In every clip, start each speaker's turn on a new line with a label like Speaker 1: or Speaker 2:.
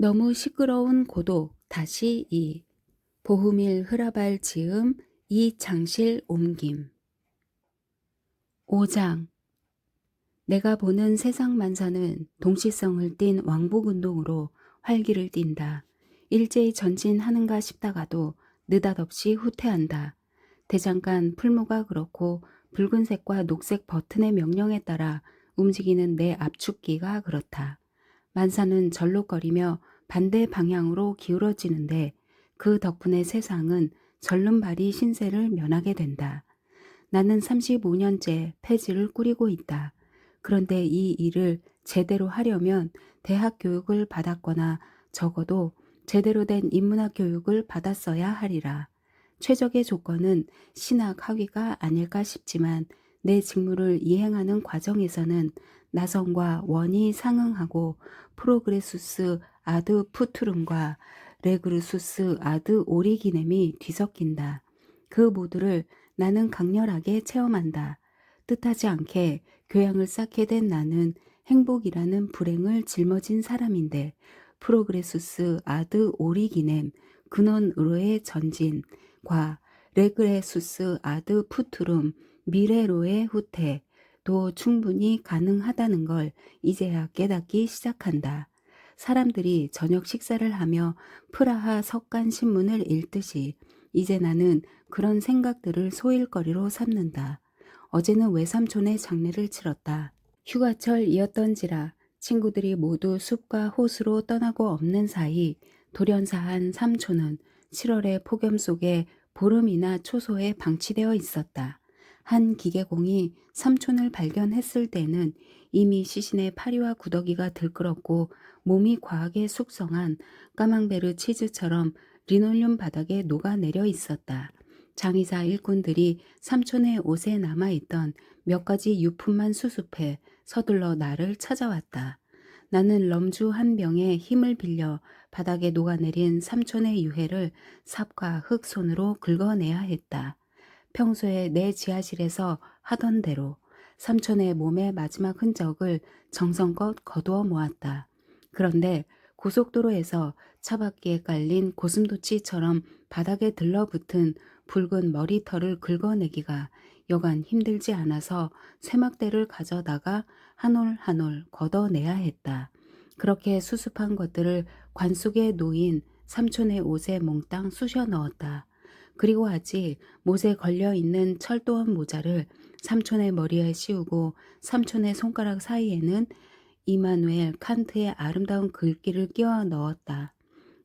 Speaker 1: 너무 시끄러운 고독 다시 이 보흐밀 흐라발 지음 이 장실 옮김 5장 내가 보는 세상 만사는 동시성을 띤 왕복운동으로 활기를 띈다. 일제히 전진하는가 싶다가도 느닷없이 후퇴한다. 대장간 풀무가 그렇고 붉은색과 녹색 버튼의 명령에 따라 움직이는 내 압축기가 그렇다. 만사는 절룩거리며 반대 방향으로 기울어지는데 그 덕분에 세상은 절름발이 신세를 면하게 된다. 나는 35년째 폐지를 꾸리고 있다. 그런데 이 일을 제대로 하려면 대학 교육을 받았거나 적어도 제대로 된 인문학 교육을 받았어야 하리라. 최적의 조건은 신학 학위가 아닐까 싶지만 내 직무를 이행하는 과정에서는 나성과 원이 상응하고 프로그레수스 아드 푸투름과 레그루수스 아드 오리기넴이 뒤섞인다. 그 모두를 나는 강렬하게 체험한다. 뜻하지 않게 교양을 쌓게 된 나는 행복이라는 불행을 짊어진 사람인데 프로그레수스 아드 오리기넴 근원으로의 전진과 레그레수스 아드 푸투름 미래로의 후퇴도 충분히 가능하다는 걸 이제야 깨닫기 시작한다. 사람들이 저녁 식사를 하며 프라하 석간 신문을 읽듯이 이제 나는 그런 생각들을 소일거리로 삼는다. 어제는 외삼촌의 장례를 치렀다. 휴가철이었던지라 친구들이 모두 숲과 호수로 떠나고 없는 사이 돌연사한 삼촌은 7월의 폭염 속에 보름이나 초소에 방치되어 있었다. 한 기계공이 삼촌을 발견했을 때는 이미 시신의 파리와 구더기가 들끓었고 몸이 과하게 숙성한 까망베르 치즈처럼 리놀륨 바닥에 녹아내려 있었다. 장의사 일꾼들이 삼촌의 옷에 남아있던 몇 가지 유품만 수습해 서둘러 나를 찾아왔다. 나는 럼주 한 병에 힘을 빌려 바닥에 녹아내린 삼촌의 유해를 삽과 흙손으로 긁어내야 했다. 평소에 내 지하실에서 하던 대로 삼촌의 몸의 마지막 흔적을 정성껏 거두어 모았다. 그런데 고속도로에서 차바퀴에 깔린 고슴도치처럼 바닥에 들러붙은 붉은 머리털을 긁어내기가 여간 힘들지 않아서 쇠막대를 가져다가 한 올 한 올 걷어내야 했다. 그렇게 수습한 것들을 관 속에 놓인 삼촌의 옷에 몽땅 쑤셔 넣었다. 그리고 아직 못에 걸려있는 철도원 모자를 삼촌의 머리에 씌우고 삼촌의 손가락 사이에는 이마누엘 칸트의 아름다운 글귀를 끼워 넣었다.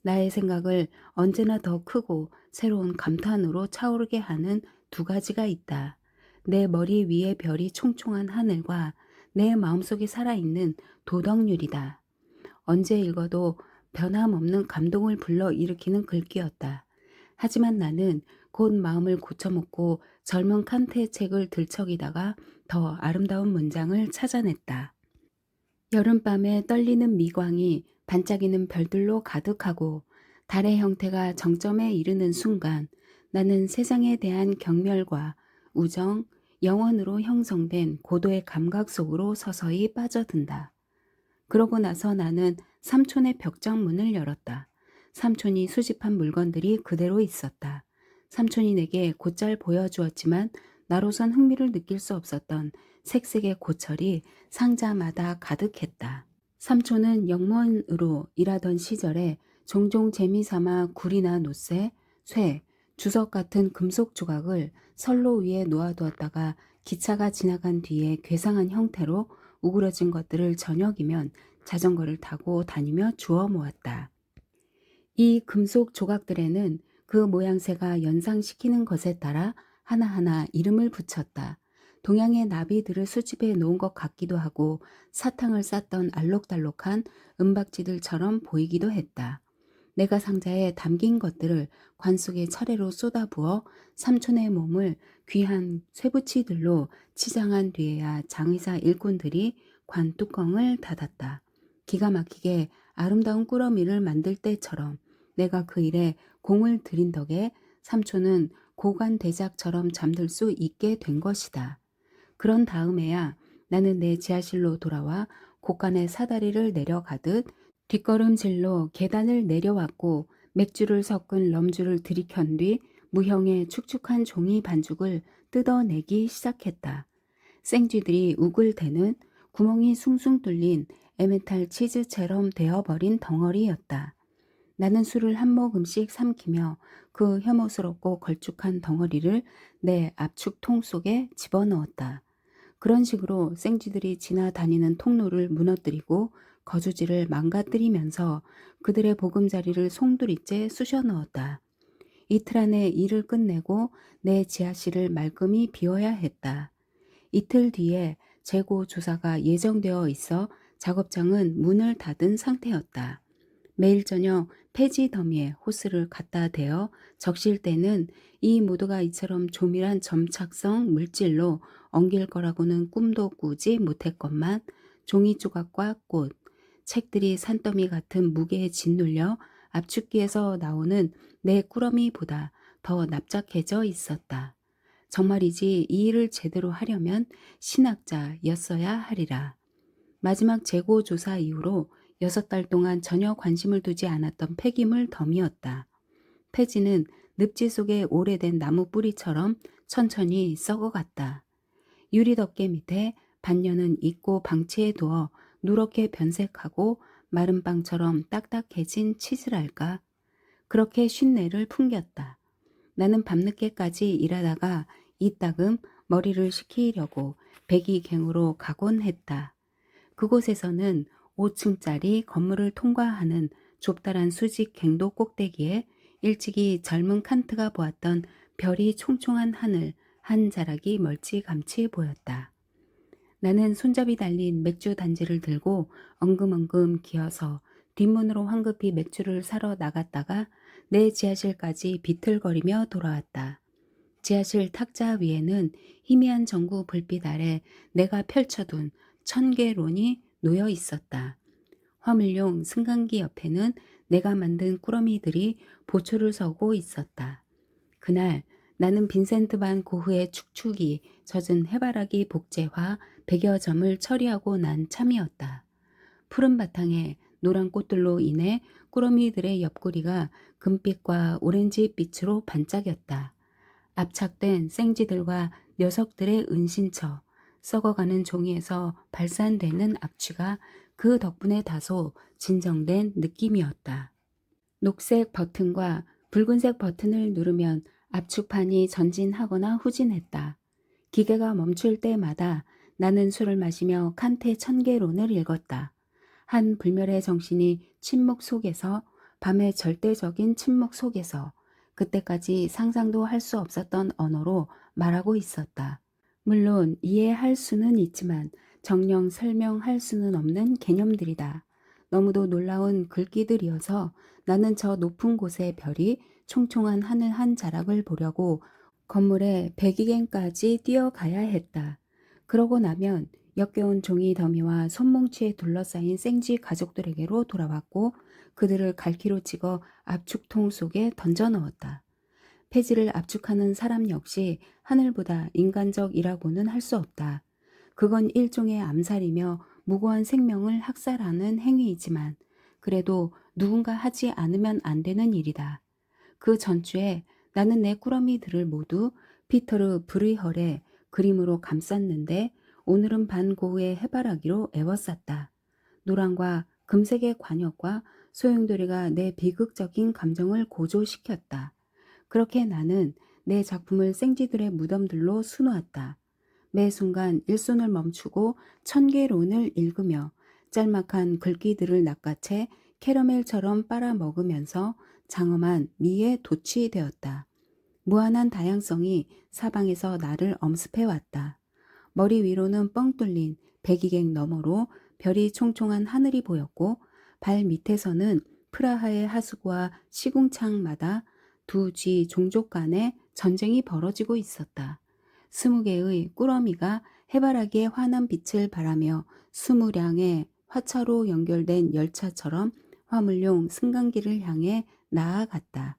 Speaker 1: 나의 생각을 언제나 더 크고 새로운 감탄으로 차오르게 하는 두 가지가 있다. 내 머리 위의 별이 총총한 하늘과 내 마음속에 살아있는 도덕률이다. 언제 읽어도 변함없는 감동을 불러일으키는 글귀였다. 하지만 나는 곧 마음을 고쳐먹고 젊은 칸트의 책을 들척이다가 더 아름다운 문장을 찾아냈다. 여름밤에 떨리는 미광이 반짝이는 별들로 가득하고 달의 형태가 정점에 이르는 순간 나는 세상에 대한 경멸과 우정, 영원으로 형성된 고도의 감각 속으로 서서히 빠져든다. 그러고 나서 나는 삼촌의 벽장 문을 열었다. 삼촌이 수집한 물건들이 그대로 있었다. 삼촌이 내게 곧잘 보여주었지만 나로선 흥미를 느낄 수 없었던 색색의 고철이 상자마다 가득했다. 삼촌은 영무원으로 일하던 시절에 종종 재미삼아 굴이나 노쇠, 쇠, 주석 같은 금속 조각을 선로 위에 놓아두었다가 기차가 지나간 뒤에 괴상한 형태로 우그러진 것들을 저녁이면 자전거를 타고 다니며 주워 모았다. 이 금속 조각들에는 그 모양새가 연상시키는 것에 따라 하나하나 이름을 붙였다. 동양의 나비들을 수집해 놓은 것 같기도 하고 사탕을 쌌던 알록달록한 은박지들처럼 보이기도 했다. 내가 상자에 담긴 것들을 관 속에 차례로 쏟아부어 삼촌의 몸을 귀한 쇠붙이들로 치장한 뒤에야 장의사 일꾼들이 관 뚜껑을 닫았다. 기가 막히게 아름다운 꾸러미를 만들 때처럼 내가 그 일에 공을 들인 덕에 삼촌은 고관대작처럼 잠들 수 있게 된 것이다. 그런 다음에야 나는 내 지하실로 돌아와 곳간의 사다리를 내려가듯 뒷걸음질로 계단을 내려왔고 맥주를 섞은 럼주를 들이켠 뒤 무형의 축축한 종이 반죽을 뜯어내기 시작했다. 생쥐들이 우글대는 구멍이 숭숭 뚫린 에메탈 치즈처럼 되어버린 덩어리였다. 나는 술을 한 모금씩 삼키며 그 혐오스럽고 걸쭉한 덩어리를 내 압축통 속에 집어넣었다. 그런 식으로 생쥐들이 지나다니는 통로를 무너뜨리고 거주지를 망가뜨리면서 그들의 보금자리를 송두리째 쑤셔 넣었다. 이틀 안에 일을 끝내고 내 지하실을 말끔히 비워야 했다. 이틀 뒤에 재고 조사가 예정되어 있어 작업장은 문을 닫은 상태였다. 매일 저녁 폐지 더미에 호스를 갖다 대어 적실 때는 이 모두가 이처럼 조밀한 점착성 물질로 엉길 거라고는 꿈도 꾸지 못했건만 종이 조각과 꽃, 책들이 산더미 같은 무게에 짓눌려 압축기에서 나오는 내 꾸러미보다 더 납작해져 있었다. 정말이지 이 일을 제대로 하려면 신학자였어야 하리라. 마지막 재고 조사 이후로 6달 동안 전혀 관심을 두지 않았던 폐기물 덤이었다. 폐지는 늪지 속의 오래된 나무 뿌리처럼 천천히 썩어갔다. 유리 덮개 밑에 반년은 잊고 방치해 두어 누렇게 변색하고 마른 빵처럼 딱딱해진 치즈랄까. 그렇게 쉰내를 풍겼다. 나는 밤늦게까지 일하다가 이따금 머리를 식히려고 배기갱으로 가곤 했다. 그곳에서는 5층짜리 건물을 통과하는 좁다란 수직 갱도 꼭대기에 일찍이 젊은 칸트가 보았던 별이 총총한 하늘 한 자락이 멀찌감치 보였다. 나는 손잡이 달린 맥주 단지를 들고 엉금엉금 기어서 뒷문으로 황급히 맥주를 사러 나갔다가 내 지하실까지 비틀거리며 돌아왔다. 지하실 탁자 위에는 희미한 전구 불빛 아래 내가 펼쳐둔 1000개론이 놓여 있었다. 화물용 승강기 옆에는 내가 만든 꾸러미들이 보초를 서고 있었다. 그날 나는 빈센트 반 고흐의 축축이 젖은 해바라기 복제화 100여 점을 처리하고 난 참이었다. 푸른 바탕에 노란 꽃들로 인해 꾸러미들의 옆구리가 금빛과 오렌지빛으로 반짝였다. 압착된 생쥐들과 녀석들의 은신처, 썩어가는 종이에서 발산되는 악취가 그 덕분에 다소 진정된 느낌이었다. 녹색 버튼과 붉은색 버튼을 누르면 압축판이 전진하거나 후진했다. 기계가 멈출 때마다 나는 술을 마시며 칸테 1000개론을 읽었다. 한 불멸의 정신이 침묵 속에서, 밤의 절대적인 침묵 속에서 그때까지 상상도 할 수 없었던 언어로 말하고 있었다. 물론 이해할 수는 있지만 정녕 설명할 수는 없는 개념들이다. 너무도 놀라운 글귀들이어서 나는 저 높은 곳의 별이 총총한 하늘 한 자락을 보려고 건물의 배기갱까지 뛰어가야 했다. 그러고 나면 역겨운 종이 더미와 손뭉치에 둘러싸인 생쥐 가족들에게로 돌아왔고 그들을 갈퀴로 찍어 압축통 속에 던져 넣었다. 폐지를 압축하는 사람 역시 하늘보다 인간적이라고는 할 수 없다. 그건 일종의 암살이며 무고한 생명을 학살하는 행위이지만 그래도 누군가 하지 않으면 안 되는 일이다. 그 전주에 나는 내 꾸러미들을 모두 피터르 브르이헐의 그림으로 감쌌는데 오늘은 반고흐의 해바라기로 애워쌌다. 노랑과 금색의 관역과 소용돌이가 내 비극적인 감정을 고조시켰다. 그렇게 나는 내 작품을 생쥐들의 무덤들로 수놓았다. 매 순간 일손을 멈추고 1000개론을 읽으며 짤막한 글귀들을 낚아채 캐러멜처럼 빨아먹으면서 장엄한 미에 도취되었다. 무한한 다양성이 사방에서 나를 엄습해왔다. 머리 위로는 뻥 뚫린 배기갱 너머로 별이 총총한 하늘이 보였고 발 밑에서는 프라하의 하수구와 시궁창마다 두 쥐 종족 간의 전쟁이 벌어지고 있었다. 20개의 꾸러미가 해바라기의 환한 빛을 바라며 20량의 화차로 연결된 열차처럼 화물용 승강기를 향해 나아갔다.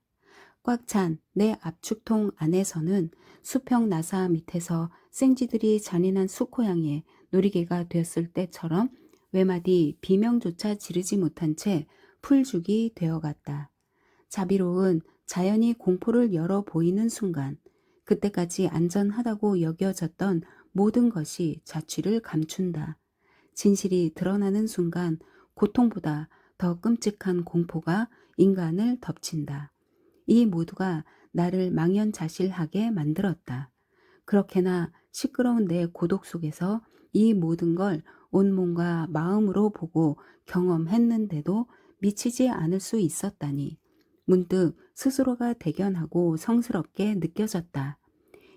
Speaker 1: 꽉 찬 내 압축통 안에서는 수평 나사 밑에서 생쥐들이 잔인한 수코양의 놀이개가 되었을 때처럼 외마디 비명조차 지르지 못한 채 풀죽이 되어갔다. 자비로운 자연이 공포를 열어 보이는 순간 그때까지 안전하다고 여겨졌던 모든 것이 자취를 감춘다. 진실이 드러나는 순간 고통보다 더 끔찍한 공포가 인간을 덮친다. 이 모두가 나를 망연자실하게 만들었다. 그렇게나 시끄러운 내 고독 속에서 이 모든 걸 온몸과 마음으로 보고 경험했는데도 미치지 않을 수 있었다니 문득 스스로가 대견하고 성스럽게 느껴졌다.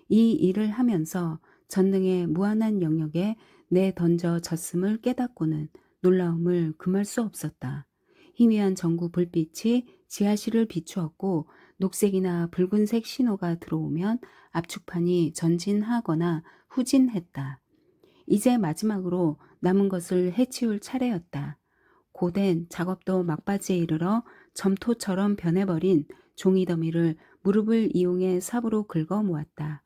Speaker 1: 이 일을 하면서 전능의 무한한 영역에 내던져졌음을 깨닫고는 놀라움을 금할 수 없었다. 희미한 전구 불빛이 지하실을 비추었고 녹색이나 붉은색 신호가 들어오면 압축판이 전진하거나 후진했다. 이제 마지막으로 남은 것을 해치울 차례였다. 고된 작업도 막바지에 이르러 점토처럼 변해버린 종이 더미를 무릎을 이용해 삽으로 긁어 모았다.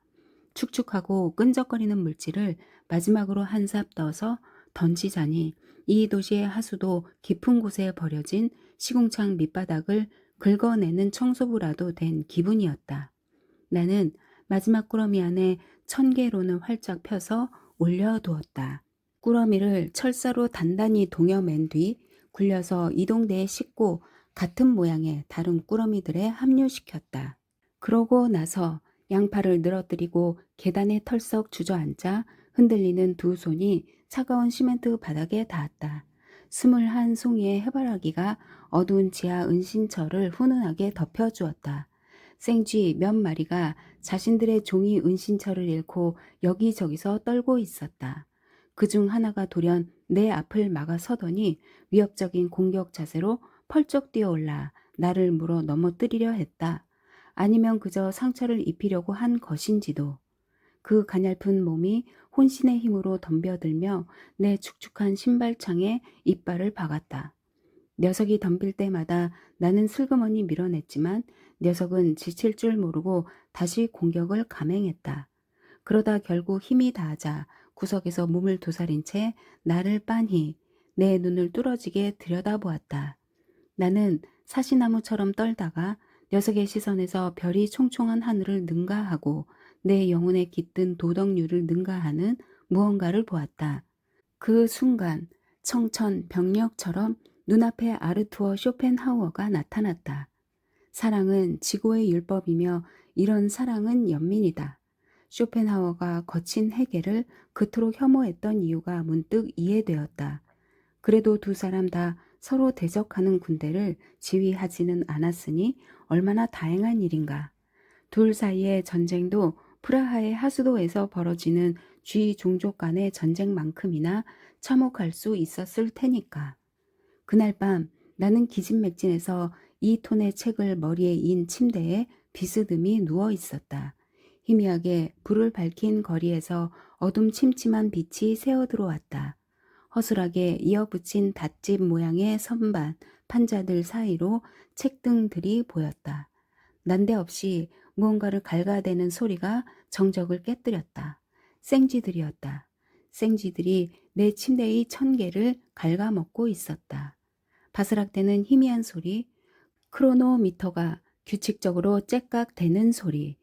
Speaker 1: 축축하고 끈적거리는 물질을 마지막으로 한 삽 떠서 던지자니 이 도시의 하수도 깊은 곳에 버려진 시궁창 밑바닥을 긁어내는 청소부라도 된 기분이었다. 나는 마지막 꾸러미 안에 1000개론을 활짝 펴서 올려두었다. 꾸러미를 철사로 단단히 동여맨 뒤 굴려서 이동대에 싣고 같은 모양의 다른 꾸러미들에 합류시켰다. 그러고 나서 양팔을 늘어뜨리고 계단에 털썩 주저앉아 흔들리는 두 손이 차가운 시멘트 바닥에 닿았다. 21송이의 해바라기가 어두운 지하 은신처를 훈훈하게 덮여주었다. 생쥐 몇 마리가 자신들의 종이 은신처를 잃고 여기저기서 떨고 있었다. 그중 하나가 돌연 내 앞을 막아 서더니 위협적인 공격 자세로 펄쩍 뛰어올라 나를 물어 넘어뜨리려 했다. 아니면 그저 상처를 입히려고 한 것인지도. 그 가냘픈 몸이 혼신의 힘으로 덤벼들며 내 축축한 신발창에 이빨을 박았다. 녀석이 덤빌 때마다 나는 슬그머니 밀어냈지만 녀석은 지칠 줄 모르고 다시 공격을 감행했다. 그러다 결국 힘이 다하자 구석에서 몸을 도사린 채 나를 빤히 내 눈을 뚫어지게 들여다보았다. 나는 사시나무처럼 떨다가 녀석의 시선에서 별이 총총한 하늘을 능가하고 내 영혼에 깃든 도덕률을 능가하는 무언가를 보았다. 그 순간 청천벽력처럼 눈앞에 아르투어 쇼펜하우어가 나타났다. 사랑은 지고의 율법이며 이런 사랑은 연민이다. 쇼펜하우어가 거친 해결을 그토록 혐오했던 이유가 문득 이해되었다. 그래도 두 사람 다 서로 대적하는 군대를 지휘하지는 않았으니 얼마나 다행한 일인가. 둘 사이의 전쟁도 프라하의 하수도에서 벌어지는 쥐 종족 간의 전쟁만큼이나 참혹할 수 있었을 테니까. 그날 밤 나는 기진맥진해서 2톤의 책을 머리에 인 침대에 비스듬히 누워 있었다. 희미하게 불을 밝힌 거리에서 어둠침침한 빛이 새어 들어왔다. 허술하게 이어붙인 닷집 모양의 선반, 판자들 사이로 책등들이 보였다. 난데없이 무언가를 갉아대는 소리가 정적을 깨뜨렸다. 생쥐들이었다. 생쥐들이 내 침대의 1000개를 갉아먹고 있었다. 바스락대는 희미한 소리, 크로노미터가 규칙적으로 째깍대는 소리.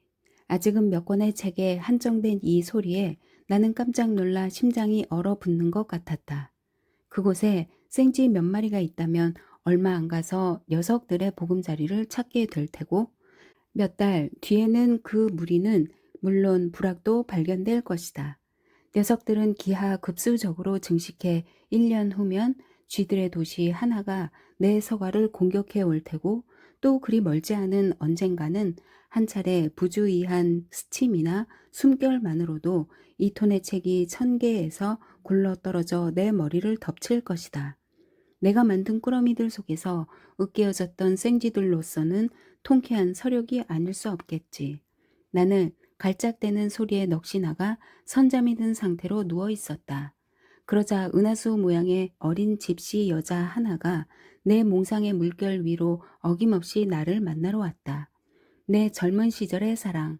Speaker 1: 아직은 몇 권의 책에 한정된 이 소리에 나는 깜짝 놀라 심장이 얼어붙는 것 같았다. 그곳에 생쥐 몇 마리가 있다면 얼마 안 가서 녀석들의 보금자리를 찾게 될 테고 몇 달 뒤에는 그 무리는 물론 부락도 발견될 것이다. 녀석들은 기하급수적으로 증식해 1년 후면 쥐들의 도시 하나가 내 서가를 공격해 올 테고 또 그리 멀지 않은 언젠가는 한 차례 부주의한 스침이나 숨결만으로도 2톤의 책이 1000개에서 굴러떨어져 내 머리를 덮칠 것이다. 내가 만든 꾸러미들 속에서 으깨어졌던 생쥐들로서는 통쾌한 서력이 아닐 수 없겠지. 나는 갈짝대는 소리에 넋이 나가 선잠이 든 상태로 누워 있었다. 그러자 은하수 모양의 어린 집시 여자 하나가 내 몽상의 물결 위로 어김없이 나를 만나러 왔다. 내 젊은 시절의 사랑.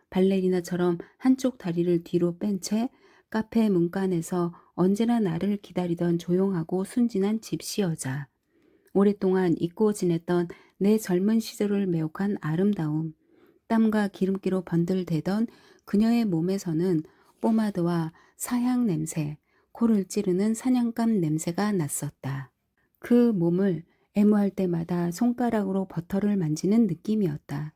Speaker 1: 발레리나처럼 한쪽 다리를 뒤로 뺀 채 카페 문간에서 언제나 나를 기다리던 조용하고 순진한 집시 여자. 오랫동안 잊고 지냈던 내 젊은 시절을 매혹한 아름다움. 땀과 기름기로 번들대던 그녀의 몸에서는 포마드와 사향 냄새, 코를 찌르는 사냥감 냄새가 났었다. 그 몸을 애무할 때마다 손가락으로 버터를 만지는 느낌이었다.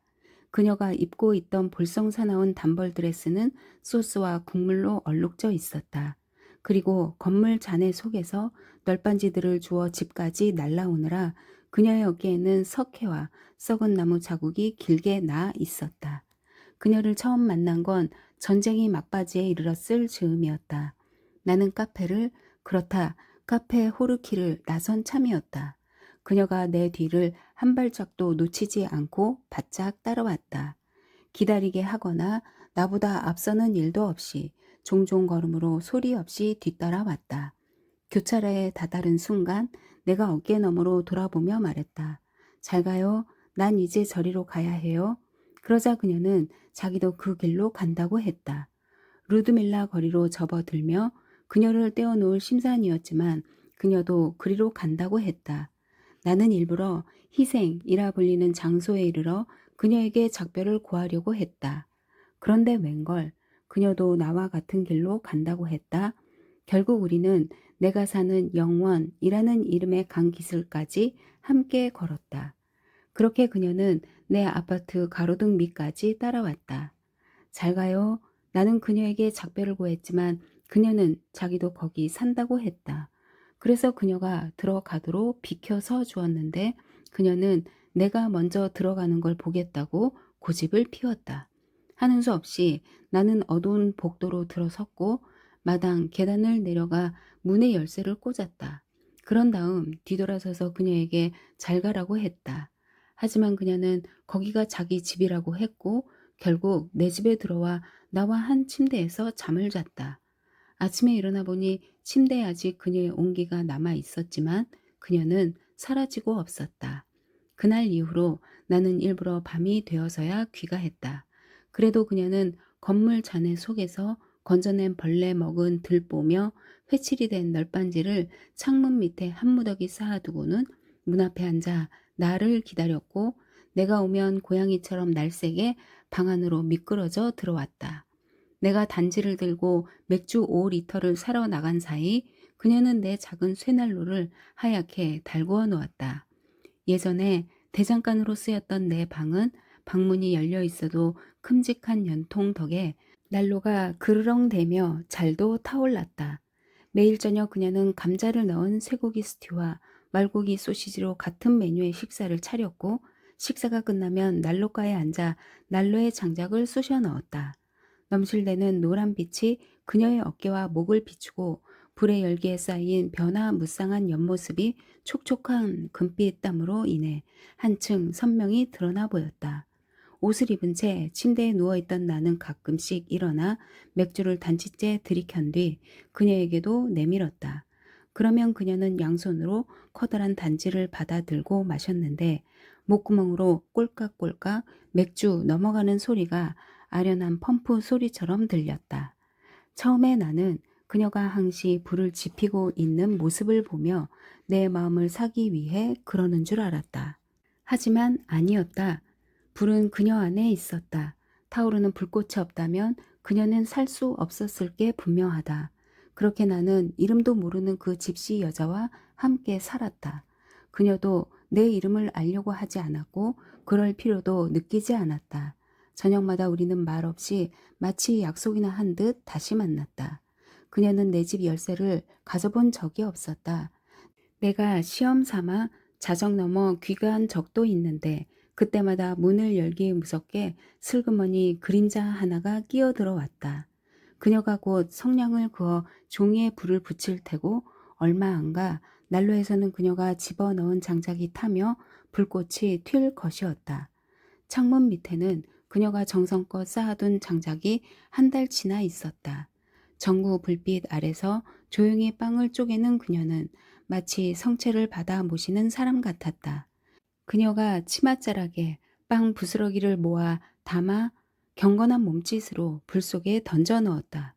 Speaker 1: 그녀가 입고 있던 볼썽사나운 단벌 드레스는 소스와 국물로 얼룩져 있었다. 그리고 건물 잔해 속에서 널빤지들을 주워 집까지 날라오느라 그녀의 어깨에는 석회와 썩은 나무 자국이 길게 나 있었다. 그녀를 처음 만난 건 전쟁이 막바지에 이르렀을 즈음이었다. 나는 카페를, 그렇다, 카페 호르키를 나선 참이었다. 그녀가 내 뒤를 한 발짝도 놓치지 않고 바짝 따라왔다. 기다리게 하거나 나보다 앞서는 일도 없이 종종 걸음으로 소리 없이 뒤따라왔다. 교차로에 다다른 순간 내가 어깨 너머로 돌아보며 말했다. 잘 가요. 난 이제 저리로 가야 해요. 그러자 그녀는 자기도 그 길로 간다고 했다. 루드밀라 거리로 접어들며 그녀를 떼어놓을 심산이었지만 그녀도 그리로 간다고 했다. 나는 일부러 희생이라 불리는 장소에 이르러 그녀에게 작별을 구하려고 했다. 그런데 웬걸 그녀도 나와 같은 길로 간다고 했다. 결국 우리는 내가 사는 영원이라는 이름의 강기슬까지 함께 걸었다. 그렇게 그녀는 내 아파트 가로등 밑까지 따라왔다. 잘 가요. 나는 그녀에게 작별을 구했지만 그녀는 자기도 거기 산다고 했다. 그래서 그녀가 들어가도록 비켜서 주었는데 그녀는 내가 먼저 들어가는 걸 보겠다고 고집을 피웠다. 하는 수 없이 나는 어두운 복도로 들어섰고 마당 계단을 내려가 문의 열쇠를 꽂았다. 그런 다음 뒤돌아서서 그녀에게 잘 가라고 했다. 하지만 그녀는 거기가 자기 집이라고 했고 결국 내 집에 들어와 나와 한 침대에서 잠을 잤다. 아침에 일어나 보니 침대에 아직 그녀의 온기가 남아 있었지만 그녀는 사라지고 없었다. 그날 이후로 나는 일부러 밤이 되어서야 귀가했다. 그래도 그녀는 건물 잔해 속에서 건져낸 벌레 먹은 들보며 회칠이 된 널빤지를 창문 밑에 한 무더기 쌓아두고는 문 앞에 앉아 나를 기다렸고 내가 오면 고양이처럼 날쌔게 방 안으로 미끄러져 들어왔다. 내가 단지를 들고 맥주 5리터를 사러 나간 사이 그녀는 내 작은 쇠난로를 하얗게 달구어 놓았다. 예전에 대장간으로 쓰였던 내 방은 방문이 열려 있어도 큼직한 연통 덕에 난로가 그르렁대며 잘도 타올랐다. 매일 저녁 그녀는 감자를 넣은 쇠고기 스튜와 말고기 소시지로 같은 메뉴의 식사를 차렸고 식사가 끝나면 난로가에 앉아 난로의 장작을 쑤셔 넣었다. 넘실대는 노란 빛이 그녀의 어깨와 목을 비추고 불의 열기에 쌓인 변화무쌍한 옆모습이 촉촉한 금빛 땀으로 인해 한층 선명히 드러나 보였다. 옷을 입은 채 침대에 누워있던 나는 가끔씩 일어나 맥주를 단치째 들이켠 뒤 그녀에게도 내밀었다. 그러면 그녀는 양손으로 커다란 단지를 받아들고 마셨는데 목구멍으로 꼴깍꼴깍 맥주 넘어가는 소리가 아련한 펌프 소리처럼 들렸다. 처음에 나는 그녀가 항시 불을 지피고 있는 모습을 보며 내 마음을 사기 위해 그러는 줄 알았다. 하지만 아니었다. 불은 그녀 안에 있었다. 타오르는 불꽃이 없다면 그녀는 살 수 없었을 게 분명하다. 그렇게 나는 이름도 모르는 그 집시 여자와 함께 살았다. 그녀도 내 이름을 알려고 하지 않았고 그럴 필요도 느끼지 않았다. 저녁마다 우리는 말없이 마치 약속이나 한 듯 다시 만났다. 그녀는 내 집 열쇠를 가져본 적이 없었다. 내가 시험 삼아 자정 넘어 귀가한 적도 있는데 그때마다 문을 열기 무섭게 슬그머니 그림자 하나가 끼어들어 왔다. 그녀가 곧 성냥을 그어 종이에 불을 붙일 테고 얼마 안 가 난로에서는 그녀가 집어넣은 장작이 타며 불꽃이 튈 것이었다. 창문 밑에는 그녀가 정성껏 쌓아둔 장작이 한 달치나 있었다. 전구 불빛 아래서 조용히 빵을 쪼개는 그녀는 마치 성체를 받아 모시는 사람 같았다. 그녀가 치맛자락에 빵 부스러기를 모아 담아 경건한 몸짓으로 불 속에 던져 넣었다.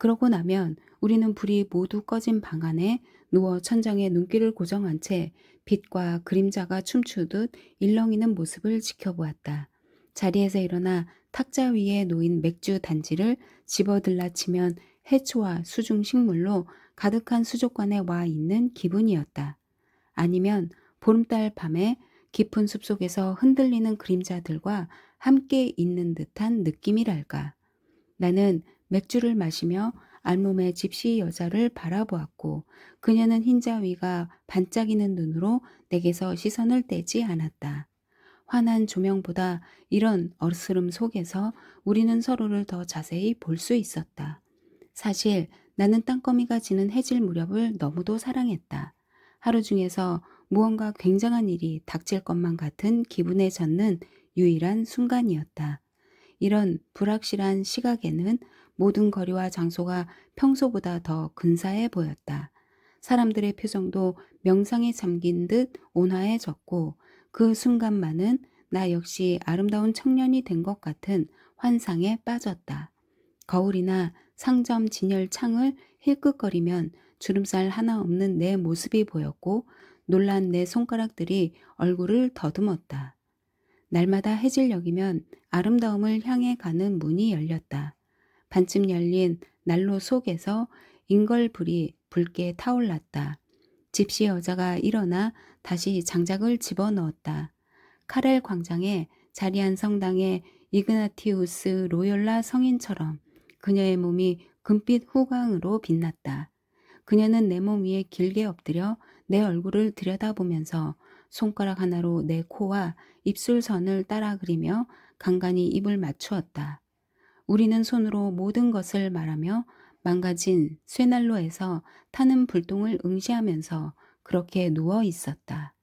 Speaker 1: 그러고 나면 우리는 불이 모두 꺼진 방 안에 누워 천장에 눈길을 고정한 채 빛과 그림자가 춤추듯 일렁이는 모습을 지켜보았다. 자리에서 일어나 탁자 위에 놓인 맥주 단지를 집어들라치면 해초와 수중 식물로 가득한 수족관에 와 있는 기분이었다. 아니면 보름달 밤에 깊은 숲속에서 흔들리는 그림자들과 함께 있는 듯한 느낌이랄까. 나는 맥주를 마시며 알몸의 집시 여자를 바라보았고 그녀는 흰자 위가 반짝이는 눈으로 내게서 시선을 떼지 않았다. 환한 조명보다 이런 어스름 속에서 우리는 서로를 더 자세히 볼 수 있었다. 사실 나는 땅거미가 지는 해질 무렵을 너무도 사랑했다. 하루 중에서 무언가 굉장한 일이 닥칠 것만 같은 기분에 젖는 유일한 순간이었다. 이런 불확실한 시각에는 모든 거리와 장소가 평소보다 더 근사해 보였다. 사람들의 표정도 명상에 잠긴 듯 온화해졌고 그 순간만은 나 역시 아름다운 청년이 된 것 같은 환상에 빠졌다. 거울이나 상점 진열 창을 힐끗거리면 주름살 하나 없는 내 모습이 보였고 놀란 내 손가락들이 얼굴을 더듬었다. 날마다 해질녘이면 아름다움을 향해 가는 문이 열렸다. 반쯤 열린 난로 속에서 인걸불이 붉게 타올랐다. 집시 여자가 일어나 다시 장작을 집어넣었다. 카렐 광장에 자리한 성당의 이그나티우스 로열라 성인처럼 그녀의 몸이 금빛 후광으로 빛났다. 그녀는 내 몸 위에 길게 엎드려 내 얼굴을 들여다보면서 손가락 하나로 내 코와 입술선을 따라 그리며 간간히 입을 맞추었다. 우리는 손으로 모든 것을 말하며 망가진 쇠난로에서 타는 불똥을 응시하면서 그렇게 누워 있었다.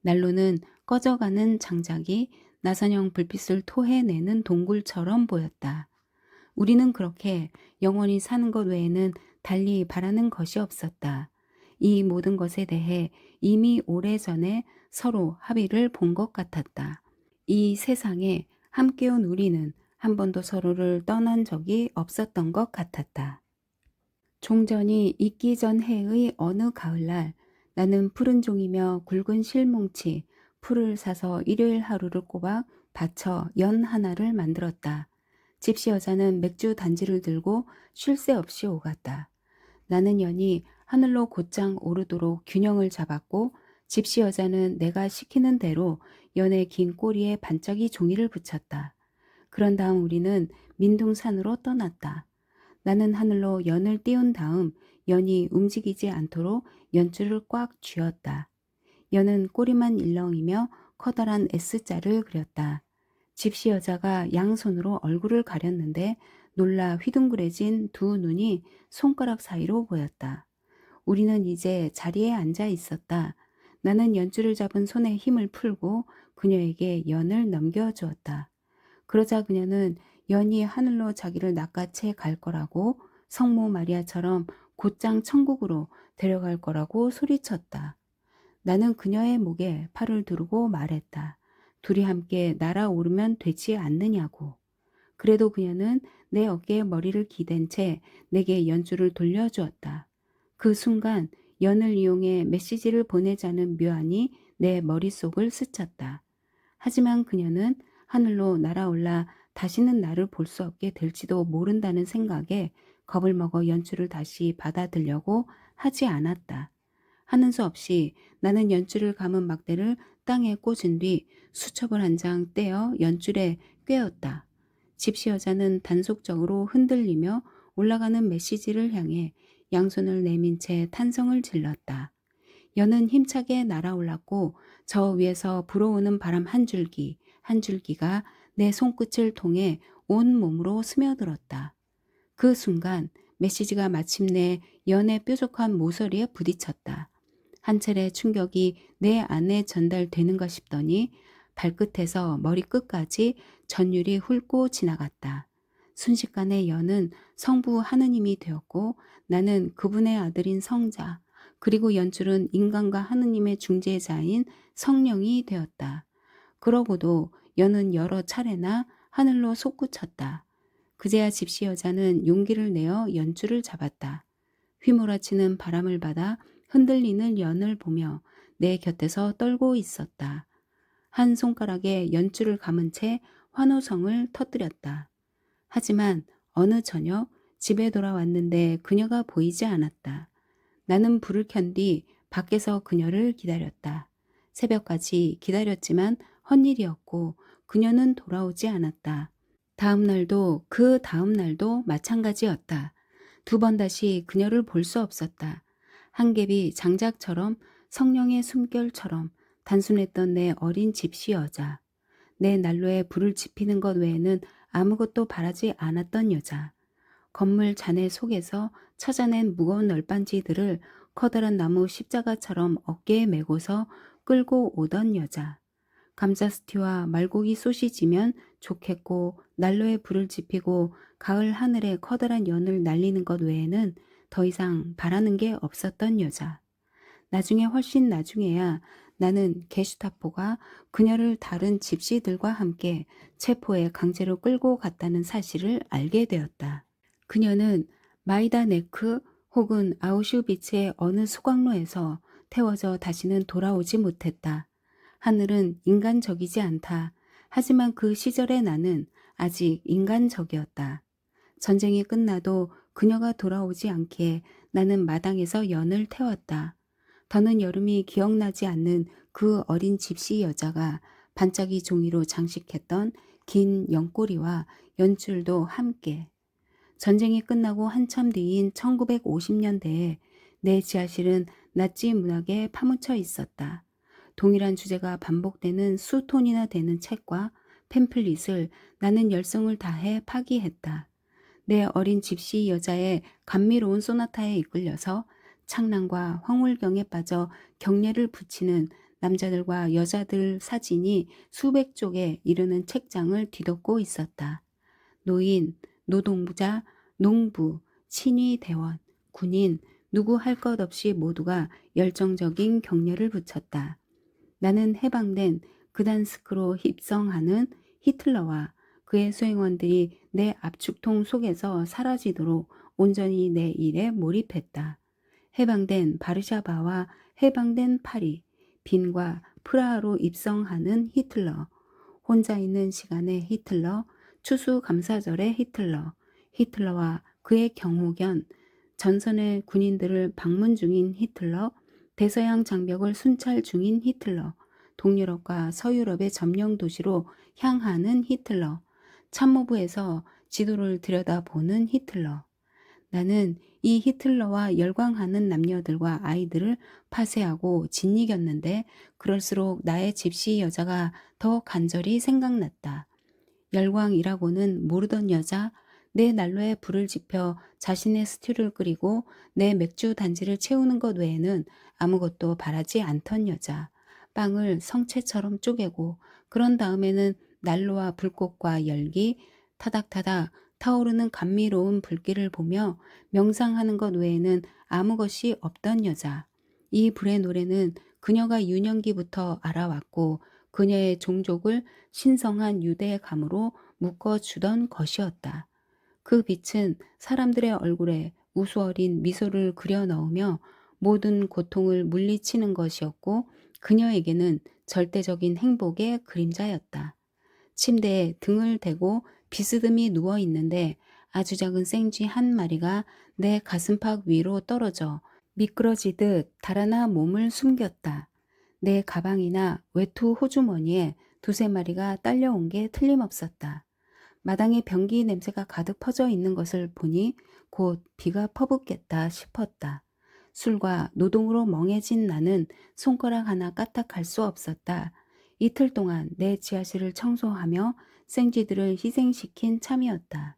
Speaker 1: 난로는 꺼져가는 장작이 나선형 불빛을 토해내는 동굴처럼 보였다. 우리는 그렇게 영원히 사는 것 외에는 달리 바라는 것이 없었다. 이 모든 것에 대해 이미 오래전에 서로 합의를 본 것 같았다. 이 세상에 함께 온 우리는 한 번도 서로를 떠난 적이 없었던 것 같았다. 종전이 있기 전 해의 어느 가을날 나는 푸른 종이며 굵은 실뭉치, 풀을 사서 일요일 하루를 꼬박 바쳐 연 하나를 만들었다. 집시 여자는 맥주 단지를 들고 쉴 새 없이 오갔다. 나는 연이 하늘로 곧장 오르도록 균형을 잡았고 집시 여자는 내가 시키는 대로 연의 긴 꼬리에 반짝이 종이를 붙였다. 그런 다음 우리는 민둥산으로 떠났다. 나는 하늘로 연을 띄운 다음 연이 움직이지 않도록 연줄을 꽉 쥐었다. 연은 꼬리만 일렁이며 커다란 S자를 그렸다. 집시 여자가 양손으로 얼굴을 가렸는데 놀라 휘둥그레진 두 눈이 손가락 사이로 보였다. 우리는 이제 자리에 앉아 있었다. 나는 연줄을 잡은 손에 힘을 풀고 그녀에게 연을 넘겨주었다. 그러자 그녀는 연이 하늘로 자기를 낚아채 갈 거라고 성모 마리아처럼 곧장 천국으로 데려갈 거라고 소리쳤다. 나는 그녀의 목에 팔을 두르고 말했다. 둘이 함께 날아오르면 되지 않느냐고. 그래도 그녀는 내 어깨에 머리를 기댄 채 내게 연줄을 돌려주었다. 그 순간 연을 이용해 메시지를 보내자는 묘안이 내 머릿속을 스쳤다. 하지만 그녀는 하늘로 날아올라 다시는 나를 볼 수 없게 될지도 모른다는 생각에 겁을 먹어 연줄을 다시 받아들려고 하지 않았다. 하는 수 없이 나는 연줄을 감은 막대를 땅에 꽂은 뒤 수첩을 한 장 떼어 연줄에 꿰었다. 집시 여자는 단속적으로 흔들리며 올라가는 메시지를 향해 양손을 내민 채 탄성을 질렀다. 연은 힘차게 날아올랐고 저 위에서 불어오는 바람 한 줄기 한 줄기가 내 손끝을 통해 온 몸으로 스며들었다. 그 순간 메시지가 마침내 연의 뾰족한 모서리에 부딪혔다. 한 차례 충격이 내 안에 전달되는가 싶더니 발끝에서 머리끝까지 전율이 훑고 지나갔다. 순식간에 연은 성부 하느님이 되었고 나는 그분의 아들인 성자, 그리고 연줄은 인간과 하느님의 중재자인 성령이 되었다. 그러고도 연은 여러 차례나 하늘로 솟구쳤다. 그제야 집시 여자는 용기를 내어 연줄을 잡았다. 휘몰아치는 바람을 받아 흔들리는 연을 보며 내 곁에서 떨고 있었다. 한 손가락에 연줄을 감은 채 환호성을 터뜨렸다. 하지만 어느 저녁 집에 돌아왔는데 그녀가 보이지 않았다. 나는 불을 켠 뒤 밖에서 그녀를 기다렸다. 새벽까지 기다렸지만 헛일이었고 그녀는 돌아오지 않았다. 다음 날도 그 다음 날도 마찬가지였다. 두 번 다시 그녀를 볼 수 없었다. 한개비 장작처럼 성령의 숨결처럼 단순했던 내 어린 집시 여자. 내 난로에 불을 지피는 것 외에는 아무것도 바라지 않았던 여자. 건물 잔해 속에서 찾아낸 무거운 널빤지들을 커다란 나무 십자가처럼 어깨에 메고서 끌고 오던 여자. 감자스티와 말고기 소시지면 좋겠고 난로에 불을 지피고 가을 하늘에 커다란 연을 날리는 것 외에는 더 이상 바라는 게 없었던 여자. 나중에 훨씬 나중에야 나는 게슈타포가 그녀를 다른 집시들과 함께 체포해 강제로 끌고 갔다는 사실을 알게 되었다. 그녀는 마이다네크 혹은 아우슈비츠의 어느 소각로에서 태워져 다시는 돌아오지 못했다. 하늘은 인간적이지 않다. 하지만 그 시절의 나는 아직 인간적이었다. 전쟁이 끝나도 그녀가 돌아오지 않기에 나는 마당에서 연을 태웠다. 더는 여름이 기억나지 않는 그 어린 집시 여자가 반짝이 종이로 장식했던 긴 연꼬리와 연줄도 함께. 전쟁이 끝나고 한참 뒤인 1950년대에 내 지하실은 낫지 문학에 파묻혀 있었다. 동일한 주제가 반복되는 수톤이나 되는 책과 팸플릿을 나는 열성을 다해 파기했다. 내 어린 집시 여자의 감미로운 소나타에 이끌려서 창랑과 황홀경에 빠져 경례를 붙이는 남자들과 여자들 사진이 수백 쪽에 이르는 책장을 뒤덮고 있었다. 노인, 노동부자, 농부, 친위대원, 군인, 누구 할 것 없이 모두가 열정적인 경례를 붙였다. 나는 해방된 그단스크로 입성하는 히틀러와 그의 수행원들이 내 압축통 속에서 사라지도록 온전히 내 일에 몰입했다. 해방된 바르샤바와 해방된 파리, 빈과 프라하로 입성하는 히틀러, 혼자 있는 시간의 히틀러, 추수감사절의 히틀러, 히틀러와 그의 경호견, 전선의 군인들을 방문 중인 히틀러, 대서양 장벽을 순찰 중인 히틀러, 동유럽과 서유럽의 점령 도시로 향하는 히틀러, 참모부에서 지도를 들여다보는 히틀러. 나는 이 히틀러와 열광하는 남녀들과 아이들을 파쇄하고 짓이겼는데 그럴수록 나의 집시 여자가 더 간절히 생각났다. 열광이라고는 모르던 여자, 내 난로에 불을 지펴 자신의 스튜를 끓이고 내 맥주 단지를 채우는 것 외에는 아무것도 바라지 않던 여자. 빵을 성체처럼 쪼개고 그런 다음에는 난로와 불꽃과 열기, 타닥타닥 타오르는 감미로운 불길을 보며 명상하는 것 외에는 아무 것이 없던 여자. 이 불의 노래는 그녀가 유년기부터 알아왔고 그녀의 종족을 신성한 유대의 감으로 묶어주던 것이었다. 그 빛은 사람들의 얼굴에 우스어린 미소를 그려 넣으며 모든 고통을 물리치는 것이었고 그녀에게는 절대적인 행복의 그림자였다. 침대에 등을 대고 비스듬히 누워 있는데 아주 작은 생쥐 한 마리가 내 가슴팍 위로 떨어져 미끄러지듯 달아나 몸을 숨겼다. 내 가방이나 외투 호주머니에 두세 마리가 딸려온 게 틀림없었다. 마당에 변기 냄새가 가득 퍼져 있는 것을 보니 곧 비가 퍼붓겠다 싶었다. 술과 노동으로 멍해진 나는 손가락 하나 까딱할 수 없었다. 이틀 동안 내 지하실을 청소하며 생쥐들을 희생시킨 참이었다.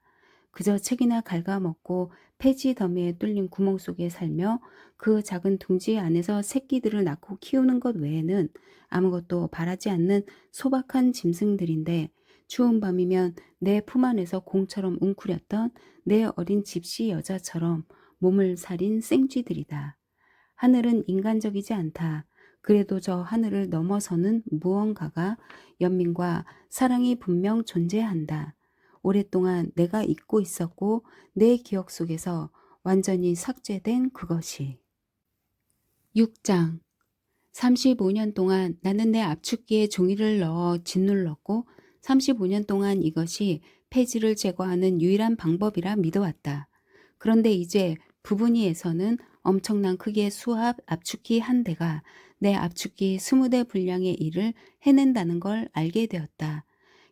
Speaker 1: 그저 책이나 갉아먹고 폐지 더미에 뚫린 구멍 속에 살며 그 작은 둥지 안에서 새끼들을 낳고 키우는 것 외에는 아무것도 바라지 않는 소박한 짐승들인데 추운 밤이면 내 품 안에서 공처럼 웅크렸던 내 어린 집시 여자처럼 몸을 사린 생쥐들이다. 하늘은 인간적이지 않다. 그래도 저 하늘을 넘어서는 무언가가 연민과 사랑이 분명 존재한다. 오랫동안 내가 잊고 있었고 내 기억 속에서 완전히 삭제된 그것이. 6장. 35년 동안 나는 내 압축기에 종이를 넣어 짓눌렀고 35년 동안 이것이 폐지를 제거하는 유일한 방법이라 믿어왔다. 그런데 이제 부분위에서는 엄청난 크기의 수압 압축기 한 대가 내 압축기 20대 분량의 일을 해낸다는 걸 알게 되었다.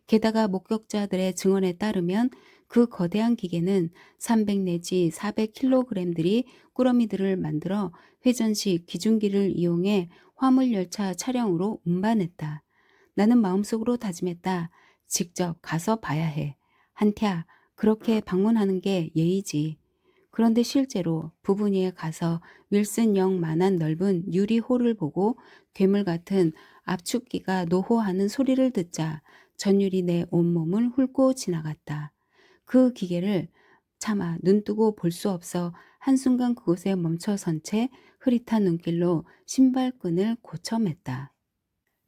Speaker 1: 게다가 목격자들의 증언에 따르면 그 거대한 기계는 300 내지 400kg들이 꾸러미들을 만들어 회전식 기중기를 이용해 화물열차 차량으로 운반했다. 나는 마음속으로 다짐했다. 직접 가서 봐야 해. 한태야, 그렇게 방문하는 게 예의지. 그런데 실제로 부분위에 가서 윌슨역만한 넓은 유리홀을 보고 괴물 같은 압축기가 노호하는 소리를 듣자 전율이 내 온몸을 훑고 지나갔다. 그 기계를 차마 눈뜨고 볼 수 없어 한순간 그곳에 멈춰선 채 흐릿한 눈길로 신발끈을 고쳐 맸다.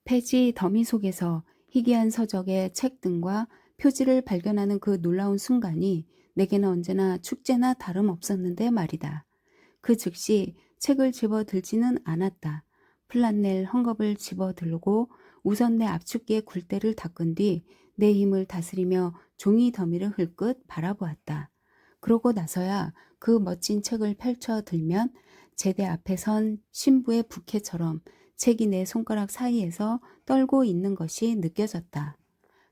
Speaker 1: 폐지 더미 속에서 희귀한 서적의 책 등과 표지를 발견하는 그 놀라운 순간이 내게는 언제나 축제나 다름없었는데 말이다. 그 즉시 책을 집어들지는 않았다. 플란넬 헝겊을 집어들고 우선 내 압축기의 굴대를 닦은 뒤 내 힘을 다스리며 종이 더미를 흘끗 바라보았다. 그러고 나서야 그 멋진 책을 펼쳐 들면 제대 앞에 선 신부의 부캐처럼 책이 내 손가락 사이에서 떨고 있는 것이 느껴졌다.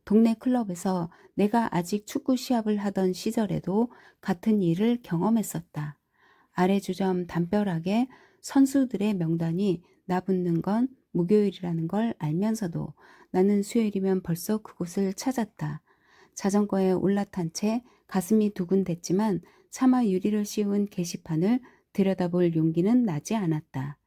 Speaker 1: 동네 클럽에서 내가 아직 축구 시합을 하던 시절에도 같은 일을 경험했었다. 아래 주점 담벼락에 선수들의 명단이 나붙는 건 목요일이라는 걸 알면서도 나는 수요일이면 벌써 그곳을 찾았다. 자전거에 올라탄 채 가슴이 두근댔지만 차마 유리를 씌운 게시판을 들여다볼 용기는 나지 않았다.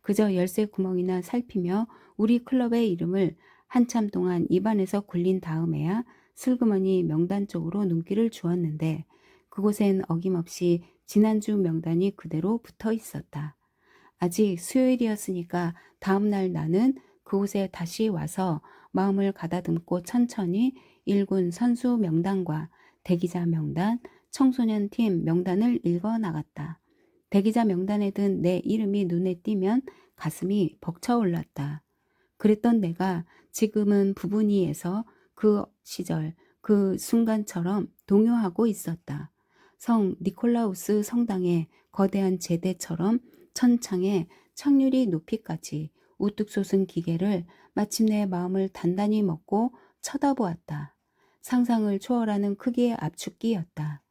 Speaker 1: 그저 열쇠 구멍이나 살피며 우리 클럽의 이름을 한참 동안 입안에서 굴린 다음에야 슬그머니 명단 쪽으로 눈길을 주었는데 그곳엔 어김없이 지난주 명단이 그대로 붙어 있었다. 아직 수요일이었으니까 다음날 나는 그곳에 다시 와서 마음을 가다듬고 천천히 1군 선수 명단과 대기자 명단, 청소년 팀 명단을 읽어 나갔다. 대기자 명단에 든 내 이름이 눈에 띄면 가슴이 벅차올랐다. 그랬던 내가 지금은 부분위에서 그 시절, 그 순간처럼 동요하고 있었다. 성 니콜라우스 성당의 거대한 제대처럼 천창에 착유리 높이까지 우뚝 솟은 기계를 마침내 마음을 단단히 먹고 쳐다보았다. 상상을 초월하는 크기의 압축기였다.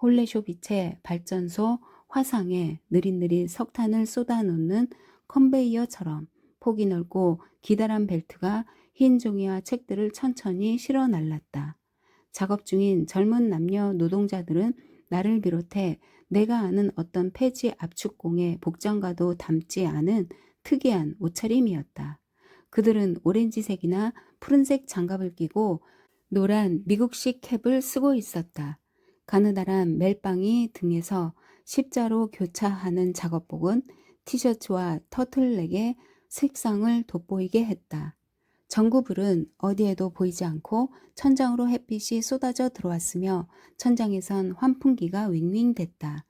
Speaker 1: 홀레쇼비체 발전소 화상에 느릿느릿 석탄을 쏟아놓는 컨베이어처럼 폭이 넓고 기다란 벨트가 흰 종이와 책들을 천천히 실어 날랐다. 작업 중인 젊은 남녀 노동자들은 나를 비롯해 내가 아는 어떤 폐지 압축공의 복장과도 닮지 않은 특이한 옷차림이었다. 그들은 오렌지색이나 푸른색 장갑을 끼고 노란 미국식 캡을 쓰고 있었다. 가느다란 멜빵이 등에서 십자로 교차하는 작업복은 티셔츠와 터틀넥의 색상을 돋보이게 했다. 전구불은 어디에도 보이지 않고 천장으로 햇빛이 쏟아져 들어왔으며 천장에선 환풍기가 윙윙댔다.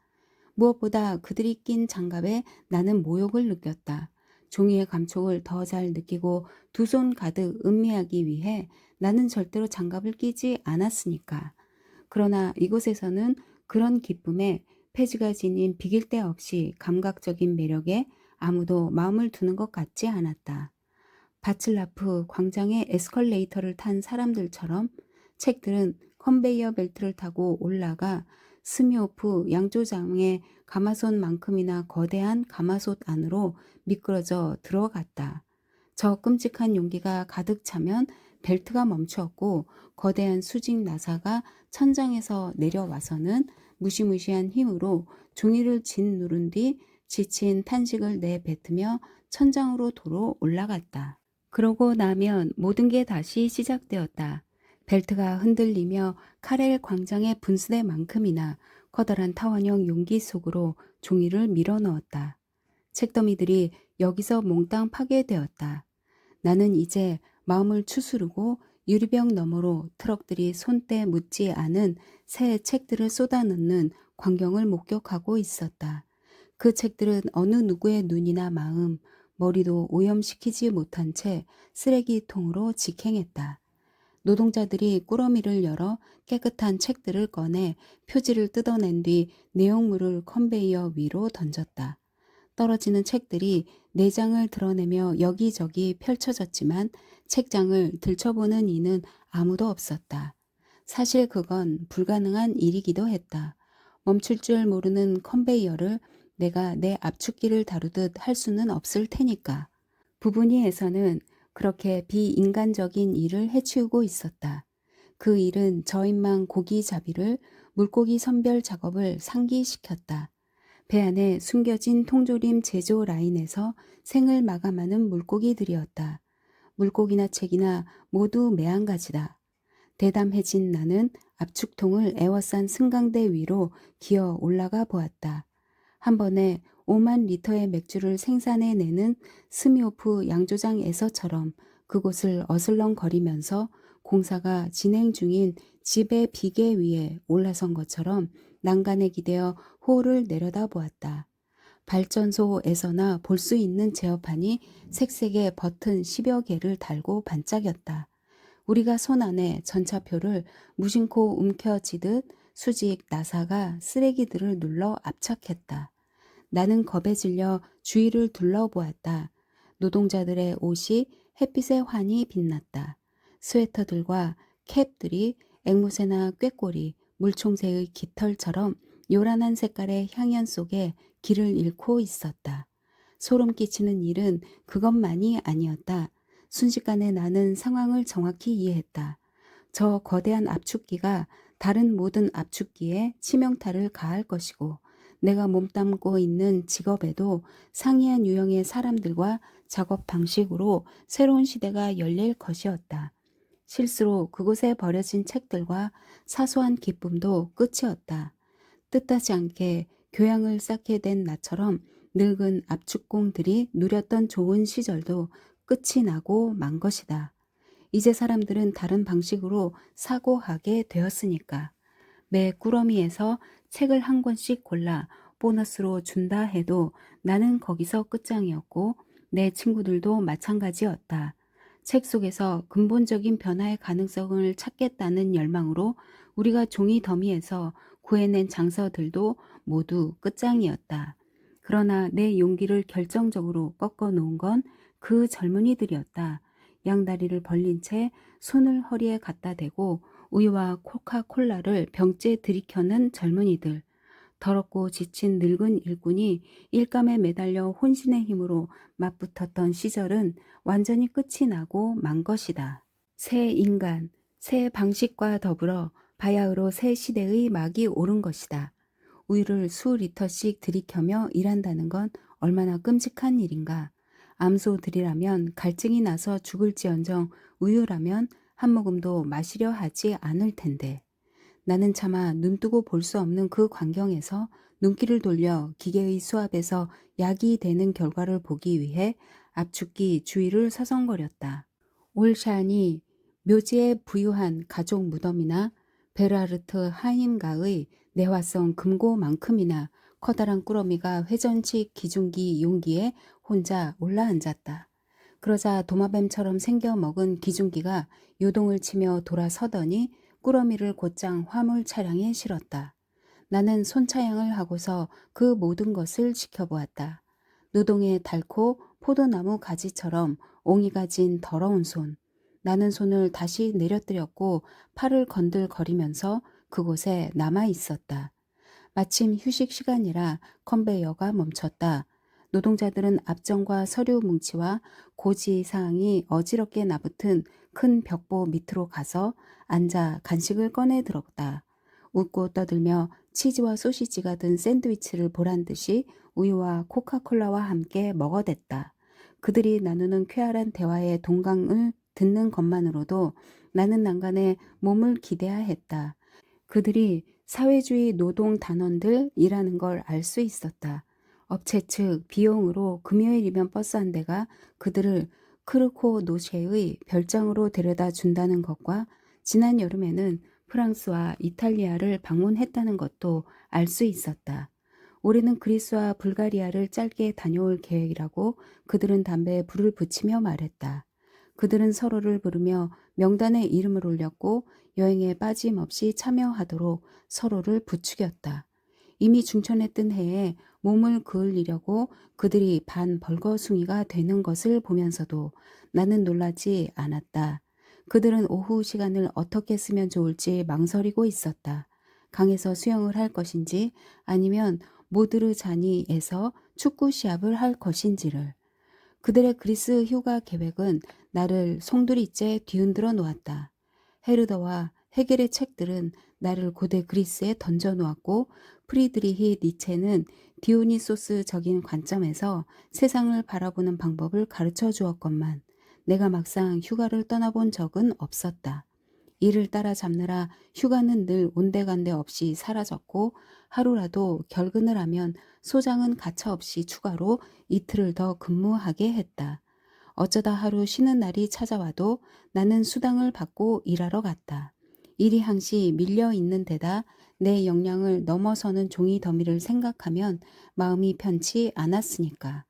Speaker 1: 무엇보다 그들이 낀 장갑에 나는 모욕을 느꼈다. 종이의 감촉을 더 잘 느끼고 두 손 가득 음미하기 위해 나는 절대로 장갑을 끼지 않았으니까. 그러나 이곳에서는 그런 기쁨에 폐지가 지닌 비길 데 없이 감각적인 매력에 아무도 마음을 두는 것 같지 않았다. 바칠라프 광장의 에스컬레이터를 탄 사람들처럼 책들은 컨베이어 벨트를 타고 올라가 스미오프 양조장의 가마솥만큼이나 거대한 가마솥 안으로 미끄러져 들어갔다. 저 끔찍한 용기가 가득 차면 벨트가 멈추었고 거대한 수직 나사가 천장에서 내려와서는 무시무시한 힘으로 종이를 짓누른 뒤 지친 탄식을 내뱉으며 천장으로 도로 올라갔다. 그러고 나면 모든 게 다시 시작되었다. 벨트가 흔들리며 카렐 광장의 분수대만큼이나 커다란 타원형 용기 속으로 종이를 밀어넣었다. 책더미들이 여기서 몽땅 파괴되었다. 나는 이제 마음을 추스르고 유리병 너머로 트럭들이 손때 묻지 않은 새 책들을 쏟아넣는 광경을 목격하고 있었다. 그 책들은 어느 누구의 눈이나 마음, 머리도 오염시키지 못한 채 쓰레기통으로 직행했다. 노동자들이 꾸러미를 열어 깨끗한 책들을 꺼내 표지를 뜯어낸 뒤 내용물을 컨베이어 위로 던졌다. 떨어지는 책들이 내장을 드러내며 여기저기 펼쳐졌지만 책장을 들춰보는 이는 아무도 없었다. 사실 그건 불가능한 일이기도 했다. 멈출 줄 모르는 컨베이어를 내가 내 압축기를 다루듯 할 수는 없을 테니까. 부분이에서는 그렇게 비인간적인 일을 해치우고 있었다. 그 일은 저인망 고기잡이를 물고기 선별 작업을 상기시켰다. 배 안에 숨겨진 통조림 제조 라인에서 생을 마감하는 물고기들이었다. 물고기나 책이나 모두 매한가지다. 대담해진 나는 압축통을 에워싼 승강대 위로 기어 올라가 보았다. 한 번에 5만 리터의 맥주를 생산해내는 스미오프 양조장에서처럼 그곳을 어슬렁거리면서 공사가 진행 중인 집의 비계 위에 올라선 것처럼 난간에 기대어 호를 내려다보았다. 발전소에서나 볼 수 있는 제어판이 색색의 버튼 10여 개를 달고 반짝였다. 우리가 손 안에 전차표를 무심코 움켜쥐듯 수직 나사가 쓰레기들을 눌러 압착했다. 나는 겁에 질려 주위를 둘러보았다. 노동자들의 옷이 햇빛에 환히 빛났다. 스웨터들과 캡들이 앵무새나 꾀꼬리, 물총새의 깃털처럼 요란한 색깔의 향연 속에 길을 잃고 있었다. 소름 끼치는 일은 그것만이 아니었다. 순식간에 나는 상황을 정확히 이해했다. 저 거대한 압축기가 다른 모든 압축기에 치명타를 가할 것이고 내가 몸담고 있는 직업에도 상이한 유형의 사람들과 작업 방식으로 새로운 시대가 열릴 것이었다. 실수로 그곳에 버려진 책들과 사소한 기쁨도 끝이었다. 뜻하지 않게 교양을 쌓게 된 나처럼 늙은 압축공들이 누렸던 좋은 시절도 끝이 나고 만 것이다. 이제 사람들은 다른 방식으로 사고하게 되었으니까. 매 꾸러미에서 책을 한 권씩 골라 보너스로 준다 해도 나는 거기서 끝장이었고 내 친구들도 마찬가지였다. 책 속에서 근본적인 변화의 가능성을 찾겠다는 열망으로 우리가 종이 더미에서 구해낸 장서들도 모두 끝장이었다. 그러나 내 용기를 결정적으로 꺾어 놓은 건 그 젊은이들이었다. 양다리를 벌린 채 손을 허리에 갖다 대고 우유와 코카콜라를 병째 들이켜는 젊은이들. 더럽고 지친 늙은 일꾼이 일감에 매달려 혼신의 힘으로 맞붙었던 시절은 완전히 끝이 나고 만 것이다. 새 인간, 새 방식과 더불어 바야흐로 새 시대의 막이 오른 것이다. 우유를 수 리터씩 들이켜며 일한다는 건 얼마나 끔찍한 일인가. 암소들이라면 갈증이 나서 죽을지언정 우유라면 한 모금도 마시려 하지 않을 텐데. 나는 차마 눈뜨고 볼 수 없는 그 광경에서 눈길을 돌려 기계의 수압에서 약이 되는 결과를 보기 위해 압축기 주위를 서성거렸다. 올샤니 묘지에 부유한 가족 무덤이나 베르하르트 하임가의 내화성 금고만큼이나 커다란 꾸러미가 회전식 기중기 용기에 혼자 올라앉았다. 그러자 도마뱀처럼 생겨 먹은 기중기가 요동을 치며 돌아서더니 꾸러미를 곧장 화물 차량에 실었다. 나는 손차양을 하고서 그 모든 것을 지켜보았다. 노동의 닳고 포도나무 가지처럼 옹이가 진 더러운 손. 나는 손을 다시 내려뜨렸고 팔을 건들거리면서 그곳에 남아 있었다. 마침 휴식 시간이라 컨베이어가 멈췄다. 노동자들은 앞전과 서류 뭉치와 고지 사항이 어지럽게 나붙은 큰 벽보 밑으로 가서 앉아 간식을 꺼내 들었다. 웃고 떠들며 치즈와 소시지가 든 샌드위치를 보란 듯이 우유와 코카콜라와 함께 먹어댔다. 그들이 나누는 쾌활한 대화의 동강을 듣는 것만으로도 나는 난간에 몸을 기대야 했다. 그들이 사회주의 노동 단원들이라는 걸 알 수 있었다. 업체 측 비용으로 금요일이면 버스 한 대가 그들을 크르코 노셰의 별장으로 데려다 준다는 것과 지난 여름에는 프랑스와 이탈리아를 방문했다는 것도 알 수 있었다. 올해는 그리스와 불가리아를 짧게 다녀올 계획이라고 그들은 담배에 불을 붙이며 말했다. 그들은 서로를 부르며 명단에 이름을 올렸고 여행에 빠짐없이 참여하도록 서로를 부추겼다. 이미 중천에 뜬 해에 몸을 그을리려고 그들이 반 벌거숭이가 되는 것을 보면서도 나는 놀라지 않았다. 그들은 오후 시간을 어떻게 쓰면 좋을지 망설이고 있었다. 강에서 수영을 할 것인지 아니면 모드르자니에서 축구 시합을 할 것인지를. 그들의 그리스 휴가 계획은 나를 송두리째 뒤흔들어 놓았다. 헤르더와 헤겔의 책들은 나를 고대 그리스에 던져 놓았고 프리드리히 니체는 디오니소스적인 관점에서 세상을 바라보는 방법을 가르쳐 주었건만 내가 막상 휴가를 떠나본 적은 없었다. 이를 따라잡느라 휴가는 늘 온데간데 없이 사라졌고 하루라도 결근을 하면 소장은 가차없이 추가로 이틀을 더 근무하게 했다. 어쩌다 하루 쉬는 날이 찾아와도 나는 수당을 받고 일하러 갔다. 일이 항시 밀려 있는 데다 내 역량을 넘어서는 종이 더미를 생각하면 마음이 편치 않았으니까.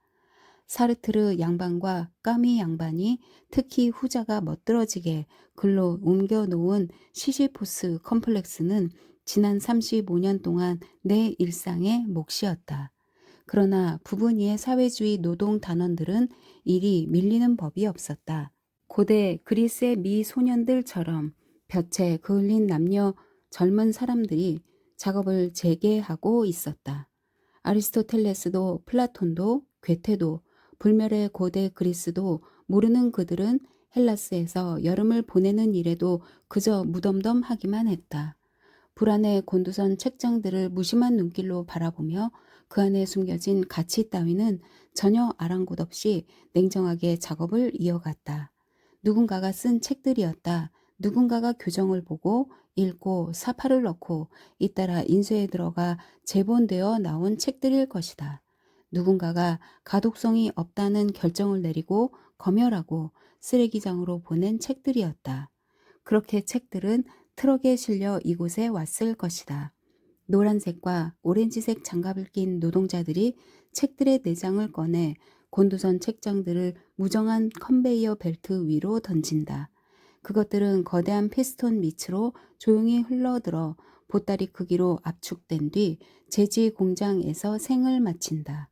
Speaker 1: 사르트르 양반과 까미 양반이 특히 후자가 멋들어지게 글로 옮겨놓은 시시포스 컴플렉스는 지난 35년 동안 내 일상의 몫이었다. 그러나 부분위의 사회주의 노동 단원들은 일이 밀리는 법이 없었다. 고대 그리스의 미 소년들처럼 볕에 그을린 남녀 젊은 사람들이 작업을 재개하고 있었다. 아리스토텔레스도 플라톤도 괴테도 불멸의 고대 그리스도 모르는 그들은 헬라스에서 여름을 보내는 일에도 그저 무덤덤하기만 했다. 불안에 곤두선 책장들을 무심한 눈길로 바라보며 그 안에 숨겨진 가치 따위는 전혀 아랑곳 없이 냉정하게 작업을 이어갔다. 누군가가 쓴 책들이었다. 누군가가 교정을 보고 읽고 사파를 넣고 잇따라 인쇄에 들어가 재본되어 나온 책들일 것이다. 누군가가 가독성이 없다는 결정을 내리고 검열하고 쓰레기장으로 보낸 책들이었다. 그렇게 책들은 트럭에 실려 이곳에 왔을 것이다. 노란색과 오렌지색 장갑을 낀 노동자들이 책들의 내장을 꺼내 곤두선 책장들을 무정한 컨베이어 벨트 위로 던진다. 그것들은 거대한 피스톤 밑으로 조용히 흘러들어 보따리 크기로 압축된 뒤 제지 공장에서 생을 마친다.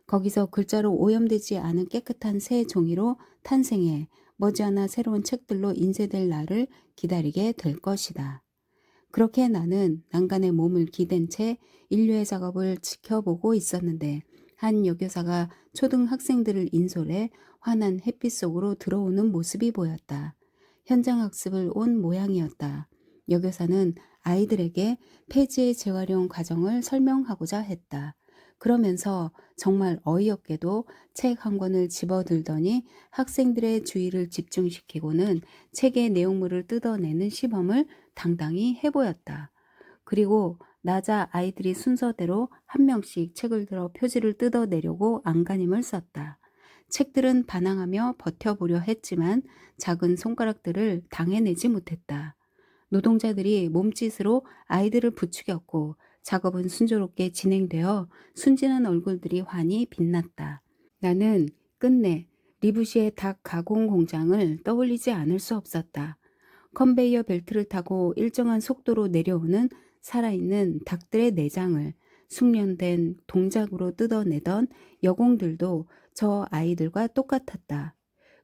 Speaker 1: 거기서 글자로 오염되지 않은 깨끗한 새 종이로 탄생해 머지않아 새로운 책들로 인쇄될 날을 기다리게 될 것이다. 그렇게 나는 난간에 몸을 기댄 채 인류의 작업을 지켜보고 있었는데 한 여교사가 초등학생들을 인솔해 환한 햇빛 속으로 들어오는 모습이 보였다. 현장 학습을 온 모양이었다. 여교사는 아이들에게 폐지의 재활용 과정을 설명하고자 했다. 그러면서 정말 어이없게도 책 한 권을 집어들더니 학생들의 주의를 집중시키고는 책의 내용물을 뜯어내는 시범을 당당히 해보였다. 그리고 나자 아이들이 순서대로 한 명씩 책을 들어 표지를 뜯어내려고 안간힘을 썼다. 책들은 반항하며 버텨보려 했지만 작은 손가락들을 당해내지 못했다. 노동자들이 몸짓으로 아이들을 부추겼고 작업은 순조롭게 진행되어 순진한 얼굴들이 환히 빛났다. 나는 끝내 리부시의 닭 가공 공장을 떠올리지 않을 수 없었다. 컨베이어 벨트를 타고 일정한 속도로 내려오는 살아있는 닭들의 내장을 숙련된 동작으로 뜯어내던 여공들도 저 아이들과 똑같았다.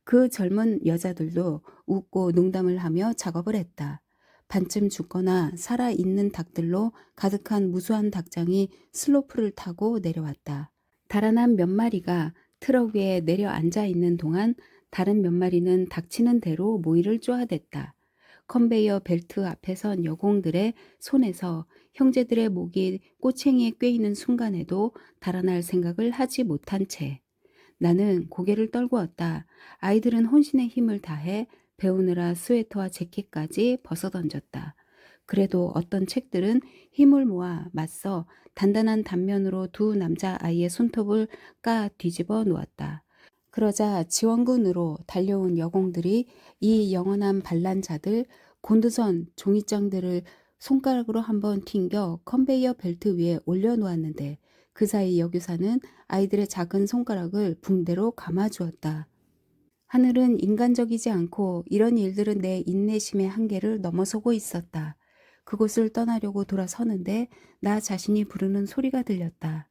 Speaker 1: 그 젊은 여자들도 웃고 농담을 하며 작업을 했다. 반쯤 죽거나 살아있는 닭들로 가득한 무수한 닭장이 슬로프를 타고 내려왔다. 달아난 몇 마리가 트럭 위에 내려앉아 있는 동안 다른 몇 마리는 닥치는 대로 모이를 쪼아댔다. 컨베이어 벨트 앞에 선 여공들의 손에서 형제들의 목이 꼬챙이에 꿰이는 순간에도 달아날 생각을 하지 못한 채 나는 고개를 떨구었다. 아이들은 혼신의 힘을 다해 배우느라 스웨터와 재킷까지 벗어던졌다. 그래도 어떤 책들은 힘을 모아 맞서 단단한 단면으로 두 남자아이의 손톱을 까 뒤집어 놓았다. 그러자 지원군으로 달려온 여공들이 이 영원한 반란자들 곤두선 종이장들을 손가락으로 한번 튕겨 컨베이어 벨트 위에 올려놓았는데 그 사이 여교사는 아이들의 작은 손가락을 붕대로 감아주었다. 하늘은 인간적이지 않고 이런 일들은 내 인내심의 한계를 넘어서고 있었다. 그곳을 떠나려고 돌아서는데 나 자신이 부르는 소리가 들렸다.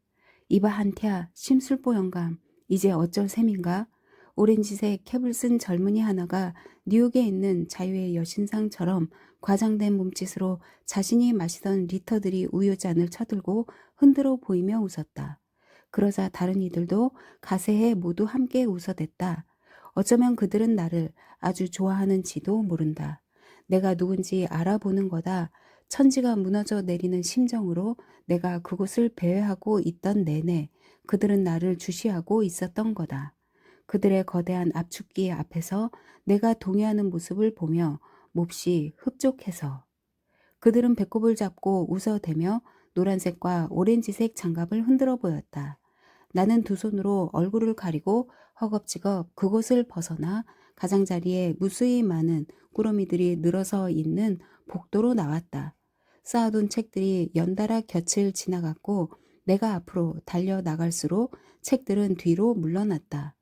Speaker 1: 이봐 한태야, 심술보 영감, 이제 어쩔 셈인가? 오렌지색 캡을 쓴 젊은이 하나가 뉴욕에 있는 자유의 여신상처럼 과장된 몸짓으로 자신이 마시던 리터들이 우유잔을 쳐들고 흔들어 보이며 웃었다. 그러자 다른 이들도 가세해 모두 함께 웃어댔다. 어쩌면 그들은 나를 아주 좋아하는지도 모른다. 내가 누군지 알아보는 거다. 천지가 무너져 내리는 심정으로 내가 그곳을 배회하고 있던 내내 그들은 나를 주시하고 있었던 거다. 그들의 거대한 압축기 앞에서 내가 동요하는 모습을 보며 몹시 흡족해서. 그들은 배꼽을 잡고 웃어대며 노란색과 오렌지색 장갑을 흔들어 보였다. 나는 두 손으로 얼굴을 가리고 허겁지겁 그곳을 벗어나 가장자리에 무수히 많은 꾸러미들이 늘어서 있는 복도로 나왔다. 쌓아둔 책들이 연달아 곁을 지나갔고 내가 앞으로 달려나갈수록 책들은 뒤로 물러났다.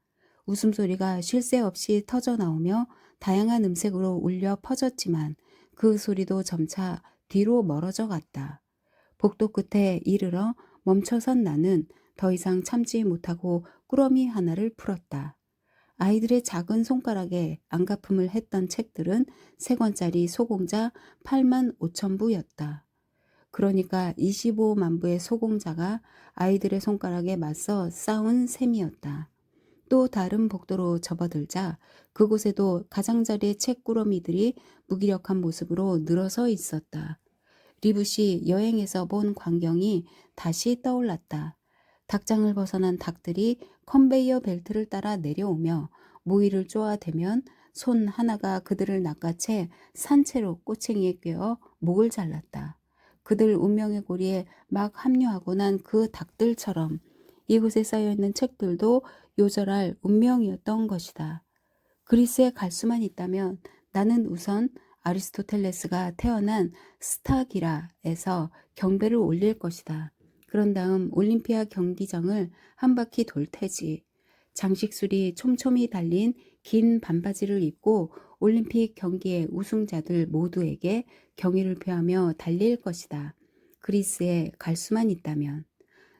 Speaker 1: 웃음소리가 쉴 새 없이 터져 나오며 다양한 음색으로 울려 퍼졌지만 그 소리도 점차 뒤로 멀어져 갔다. 복도 끝에 이르러 멈춰선 나는 더 이상 참지 못하고 꾸러미 하나를 풀었다. 아이들의 작은 손가락에 안가품을 했던 책들은 3권짜리 소공자 8만 5천 부였다. 그러니까 25만 부의 소공자가 아이들의 손가락에 맞서 싸운 셈이었다. 또 다른 복도로 접어들자 그곳에도 가장자리의 책꾸러미들이 무기력한 모습으로 늘어서 있었다. 리붓이 여행에서 본 광경이 다시 떠올랐다. 닭장을 벗어난 닭들이 컨베이어 벨트를 따라 내려오며 모이를 쪼아대면 손 하나가 그들을 낚아채 산채로 꼬챙이에 꿰어 목을 잘랐다. 그들 운명의 고리에 막 합류하고 난 그 닭들처럼 이곳에 쌓여있는 책들도 요절할 운명이었던 것이다. 그리스에 갈 수만 있다면 나는 우선 아리스토텔레스가 태어난 스타기라에서 경배를 올릴 것이다. 그런 다음 올림피아 경기장을 한 바퀴 돌 테지. 장식술이 촘촘히 달린 긴 반바지를 입고 올림픽 경기의 우승자들 모두에게 경의를 표하며 달릴 것이다. 그리스에 갈 수만 있다면.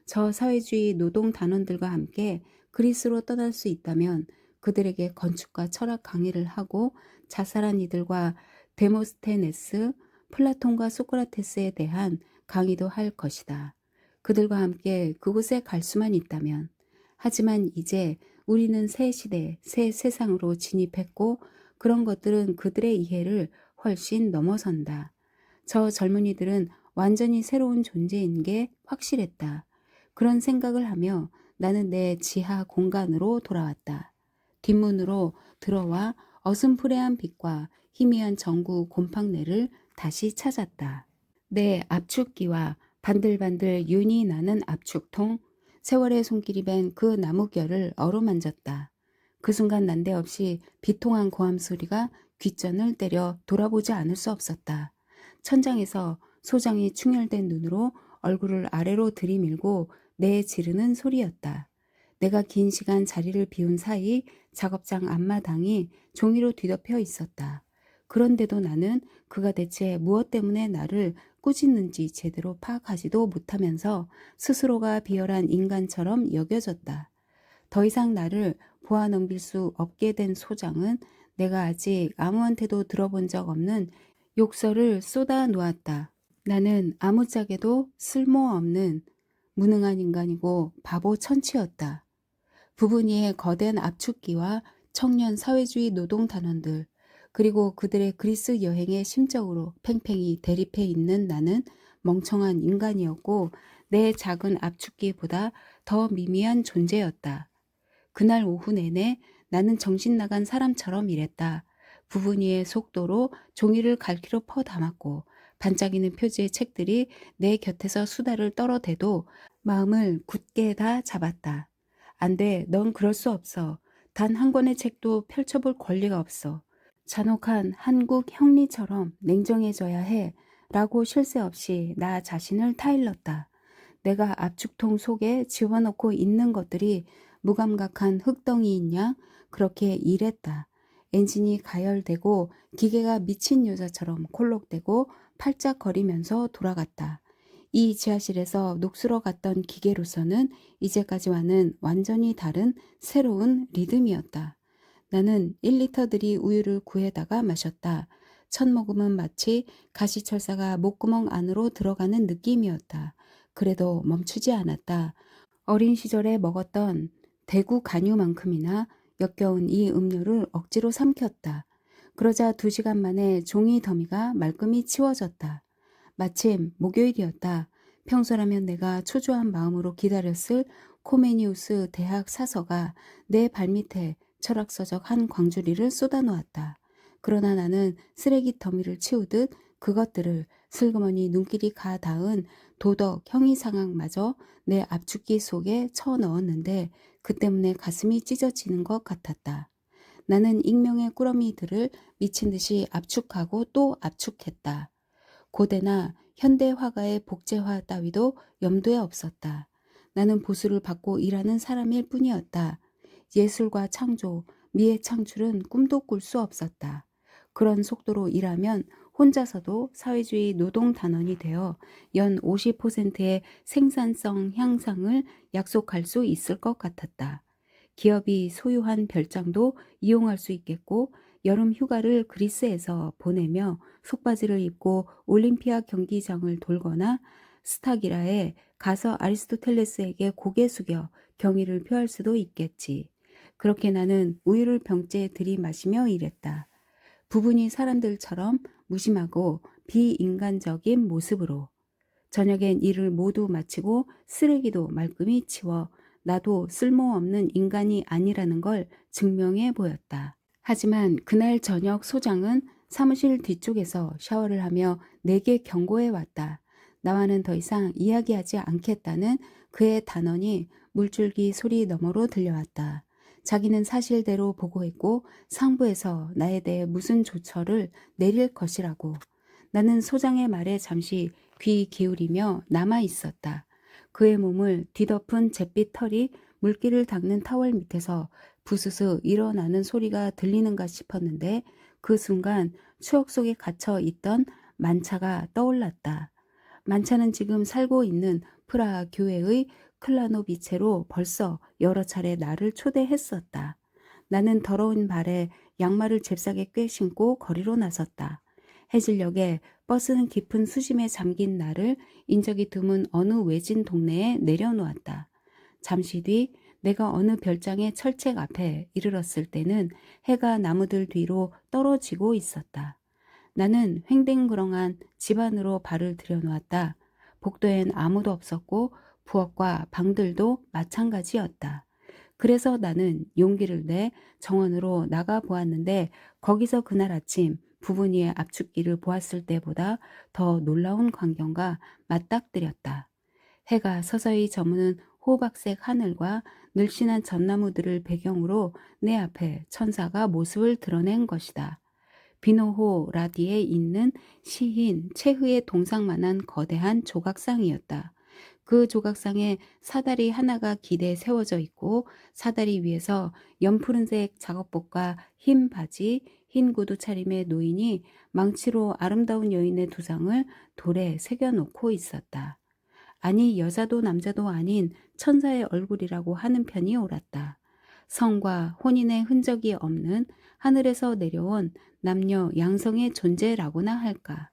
Speaker 1: 저 사회주의 노동 단원들과 함께 그리스로 떠날 수 있다면 그들에게 건축과 철학 강의를 하고 자살한 이들과 데모스테네스, 플라톤과 소크라테스에 대한 강의도 할 것이다. 그들과 함께 그곳에 갈 수만 있다면. 하지만 이제 우리는 새 시대, 새 세상으로 진입했고 그런 것들은 그들의 이해를 훨씬 넘어선다. 저 젊은이들은 완전히 새로운 존재인 게 확실했다. 그런 생각을 하며 나는 내 지하 공간으로 돌아왔다. 뒷문으로 들어와 어슴푸레한 빛과 희미한 전구 곰팡내를 다시 찾았다. 내 압축기와 반들반들 윤이 나는 압축통, 세월의 손길이 밴 그 나무결을 어루만졌다. 그 순간 난데없이 비통한 고함 소리가 귓전을 때려 돌아보지 않을 수 없었다. 천장에서 소장이 충혈된 눈으로 얼굴을 아래로 들이밀고 내 지르는 소리였다. 내가 긴 시간 자리를 비운 사이 작업장 앞마당이 종이로 뒤덮여 있었다. 그런데도 나는 그가 대체 무엇 때문에 나를 꾸짖는지 제대로 파악하지도 못하면서 스스로가 비열한 인간처럼 여겨졌다. 더 이상 나를 보아넘길 수 없게 된 소장은 내가 아직 아무한테도 들어본 적 없는 욕설을 쏟아 놓았다. 나는 아무짝에도 쓸모없는 무능한 인간이고 바보 천치였다. 부분이의 거대한 압축기와 청년 사회주의 노동 단원들 그리고 그들의 그리스 여행에 심적으로 팽팽히 대립해 있는 나는 멍청한 인간이었고 내 작은 압축기보다 더 미미한 존재였다. 그날 오후 내내 나는 정신 나간 사람처럼 일했다. 부분이의 속도로 종이를 갈퀴로 퍼 담았고 반짝이는 표지의 책들이 내 곁에서 수다를 떨어대도 마음을 굳게 다 잡았다. 안 돼, 넌 그럴 수 없어. 단 한 권의 책도 펼쳐볼 권리가 없어. 잔혹한 한국 형리처럼 냉정해져야 해. 라고 쉴 새 없이 나 자신을 타일렀다. 내가 압축통 속에 집어넣고 있는 것들이 무감각한 흙덩이인 양 그렇게 일했다. 엔진이 가열되고 기계가 미친 여자처럼 콜록대고 팔짝거리면서 돌아갔다. 이 지하실에서 녹슬어 갔던 기계로서는 이제까지와는 완전히 다른 새로운 리듬이었다. 나는 1리터들이 우유를 구해다가 마셨다. 첫 모금은 마치 가시철사가 목구멍 안으로 들어가는 느낌이었다. 그래도 멈추지 않았다. 어린 시절에 먹었던 대구 간유만큼이나 역겨운 이 음료를 억지로 삼켰다. 그러자 2시간 만에 종이 더미가 말끔히 치워졌다. 마침 목요일이었다. 평소라면 내가 초조한 마음으로 기다렸을 코메니우스 대학 사서가 내 발밑에 철학서적 한 광주리를 쏟아놓았다. 그러나 나는 쓰레기 더미를 치우듯 그것들을 슬그머니 눈길이 가 닿은 도덕 형이상학마저 내 압축기 속에 쳐넣었는데 그 때문에 가슴이 찢어지는 것 같았다. 나는 익명의 꾸러미들을 미친 듯이 압축하고 또 압축했다. 고대나 현대 화가의 복제화 따위도 염두에 없었다. 나는 보수를 받고 일하는 사람일 뿐이었다. 예술과 창조, 미의 창출은 꿈도 꿀 수 없었다. 그런 속도로 일하면 혼자서도 사회주의 노동단원이 되어 연 50%의 생산성 향상을 약속할 수 있을 것 같았다. 기업이 소유한 별장도 이용할 수 있겠고 여름 휴가를 그리스에서 보내며 속바지를 입고 올림피아 경기장을 돌거나 스타기라에 가서 아리스토텔레스에게 고개 숙여 경의를 표할 수도 있겠지. 그렇게 나는 우유를 병째에 들이마시며 일했다. 부분이 사람들처럼 무심하고 비인간적인 모습으로. 저녁엔 일을 모두 마치고 쓰레기도 말끔히 치워 나도 쓸모없는 인간이 아니라는 걸 증명해 보였다. 하지만 그날 저녁 소장은 사무실 뒤쪽에서 샤워를 하며 내게 경고해 왔다. 나와는 더 이상 이야기하지 않겠다는 그의 단언이 물줄기 소리 너머로 들려왔다. 자기는 사실대로 보고했고 상부에서 나에 대해 무슨 조처를 내릴 것이라고. 나는 소장의 말에 잠시 귀 기울이며 남아 있었다. 그의 몸을 뒤덮은 잿빛 털이 물기를 닦는 타월 밑에서 부스스 일어나는 소리가 들리는가 싶었는데 그 순간 추억 속에 갇혀 있던 만차가 떠올랐다. 만차는 지금 살고 있는 프라하 교회의 클라노비체로 벌써 여러 차례 나를 초대했었다. 나는 더러운 발에 양말을 잽싸게 꿰 신고 거리로 나섰다. 해질녘에 버스는 깊은 수심에 잠긴 나를 인적이 드문 어느 외진 동네에 내려놓았다. 잠시 뒤 내가 어느 별장의 철책 앞에 이르렀을 때는 해가 나무들 뒤로 떨어지고 있었다. 나는 횡댕그렁한 집 안으로 발을 들여놓았다. 복도엔 아무도 없었고 부엌과 방들도 마찬가지였다. 그래서 나는 용기를 내 정원으로 나가 보았는데 거기서 그날 아침 부분이의 압축기를 보았을 때보다 더 놀라운 광경과 맞닥뜨렸다. 해가 서서히 저무는 호박색 하늘과 늘씬한 전나무들을 배경으로 내 앞에 천사가 모습을 드러낸 것이다. 비노호 라디에 있는 시인 최흐의 동상만한 거대한 조각상이었다. 그 조각상에 사다리 하나가 기대 세워져 있고 사다리 위에서 연푸른색 작업복과 흰 바지, 흰 구두 차림의 노인이 망치로 아름다운 여인의 두상을 돌에 새겨놓고 있었다. 아니 여자도 남자도 아닌 천사의 얼굴이라고 하는 편이 옳았다. 성과 혼인의 흔적이 없는 하늘에서 내려온 남녀 양성의 존재라고나 할까.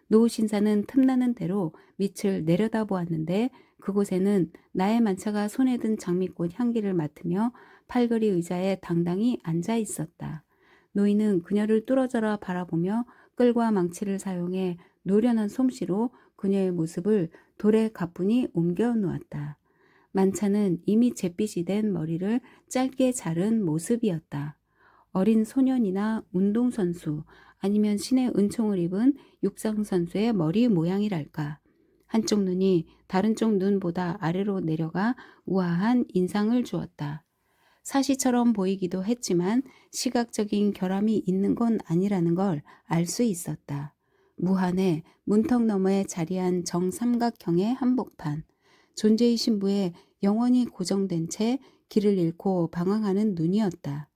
Speaker 1: 노 신사는 틈나는 대로 밑을 내려다보았는데 그곳에는 나의 만차가 손에 든 장미꽃 향기를 맡으며 팔걸이 의자에 당당히 앉아 있었다. 노인은 그녀를 뚫어져라 바라보며 끌과 망치를 사용해 노련한 솜씨로 그녀의 모습을 돌에 가뿐히 옮겨 놓았다. 만차는 이미 잿빛이 된 머리를 짧게 자른 모습이었다. 어린 소년이나 운동선수 아니면 신의 은총을 입은 육상선수의 머리 모양이랄까. 한쪽 눈이 다른 쪽 눈보다 아래로 내려가 우아한 인상을 주었다. 사시처럼 보이기도 했지만 시각적인 결함이 있는 건 아니라는 걸 알 수 있었다. 무한의 문턱 너머에 자리한 정삼각형의 한복판, 존재의 신부에 영원히 고정된 채 길을 잃고 방황하는 눈이었다.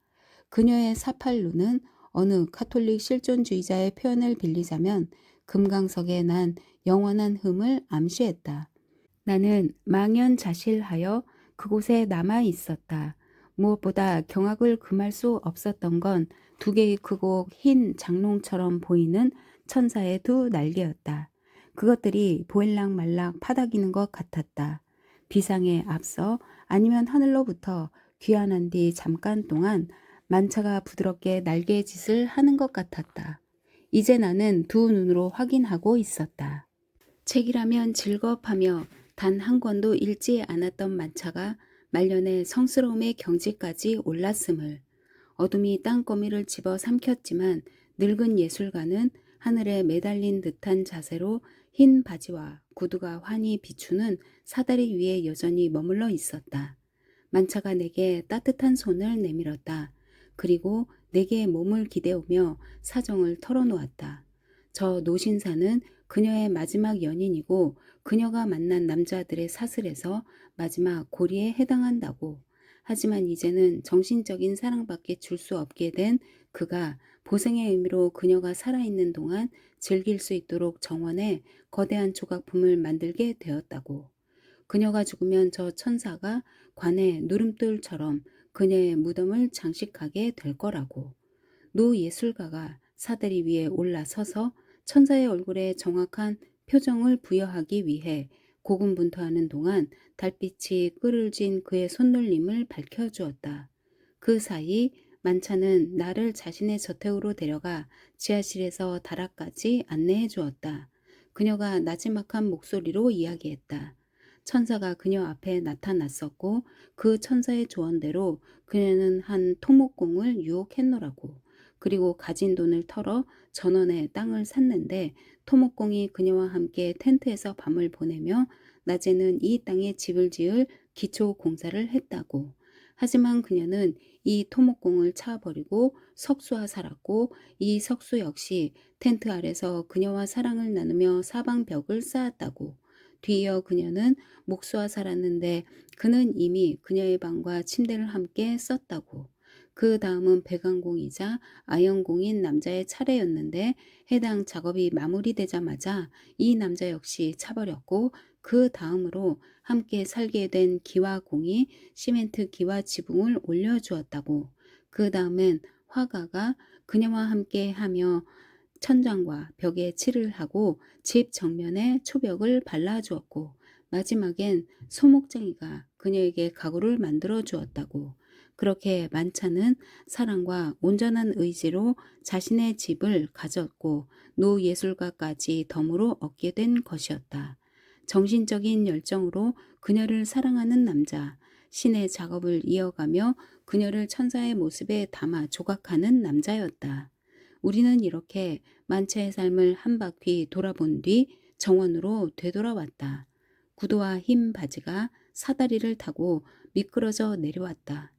Speaker 1: 그녀의 사팔루는 어느 카톨릭 실존주의자의 표현을 빌리자면 금강석에 난 영원한 흠을 암시했다. 나는 망연자실하여 그곳에 남아 있었다. 무엇보다 경악을 금할 수 없었던 건 두 개의 크고 흰 장롱처럼 보이는 천사의 두 날개였다. 그것들이 보일락말락 파닥이는 것 같았다. 비상에 앞서 아니면 하늘로부터 귀환한 뒤 잠깐 동안 만차가 부드럽게 날개짓을 하는 것 같았다. 이제 나는 두 눈으로 확인하고 있었다. 책이라면 즐겁하며 단 한 권도 읽지 않았던 만차가 말년에 성스러움의 경지까지 올랐음을, 어둠이 땅거미를 집어 삼켰지만 늙은 예술가는 하늘에 매달린 듯한 자세로 흰 바지와 구두가 환히 비추는 사다리 위에 여전히 머물러 있었다. 만차가 내게 따뜻한 손을 내밀었다. 그리고 내게 몸을 기대오며 사정을 털어놓았다. 저 노신사는 그녀의 마지막 연인이고 그녀가 만난 남자들의 사슬에서 마지막 고리에 해당한다고. 하지만 이제는 정신적인 사랑밖에 줄 수 없게 된 그가 보생의 의미로 그녀가 살아있는 동안 즐길 수 있도록 정원에 거대한 조각품을 만들게 되었다고. 그녀가 죽으면 저 천사가 관의 누름돌처럼 그녀의 무덤을 장식하게 될 거라고. 노 예술가가 사다리 위에 올라서서 천사의 얼굴에 정확한 표정을 부여하기 위해 고군분투하는 동안 달빛이 끄를진 그의 손놀림을 밝혀주었다. 그 사이 만차는 나를 자신의 저택으로 데려가 지하실에서 다락까지 안내해 주었다. 그녀가 나지막한 목소리로 이야기했다. 천사가 그녀 앞에 나타났었고 그 천사의 조언대로 그녀는 한 토목공을 유혹했노라고. 그리고 가진 돈을 털어 전원에 땅을 샀는데 토목공이 그녀와 함께 텐트에서 밤을 보내며 낮에는 이 땅에 집을 지을 기초 공사를 했다고. 하지만 그녀는 이 토목공을 차버리고 석수와 살았고 이 석수 역시 텐트 아래서 그녀와 사랑을 나누며 사방벽을 쌓았다고. 뒤이어 그녀는 목수와 살았는데 그는 이미 그녀의 방과 침대를 함께 썼다고. 그 다음은 배관공이자 아연공인 남자의 차례였는데 해당 작업이 마무리되자마자 이 남자 역시 차버렸고 그 다음으로 함께 살게 된 기와공이 시멘트 기와 지붕을 올려주었다고. 그 다음엔 화가가 그녀와 함께 하며 천장과 벽에 칠을 하고 집 정면에 초벽을 발라주었고 마지막엔 소목쟁이가 그녀에게 가구를 만들어 주었다고. 그렇게 만차는 사랑과 온전한 의지로 자신의 집을 가졌고 노 예술가까지 덤으로 얻게 된 것이었다. 정신적인 열정으로 그녀를 사랑하는 남자, 신의 작업을 이어가며 그녀를 천사의 모습에 담아 조각하는 남자였다. 우리는 이렇게 만차의 삶을 한 바퀴 돌아본 뒤 정원으로 되돌아왔다. 구두와 흰 바지가 사다리를 타고 미끄러져 내려왔다.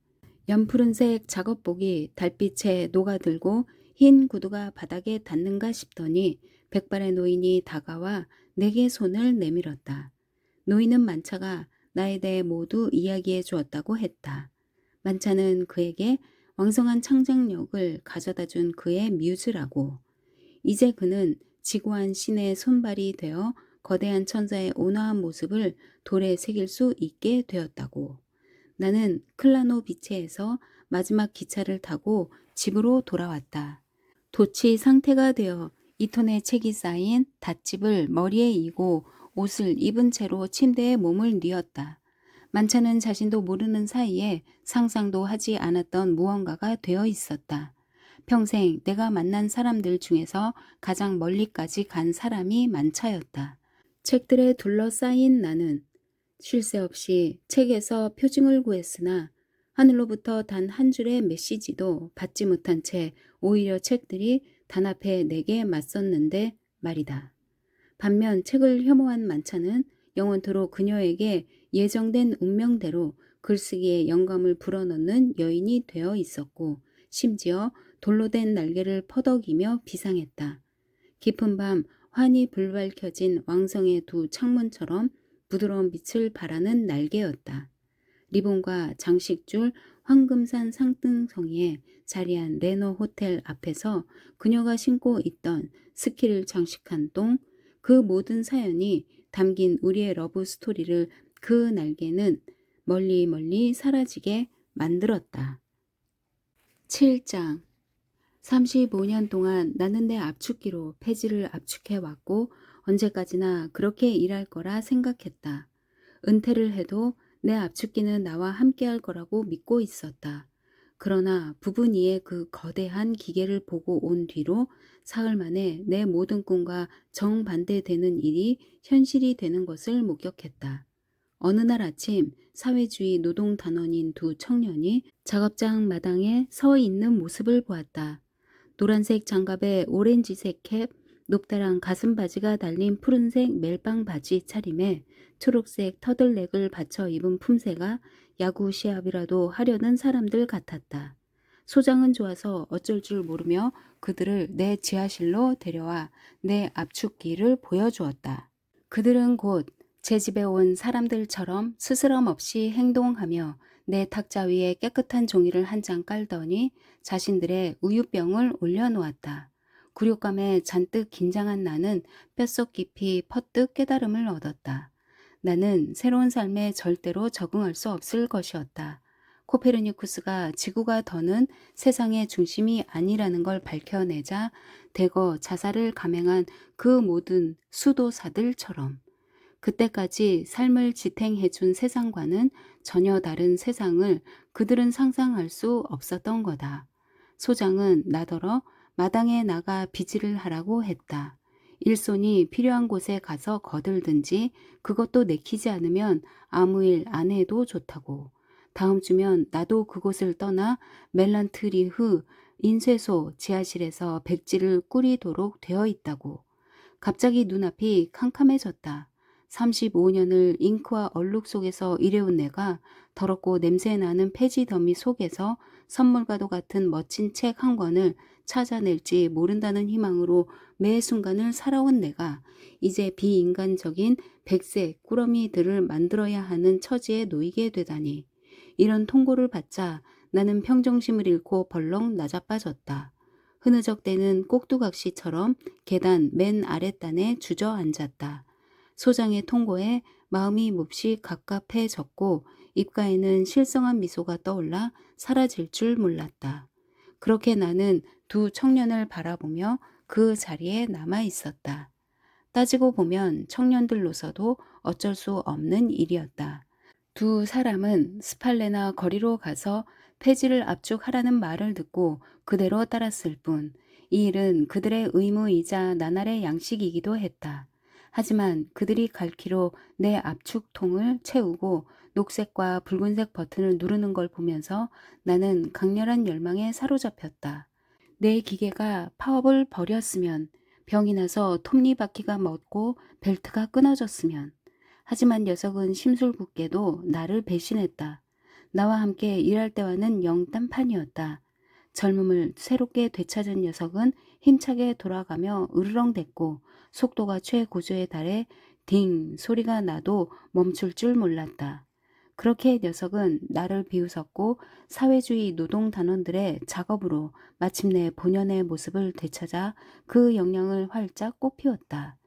Speaker 1: 연푸른색 작업복이 달빛에 녹아들고 흰 구두가 바닥에 닿는가 싶더니 백발의 노인이 다가와 내게 손을 내밀었다. 노인은 만차가 나에 대해 모두 이야기해 주었다고 했다. 만차는 그에게 왕성한 창작력을 가져다 준 그의 뮤즈라고. 이제 그는 지고한 신의 손발이 되어 거대한 천사의 온화한 모습을 돌에 새길 수 있게 되었다고. 나는 클라노 비체에서 마지막 기차를 타고 집으로 돌아왔다. 도치 상태가 되어 2톤의 책이 쌓인 닷집을 머리에 이고 옷을 입은 채로 침대에 몸을 뉘었다. 만차는 자신도 모르는 사이에 상상도 하지 않았던 무언가가 되어 있었다. 평생 내가 만난 사람들 중에서 가장 멀리까지 간 사람이 만차였다. 책들에 둘러싸인 나는 쉴 새 없이 책에서 표징을 구했으나 하늘로부터 단 한 줄의 메시지도 받지 못한 채 오히려 책들이 단합해 내게 맞섰는데 말이다. 반면 책을 혐오한 만차는 영원토록 그녀에게 예정된 운명대로 글쓰기에 영감을 불어넣는 여인이 되어 있었고 심지어 돌로 된 날개를 퍼덕이며 비상했다. 깊은 밤 환히 불밝혀진 왕성의 두 창문처럼 부드러운 빛을 발하는 날개였다. 리본과 장식줄 황금산 상등성이에 자리한 레너 호텔 앞에서 그녀가 신고 있던 스키를 장식한 똥, 그 모든 사연이 담긴 우리의 러브 스토리를 그 날개는 멀리 멀리 사라지게 만들었다. 7장 35년 동안 나는 내 압축기로 폐지를 압축해왔고 언제까지나 그렇게 일할 거라 생각했다. 은퇴를 해도 내 압축기는 나와 함께할 거라고 믿고 있었다. 그러나 부분 이의 그 거대한 기계를 보고 온 뒤로 사흘 만에 내 모든 꿈과 정반대되는 일이 현실이 되는 것을 목격했다. 어느 날 아침 사회주의 노동단원인 두 청년이 작업장 마당에 서 있는 모습을 보았다. 노란색 장갑에 오렌지색 캡, 높다란 가슴 바지가 달린 푸른색 멜빵 바지 차림에 초록색 터들넥을 받쳐 입은 품새가 야구 시합이라도 하려는 사람들 같았다. 소장은 좋아서 어쩔 줄 모르며 그들을 내 지하실로 데려와 내 압축기를 보여주었다. 그들은 곧 제 집에 온 사람들처럼 스스럼 없이 행동하며 내 탁자 위에 깨끗한 종이를 한 장 깔더니 자신들의 우유병을 올려놓았다. 굴욕감에 잔뜩 긴장한 나는 뼛속 깊이 퍼뜩 깨달음을 얻었다. 나는 새로운 삶에 절대로 적응할 수 없을 것이었다. 코페르니쿠스가 지구가 더는 세상의 중심이 아니라는 걸 밝혀내자 대거 자살을 감행한 그 모든 수도사들처럼 그때까지 삶을 지탱해준 세상과는 전혀 다른 세상을 그들은 상상할 수 없었던 거다. 소장은 나더러 마당에 나가 비지를 하라고 했다. 일손이 필요한 곳에 가서 거들든지 그것도 내키지 않으면 아무 일 안 해도 좋다고. 다음 주면 나도 그곳을 떠나 멜란트리흐 인쇄소 지하실에서 백지를 꾸리도록 되어 있다고. 갑자기 눈앞이 캄캄해졌다. 35년을 잉크와 얼룩 속에서 일해온 내가 더럽고 냄새나는 폐지 더미 속에서 선물과도 같은 멋진 책 한 권을 찾아낼지 모른다는 희망으로 매 순간을 살아온 내가 이제 비인간적인 백색 꾸러미들을 만들어야 하는 처지에 놓이게 되다니. 이런 통고를 받자 나는 평정심을 잃고 벌렁 낮아빠졌다. 흐느적대는 꼭두각시처럼 계단 맨 아랫단에 주저앉았다. 소장의 통고에 마음이 몹시 갑갑해졌고 입가에는 실성한 미소가 떠올라 사라질 줄 몰랐다. 그렇게 나는 두 청년을 바라보며 그 자리에 남아 있었다. 따지고 보면 청년들로서도 어쩔 수 없는 일이었다. 두 사람은 스팔레나 거리로 가서 폐지를 압축하라는 말을 듣고 그대로 따랐을 뿐, 이 일은 그들의 의무이자 나날의 양식이기도 했다. 하지만 그들이 갈 키로 내 압축통을 채우고 녹색과 붉은색 버튼을 누르는 걸 보면서 나는 강렬한 열망에 사로잡혔다. 내 기계가 파업을 벌였으면, 병이 나서 톱니바퀴가 멎고 벨트가 끊어졌으면. 하지만 녀석은 심술궂게도 나를 배신했다. 나와 함께 일할 때와는 영 딴판이었다. 젊음을 새롭게 되찾은 녀석은 힘차게 돌아가며 으르렁댔고 속도가 최고조에 달해 딩 소리가 나도 멈출 줄 몰랐다. 그렇게 녀석은 나를 비웃었고 사회주의 노동단원들의 작업으로 마침내 본연의 모습을 되찾아 그 역량을 활짝 꽃피웠다.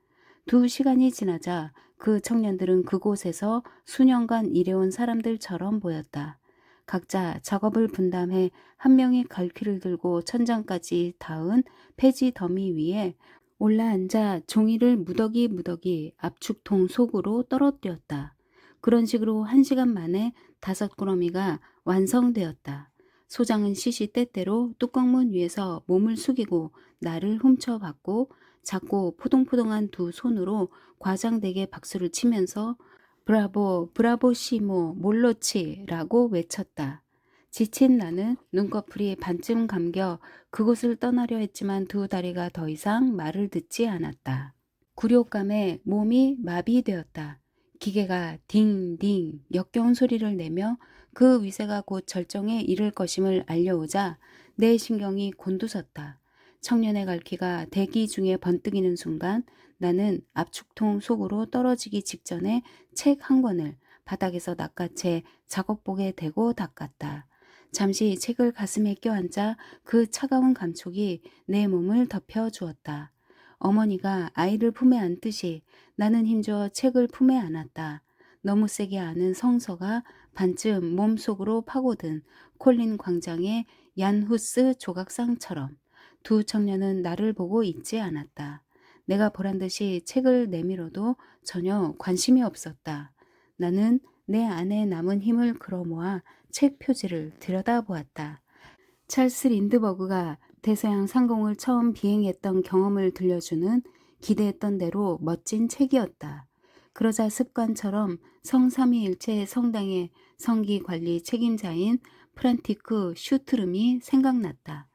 Speaker 1: 2시간이 지나자 그 청년들은 그곳에서 수년간 일해온 사람들처럼 보였다. 각자 작업을 분담해 한 명이 갈퀴를 들고 천장까지 닿은 폐지 더미 위에 올라앉아 종이를 무더기 압축통 속으로 떨어뜨렸다. 그런 식으로 1시간 만에 5꾸러미가 완성되었다. 소장은 시시때때로 뚜껑문 위에서 몸을 숙이고 나를 훔쳐봤고 작고 포동포동한 두 손으로 과장되게 박수를 치면서 브라보, 브라보시모, 몰로치라고 외쳤다. 지친 나는 눈꺼풀이 반쯤 감겨 그곳을 떠나려 했지만 두 다리가 더 이상 말을 듣지 않았다. 굴욕감에 몸이 마비되었다. 기계가 딩딩 역겨운 소리를 내며 그 위세가 곧 절정에 이를 것임을 알려오자 내 신경이 곤두섰다. 청년의 갈퀴가 대기 중에 번뜩이는 순간 나는 압축통 속으로 떨어지기 직전에 책 한 권을 바닥에서 낚아채 작업복에 대고 닦았다. 잠시 책을 가슴에 껴안자 그 차가운 감촉이 내 몸을 덮여주었다. 어머니가 아이를 품에 안듯이 나는 힘주어 책을 품에 안았다. 너무 세게 안은 성서가 반쯤 몸속으로 파고든 콜린 광장의 얀후스 조각상처럼 두 청년은 나를 보고 있지 않았다. 내가 보란듯이 책을 내밀어도 전혀 관심이 없었다. 나는 내 안에 남은 힘을 끌어모아 책 표지를 들여다보았다. 찰스 린드버그가 대서양 상공을 처음 비행했던 경험을 들려주는 기대했던 대로 멋진 책이었다. 그러자 습관처럼 성삼위일체 성당의 성기관리 책임자인 프란티크 슈트름이 생각났다.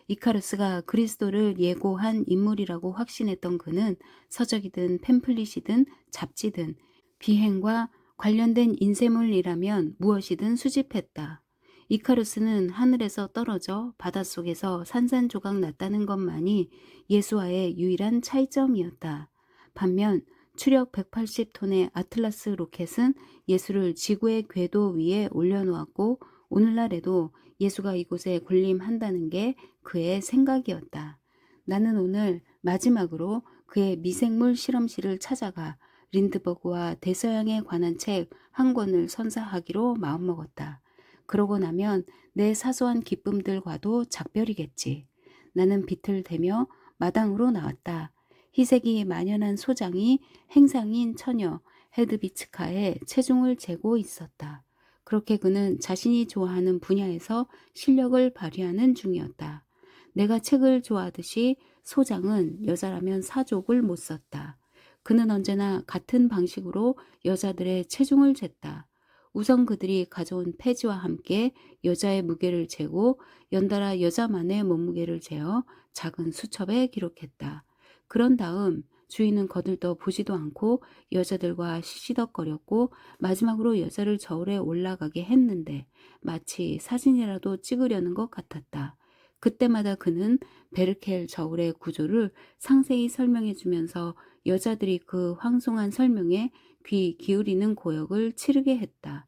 Speaker 1: 이카루스가 그리스도를 예고한 인물이라고 확신했던 그는 서적이든 팸플릿이든 잡지든 비행과 관련된 인쇄물이라면 무엇이든 수집했다. 이카루스는 하늘에서 떨어져 바닷속에서 산산조각 났다는 것만이 예수와의 유일한 차이점이었다. 반면 추력 180톤의 아틀라스 로켓은 예수를 지구의 궤도 위에 올려놓았고 오늘날에도 예수가 이곳에 군림한다는 게 그의 생각이었다. 나는 오늘 마지막으로 그의 미생물 실험실을 찾아가 린드버그와 대서양에 관한 책 한 권을 선사하기로 마음먹었다. 그러고 나면 내 사소한 기쁨들과도 작별이겠지. 나는 비틀대며 마당으로 나왔다. 희색이 만연한 소장이 행상인 처녀 헤드비츠카의 체중을 재고 있었다. 그렇게 그는 자신이 좋아하는 분야에서 실력을 발휘하는 중이었다. 내가 책을 좋아하듯이 소장은 여자라면 사족을 못 썼다. 그는 언제나 같은 방식으로 여자들의 체중을 쟀다. 우선 그들이 가져온 폐지와 함께 여자의 무게를 재고 연달아 여자만의 몸무게를 재어 작은 수첩에 기록했다. 그런 다음 주인은 거들떠 보지도 않고 여자들과 시시덕거렸고 마지막으로 여자를 저울에 올라가게 했는데 마치 사진이라도 찍으려는 것 같았다. 그때마다 그는 베르켈 저울의 구조를 상세히 설명해주면서 여자들이 그 황송한 설명에 귀 기울이는 고역을 치르게 했다.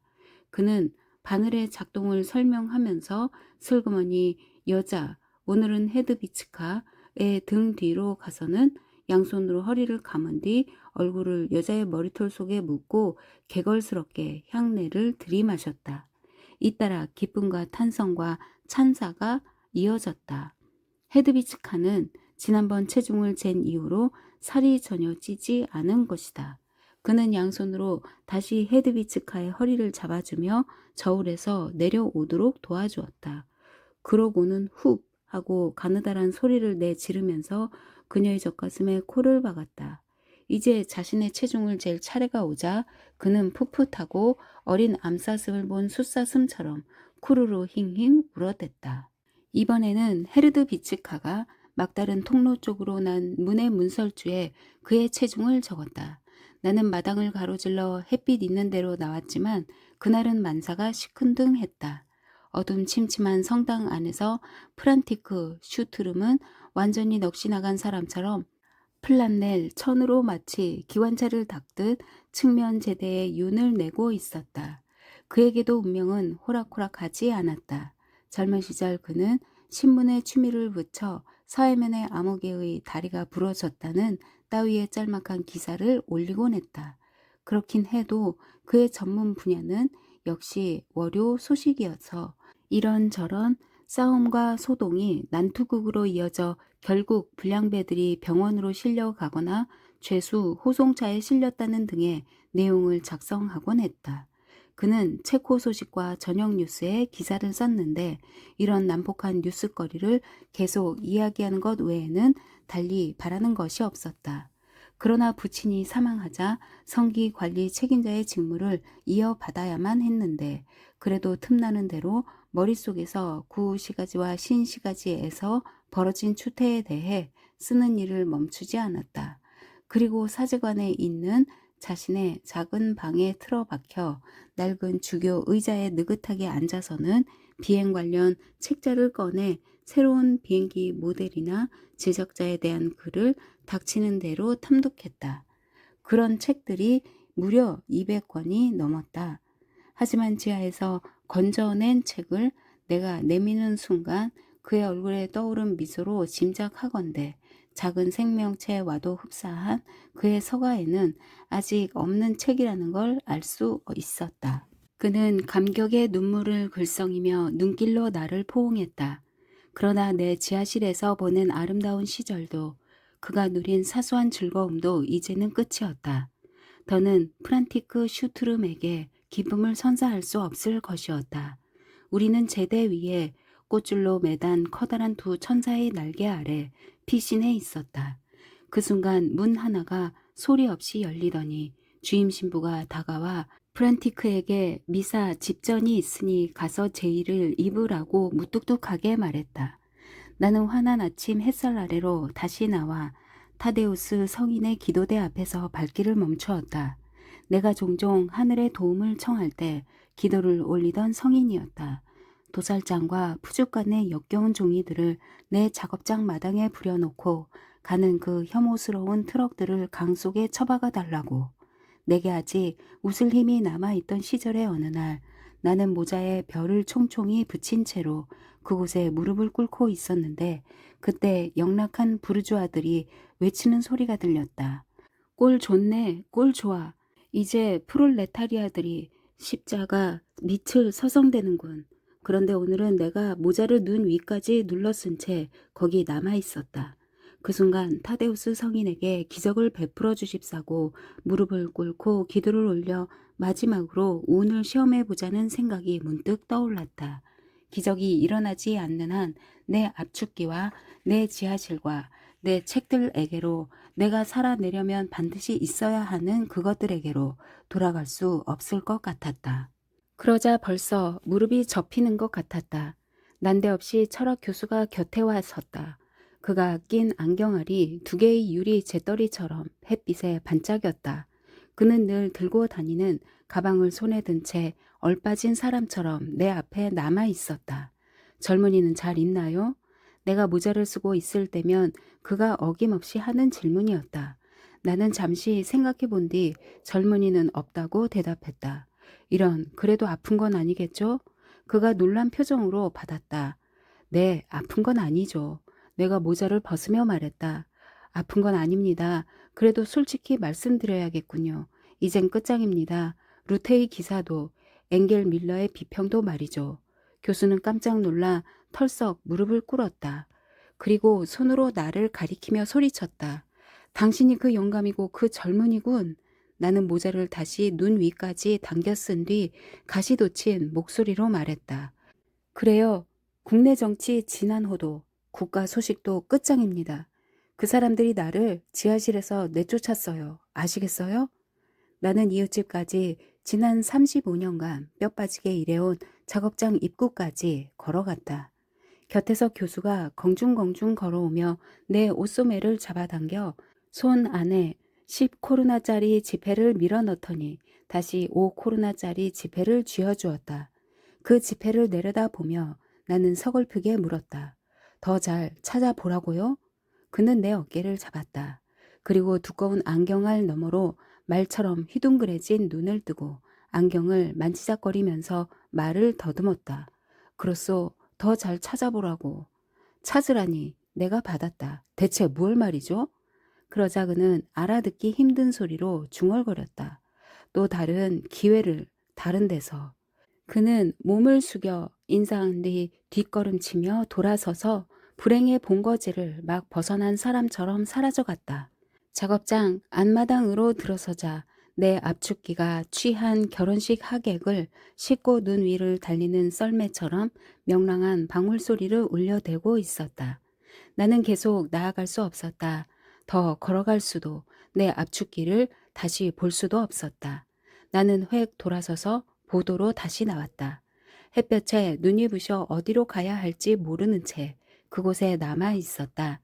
Speaker 1: 그는 바늘의 작동을 설명하면서 슬그머니 여자, 오늘은 헤드비츠카의 등 뒤로 가서는 양손으로 허리를 감은 뒤 얼굴을 여자의 머리털 속에 묻고 개걸스럽게 향내를 들이마셨다. 잇따라 기쁨과 탄성과 찬사가 이어졌다. 헤드비츠카는 지난번 체중을 잰 이후로 살이 전혀 찌지 않은 것이다. 그는 양손으로 다시 헤드비츠카의 허리를 잡아주며 저울에서 내려오도록 도와주었다. 그러고는 훅 하고 가느다란 소리를 내 지르면서 그녀의 젖가슴에 코를 박았다. 이제 자신의 체중을 잴 차례가 오자 그는 풋풋하고 어린 암사슴을 본 숫사슴처럼 쿠르르 힝힝 울어댔다. 이번에는 헤르드 비츠카가 막다른 통로 쪽으로 난 문의 문설주에 그의 체중을 적었다. 나는 마당을 가로질러 햇빛 있는 데로 나왔지만 그날은 만사가 시큰둥했다. 어둠침침한 성당 안에서 프란티크 슈트름은 완전히 넋이 나간 사람처럼 플란넬 천으로 마치 기관차를 닦듯 측면 제대에 윤을 내고 있었다. 그에게도 운명은 호락호락하지 않았다. 젊은 시절 그는 신문에 취미를 붙여 서해면의 암흑에의 다리가 부러졌다는 따위의 짤막한 기사를 올리곤 했다. 그렇긴 해도 그의 전문 분야는 역시 월요 소식이어서 이런저런 싸움과 소동이 난투극으로 이어져 결국 불량배들이 병원으로 실려가거나 죄수 호송차에 실렸다는 등의 내용을 작성하곤 했다. 그는 체코 소식과 저녁 뉴스에 기사를 썼는데 이런 난폭한 뉴스거리를 계속 이야기하는 것 외에는 달리 바라는 것이 없었다. 그러나 부친이 사망하자 성기 관리 책임자의 직무를 이어받아야만 했는데 그래도 틈나는 대로 머릿속에서 구시가지와 신시가지에서 벌어진 추태에 대해 쓰는 일을 멈추지 않았다. 그리고 사제관에 있는 자신의 작은 방에 틀어박혀 낡은 주교 의자에 느긋하게 앉아서는 비행 관련 책자를 꺼내 새로운 비행기 모델이나 제작자에 대한 글을 닥치는 대로 탐독했다. 그런 책들이 무려 200권이 넘었다. 하지만 지하에서 건져낸 책을 내가 내미는 순간 그의 얼굴에 떠오른 미소로 짐작하건대 작은 생명체와도 흡사한 그의 서가에는 아직 없는 책이라는 걸 알 수 있었다. 그는 감격의 눈물을 글썽이며 눈길로 나를 포옹했다. 그러나 내 지하실에서 보낸 아름다운 시절도 그가 누린 사소한 즐거움도 이제는 끝이었다. 더는 프란티크 슈트름에게 기쁨을 선사할 수 없을 것이었다. 우리는 제대 위에 꽃줄로 매단 커다란 두 천사의 날개 아래 피신해 있었다. 그 순간 문 하나가 소리 없이 열리더니 주임 신부가 다가와 프란티크에게 미사 집전이 있으니 가서 제의를 입으라고 무뚝뚝하게 말했다. 나는 환한 아침 햇살 아래로 다시 나와 타데우스 성인의 기도대 앞에서 발길을 멈추었다. 내가 종종 하늘의 도움을 청할 때 기도를 올리던 성인이었다. 도살장과 푸죽간의 역겨운 종이들을 내 작업장 마당에 부려놓고 가는 그 혐오스러운 트럭들을 강 속에 처박아 달라고. 내게 아직 웃을 힘이 남아있던 시절의 어느 날 나는 모자에 별을 총총히 붙인 채로 그곳에 무릎을 꿇고 있었는데 그때 영락한 부르주아들이 외치는 소리가 들렸다. 꼴 좋네, 꼴 좋아. 이제 프롤레타리아들이 십자가 밑을 서성대는군. 그런데 오늘은 내가 모자를 눈 위까지 눌러쓴 채 거기 남아있었다. 그 순간 타데우스 성인에게 기적을 베풀어 주십사고 무릎을 꿇고 기도를 올려 마지막으로 운을 시험해보자는 생각이 문득 떠올랐다. 기적이 일어나지 않는 한 내 압축기와 내 지하실과 내 책들에게로 내가 살아내려면 반드시 있어야 하는 그것들에게로 돌아갈 수 없을 것 같았다. 그러자 벌써 무릎이 접히는 것 같았다. 난데없이 철학 교수가 곁에 와 섰다. 그가 낀 안경알이 두 개의 유리 재떨이처럼 햇빛에 반짝였다. 그는 늘 들고 다니는 가방을 손에 든 채 얼빠진 사람처럼 내 앞에 남아 있었다. 젊은이는 잘 있나요? 내가 모자를 쓰고 있을 때면 그가 어김없이 하는 질문이었다. 나는 잠시 생각해 본 뒤 젊은이는 없다고 대답했다. 이런, 그래도 아픈 건 아니겠죠? 그가 놀란 표정으로 받았다. 네, 아픈 건 아니죠. 내가 모자를 벗으며 말했다. 아픈 건 아닙니다. 그래도 솔직히 말씀드려야겠군요. 이젠 끝장입니다. 루테의 기사도, 엥겔 밀러의 비평도 말이죠. 교수는 깜짝 놀라 털썩 무릎을 꿇었다. 그리고 손으로 나를 가리키며 소리쳤다. 당신이 그 영감이고 그 젊은이군. 나는 모자를 다시 눈 위까지 당겨 쓴 뒤 가시돋친 목소리로 말했다. 그래요. 국내 정치 진안호도 국가 소식도 끝장입니다. 그 사람들이 나를 지하실에서 내쫓았어요. 아시겠어요? 나는 이웃집까지 지난 35년간 뼈 빠지게 일해온 작업장 입구까지 걸어갔다. 곁에서 교수가 공중공중 걸어오며 내 옷소매를 잡아당겨 손 안에 10코르나짜리 지폐를 밀어넣더니 다시 5코르나짜리 지폐를 쥐어주었다. 그 지폐를 내려다보며 나는 서글프게 물었다. 더 잘 찾아보라고요? 그는 내 어깨를 잡았다. 그리고 두꺼운 안경알 너머로 말처럼 휘둥그레진 눈을 뜨고 안경을 만지작거리면서 말을 더듬었다. 그렇소, 더 잘 찾아보라고. 찾으라니 내가 받았다. 대체 무얼 말이죠? 그러자 그는 알아듣기 힘든 소리로 중얼거렸다. 또 다른 기회를 다른 데서. 그는 몸을 숙여 인상 뒤 뒷걸음치며 돌아서서 불행의 본거지를 막 벗어난 사람처럼 사라져갔다. 작업장 앞마당으로 들어서자 내 압축기가 취한 결혼식 하객을 씻고 눈 위를 달리는 썰매처럼 명랑한 방울소리를 울려대고 있었다. 나는 계속 나아갈 수 없었다. 더 걸어갈 수도 내 압축기를 다시 볼 수도 없었다. 나는 획 돌아서서 보도로 다시 나왔다. 햇볕에 눈이 부셔 어디로 가야 할지 모르는 채 그곳에 남아 있었다.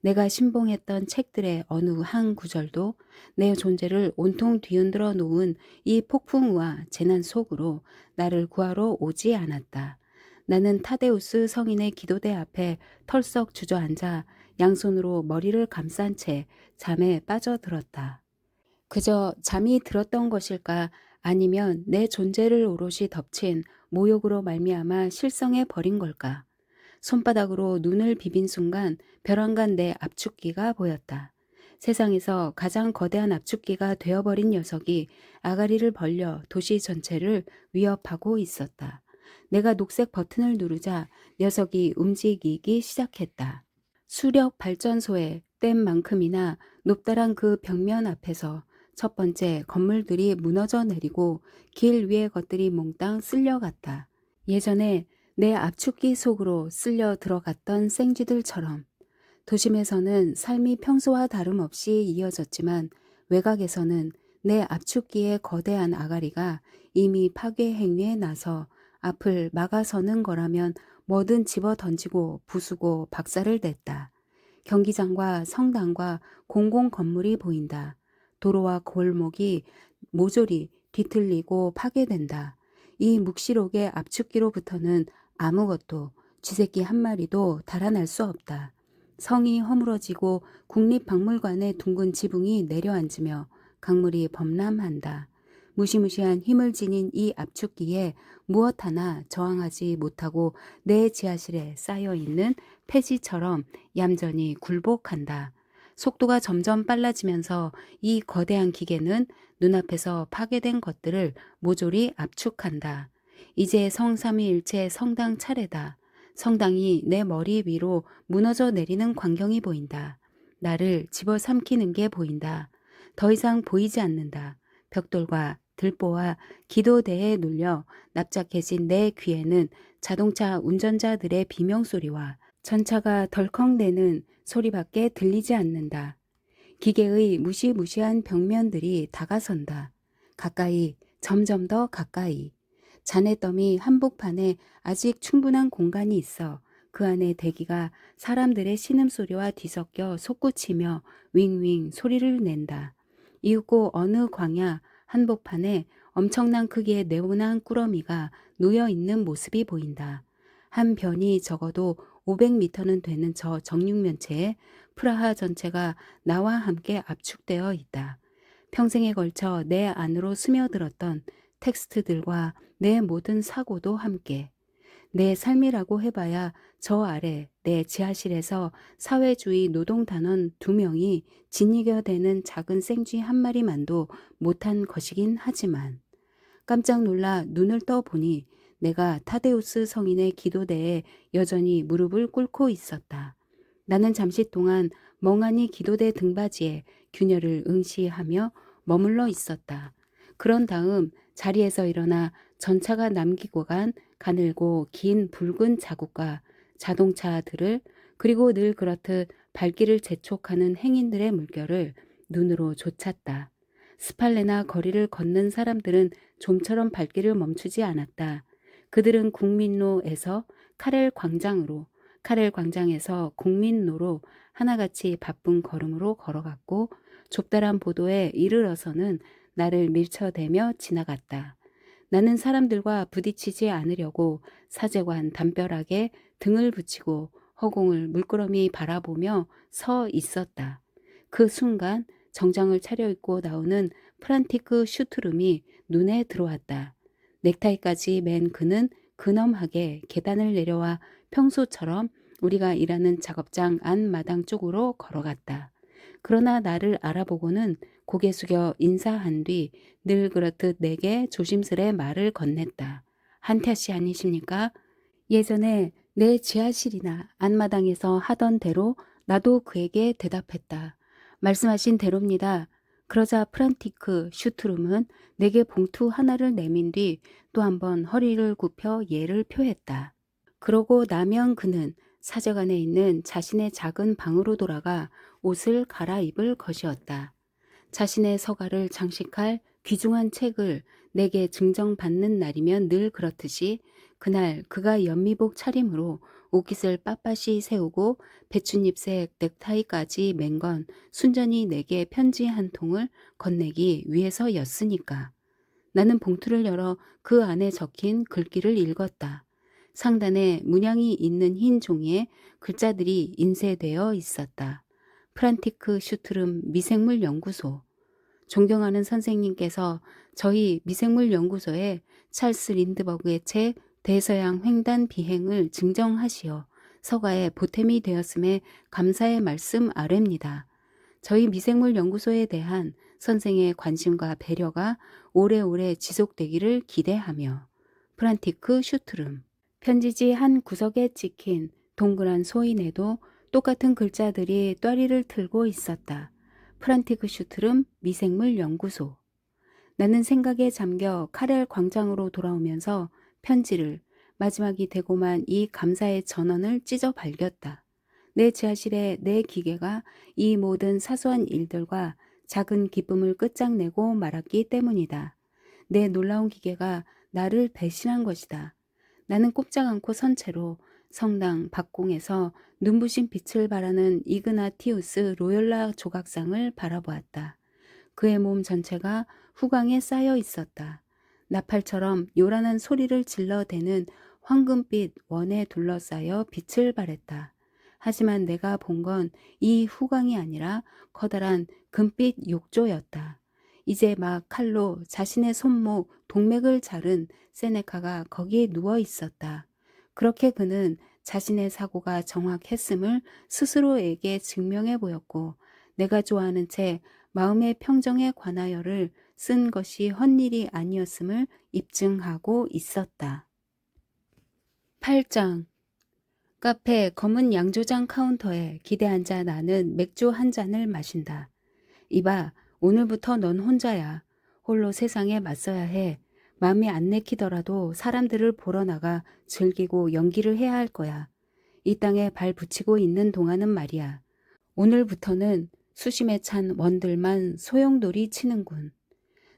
Speaker 1: 내가 신봉했던 책들의 어느 한 구절도 내 존재를 온통 뒤흔들어 놓은 이 폭풍우와 재난 속으로 나를 구하러 오지 않았다. 나는 타데우스 성인의 기도대 앞에 털썩 주저앉아 양손으로 머리를 감싼 채 잠에 빠져들었다. 그저 잠이 들었던 것일까, 아니면 내 존재를 오롯이 덮친 모욕으로 말미암아 실성해 버린 걸까. 손바닥으로 눈을 비빈 순간 벼랑간 내 압축기가 보였다. 세상에서 가장 거대한 압축기가 되어버린 녀석이 아가리를 벌려 도시 전체를 위협하고 있었다. 내가 녹색 버튼을 누르자 녀석이 움직이기 시작했다. 수력 발전소의 댐만큼이나 높다란 그 벽면 앞에서 첫 번째 건물들이 무너져 내리고 길 위의 것들이 몽땅 쓸려갔다. 예전에 내 압축기 속으로 쓸려 들어갔던 생쥐들처럼. 도심에서는 삶이 평소와 다름없이 이어졌지만 외곽에서는 내 압축기의 거대한 아가리가 이미 파괴 행위에 나서 앞을 막아서는 거라면 뭐든 집어 던지고 부수고 박살을 냈다. 경기장과 성당과 공공 건물이 보인다. 도로와 골목이 모조리 뒤틀리고 파괴된다. 이 묵시록의 압축기로부터는 아무것도, 쥐새끼 한 마리도 달아날 수 없다. 성이 허물어지고 국립박물관의 둥근 지붕이 내려앉으며 강물이 범람한다. 무시무시한 힘을 지닌 이 압축기에 무엇 하나 저항하지 못하고 내 지하실에 쌓여있는 폐지처럼 얌전히 굴복한다. 속도가 점점 빨라지면서 이 거대한 기계는 눈앞에서 파괴된 것들을 모조리 압축한다. 이제 성삼위일체 성당 차례다. 성당이 내 머리 위로 무너져 내리는 광경이 보인다. 나를 집어삼키는 게 보인다. 더 이상 보이지 않는다. 벽돌과 들보와 기도대에 눌려 납작해진 내 귀에는 자동차 운전자들의 비명소리와 전차가 덜컹대는 소리밖에 들리지 않는다. 기계의 무시무시한 벽면들이 다가선다. 가까이, 점점 더 가까이. 잔해더미 한복판에 아직 충분한 공간이 있어 그 안에 대기가 사람들의 신음소리와 뒤섞여 솟구치며 윙윙 소리를 낸다. 이윽고 어느 광야 한복판에 엄청난 크기의 네모난 꾸러미가 놓여있는 모습이 보인다. 한 변이 적어도 500m는 되는 저 정육면체에 프라하 전체가 나와 함께 압축되어 있다. 평생에 걸쳐 내 안으로 스며들었던 텍스트들과 내 모든 사고도 함께. 내 삶이라고 해봐야 저 아래 내 지하실에서 사회주의 노동단원 2명이 진이겨대는 작은 생쥐 한 마리만도 못한 것이긴 하지만 깜짝 놀라 눈을 떠보니 내가 타데우스 성인의 기도대에 여전히 무릎을 꿇고 있었다. 나는 잠시 동안 멍하니 기도대 등받이에 균열을 응시하며 머물러 있었다. 그런 다음 자리에서 일어나 전차가 남기고 간 가늘고 긴 붉은 자국과 자동차들을, 그리고 늘 그렇듯 발길을 재촉하는 행인들의 물결을 눈으로 좇았다. 스팔레나 거리를 걷는 사람들은 좀처럼 발길을 멈추지 않았다. 그들은 국민로에서 카렐 광장으로, 카렐 광장에서 국민로로 하나같이 바쁜 걸음으로 걸어갔고 좁다란 보도에 이르러서는 나를 밀쳐대며 지나갔다. 나는 사람들과 부딪히지 않으려고 사제관 담벼락에 등을 붙이고 허공을 물끄러미 바라보며 서 있었다. 그 순간 정장을 차려입고 나오는 프란티크 슈트룸이 눈에 들어왔다. 넥타이까지 맨 그는 근엄하게 계단을 내려와 평소처럼 우리가 일하는 작업장 안마당 쪽으로 걸어갔다. 그러나 나를 알아보고는 고개 숙여 인사한 뒤 늘 그렇듯 내게 조심스레 말을 건넸다. 한태 씨 아니십니까? 예전에 내 지하실이나 안마당에서 하던 대로 나도 그에게 대답했다. 말씀하신 대로입니다. 그러자 프란티크 슈트룸은 내게 봉투 하나를 내민 뒤 또 한 번 허리를 굽혀 예를 표했다. 그러고 나면 그는 사제관에 있는 자신의 작은 방으로 돌아가 옷을 갈아입을 것이었다. 자신의 서가를 장식할 귀중한 책을 내게 증정받는 날이면 늘 그렇듯이 그날 그가 연미복 차림으로 옷깃을 빳빳이 세우고 배춧잎색 넥타이까지 맨 건 순전히 내게 편지 한 통을 건네기 위해서였으니까. 나는 봉투를 열어 그 안에 적힌 글귀를 읽었다. 상단에 문양이 있는 흰 종이에 글자들이 인쇄되어 있었다. 프란티크 슈트름 미생물 연구소. 존경하는 선생님께서 저희 미생물 연구소에 찰스 린드버그의 책 대서양 횡단 비행을 증정하시어 서가에 보탬이 되었음에 감사의 말씀 아래입니다. 저희 미생물 연구소에 대한 선생의 관심과 배려가 오래오래 지속되기를 기대하며 프란티크 슈트름. 편지지 한 구석에 찍힌 동그란 소인에도 똑같은 글자들이 또리를 틀고 있었다. 프란티크 슈트름 미생물 연구소. 나는 생각에 잠겨 카렐 광장으로 돌아오면서 편지를, 마지막이 되고만 이 감사의 전원을 찢어 발겼다. 내 지하실에 내 기계가 이 모든 사소한 일들과 작은 기쁨을 끝장내고 말았기 때문이다. 내 놀라운 기계가 나를 배신한 것이다. 나는 꼼짝 않고 선 채로 성당 박공에서 눈부신 빛을 발하는 이그나티우스 로열라 조각상을 바라보았다. 그의 몸 전체가 후광에 쌓여 있었다. 나팔처럼 요란한 소리를 질러대는 황금빛 원에 둘러싸여 빛을 발했다. 하지만 내가 본 건 이 후광이 아니라 커다란 금빛 욕조였다. 이제 막 칼로 자신의 손목, 동맥을 자른 세네카가 거기에 누워 있었다. 그렇게 그는 자신의 사고가 정확했음을 스스로에게 증명해 보였고, 내가 좋아하는 책 마음의 평정에 관하여를 쓴 것이 헛일이 아니었음을 입증하고 있었다. 8장. 카페 검은 양조장 카운터에 기대 앉아 나는 맥주 한 잔을 마신다. 이봐, 오늘부터 넌 혼자야. 홀로 세상에 맞서야 해. 마음이 안 내키더라도 사람들을 보러 나가 즐기고 연기를 해야 할 거야. 이 땅에 발 붙이고 있는 동안은 말이야. 오늘부터는 수심에 찬 원들만 소용돌이 치는군.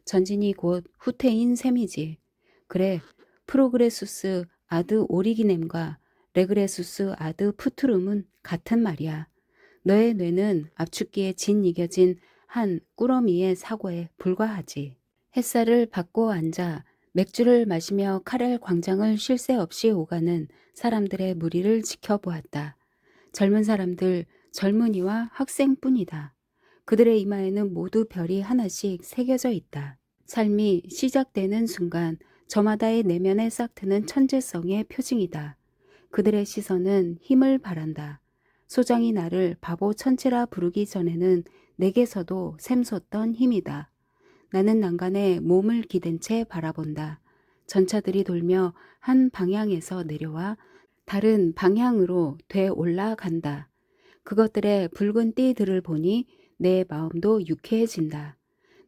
Speaker 1: 전진이 곧 후퇴인 셈이지. 그래, 프로그레수스 아드 오리기넴과 레그레수스 아드 푸트룸은 같은 말이야. 너의 뇌는 압축기에 이겨진 한 꾸러미의 사고에 불과하지. 햇살을 받고 앉아 맥주를 마시며 카렐 광장을 쉴 새 없이 오가는 사람들의 무리를 지켜보았다. 젊은 사람들, 젊은이와 학생뿐이다. 그들의 이마에는 모두 별이 하나씩 새겨져 있다. 삶이 시작되는 순간 저마다의 내면에 싹트는 천재성의 표징이다. 그들의 시선은 힘을 바란다. 소장이 나를 바보 천치라 부르기 전에는 내게서도 샘솟던 힘이다. 나는 난간에 몸을 기댄 채 바라본다. 전차들이 돌며 한 방향에서 내려와 다른 방향으로 되올라간다. 그것들의 붉은 띠들을 보니 내 마음도 유쾌해진다.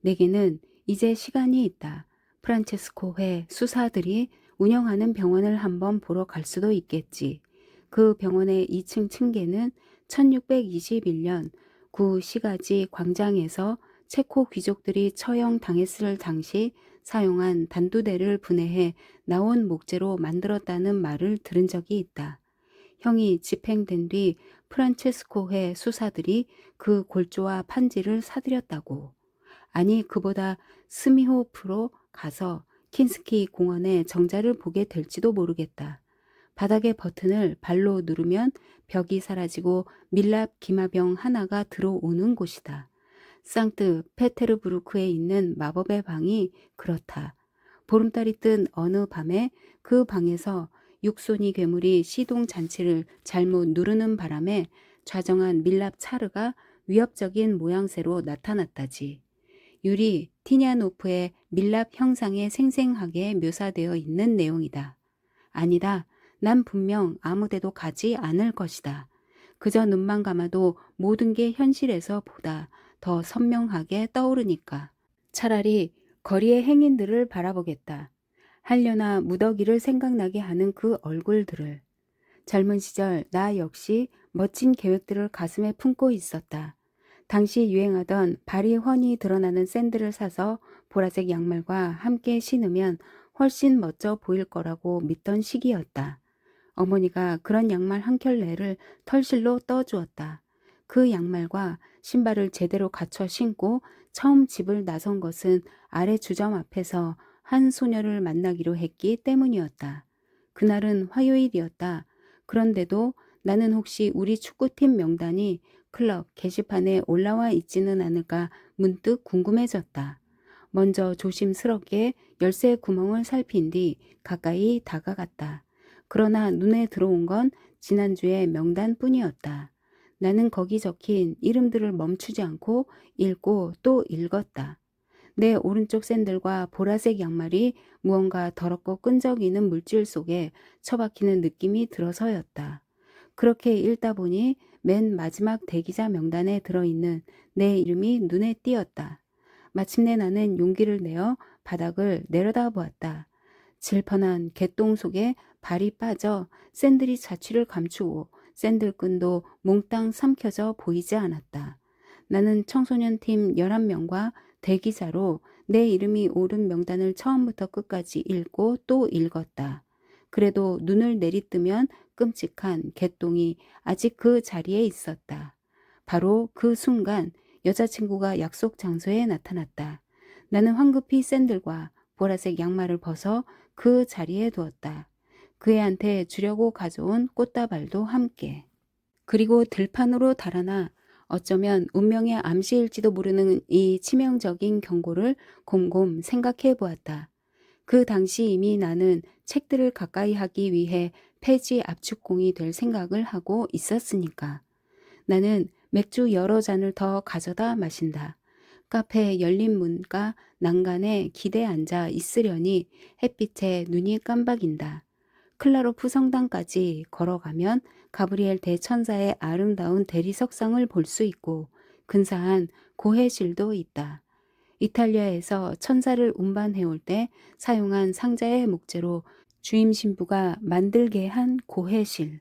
Speaker 1: 내게는 이제 시간이 있다. 프란체스코 회 수사들이 운영하는 병원을 한번 보러 갈 수도 있겠지. 그 병원의 2층 층계는 1621년 구 시가지 광장에서 체코 귀족들이 처형당했을 당시 사용한 단두대를 분해해 나온 목재로 만들었다는 말을 들은 적이 있다. 형이 집행된 뒤 프란체스코 회 수사들이 그 골조와 판지를 사들였다고. 아니, 그보다 스미호프로 가서 킨스키 공원의 정자를 보게 될지도 모르겠다. 바닥의 버튼을 발로 누르면 벽이 사라지고 밀랍 기마병 하나가 들어오는 곳이다. 상트 페테르부르크에 있는 마법의 방이 그렇다. 보름달이 뜬 어느 밤에 그 방에서 육손이 괴물이 시동 잔치를 잘못 누르는 바람에 좌정한 밀랍 차르가 위협적인 모양새로 나타났다지. 유리 티냐노프의 밀랍 형상에 생생하게 묘사되어 있는 내용이다. 아니다. 난 분명 아무데도 가지 않을 것이다. 그저 눈만 감아도 모든 게 현실에서 보다 더 선명하게 떠오르니까. 차라리 거리의 행인들을 바라보겠다. 한려나 무더기를 생각나게 하는 그 얼굴들을. 젊은 시절 나 역시 멋진 계획들을 가슴에 품고 있었다. 당시 유행하던 발이 훤히 드러나는 샌들을 사서 보라색 양말과 함께 신으면 훨씬 멋져 보일 거라고 믿던 시기였다. 어머니가 그런 양말 한 켤레를 털실로 떠주었다. 그 양말과 신발을 제대로 갖춰 신고 처음 집을 나선 것은 아래 주점 앞에서 한 소녀를 만나기로 했기 때문이었다. 그날은 화요일이었다. 그런데도 나는 혹시 우리 축구팀 명단이 클럽 게시판에 올라와 있지는 않을까 문득 궁금해졌다. 먼저 조심스럽게 열쇠 구멍을 살핀 뒤 가까이 다가갔다. 그러나 눈에 들어온 건 지난주의 명단뿐이었다. 나는 거기 적힌 이름들을 멈추지 않고 읽고 또 읽었다. 내 오른쪽 샌들과 보라색 양말이 무언가 더럽고 끈적이는 물질 속에 처박히는 느낌이 들어서였다. 그렇게 읽다 보니 맨 마지막 대기자 명단에 들어있는 내 이름이 눈에 띄었다. 마침내 나는 용기를 내어 바닥을 내려다보았다. 질펀한 개똥 속에 발이 빠져 샌들이 자취를 감추고 샌들끈도 몽땅 삼켜져 보이지 않았다. 나는 청소년팀 11명과 대기자로 내 이름이 오른 명단을 처음부터 끝까지 읽고 또 읽었다. 그래도 눈을 내리뜨면 끔찍한 개똥이 아직 그 자리에 있었다. 바로 그 순간 여자친구가 약속 장소에 나타났다. 나는 황급히 샌들과 보라색 양말을 벗어 그 자리에 두었다. 그 애한테 주려고 가져온 꽃다발도 함께. 그리고 들판으로 달아나 어쩌면 운명의 암시일지도 모르는 이 치명적인 경고를 곰곰 생각해 보았다. 그 당시 이미 나는 책들을 가까이 하기 위해 폐지 압축공이 될 생각을 하고 있었으니까. 나는 맥주 여러 잔을 더 가져다 마신다. 카페 열린 문가 난간에 기대 앉아 있으려니 햇빛에 눈이 깜박인다. 클라로프 성당까지 걸어가면 가브리엘 대천사의 아름다운 대리석상을 볼 수 있고 근사한 고해실도 있다. 이탈리아에서 천사를 운반해올 때 사용한 상자의 목재로 주임 신부가 만들게 한 고해실.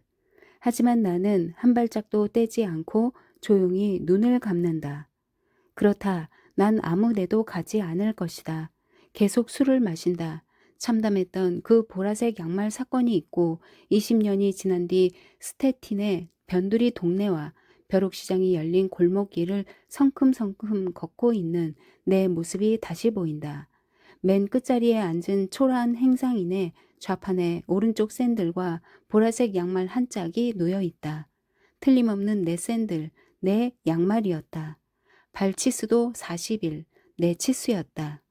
Speaker 1: 하지만 나는 한 발짝도 떼지 않고 조용히 눈을 감는다. 그렇다. 난 아무 데도 가지 않을 것이다. 계속 술을 마신다. 참담했던 그 보라색 양말 사건이 있고 20년이 지난 뒤 스테틴의 변두리 동네와 벼룩시장이 열린 골목길을 성큼성큼 걷고 있는 내 모습이 다시 보인다. 맨 끝자리에 앉은 초라한 행상인의 좌판에 오른쪽 샌들과 보라색 양말 한 짝이 놓여 있다. 틀림없는 내 샌들, 내 양말이었다. 발치수도 40일, 내 치수였다.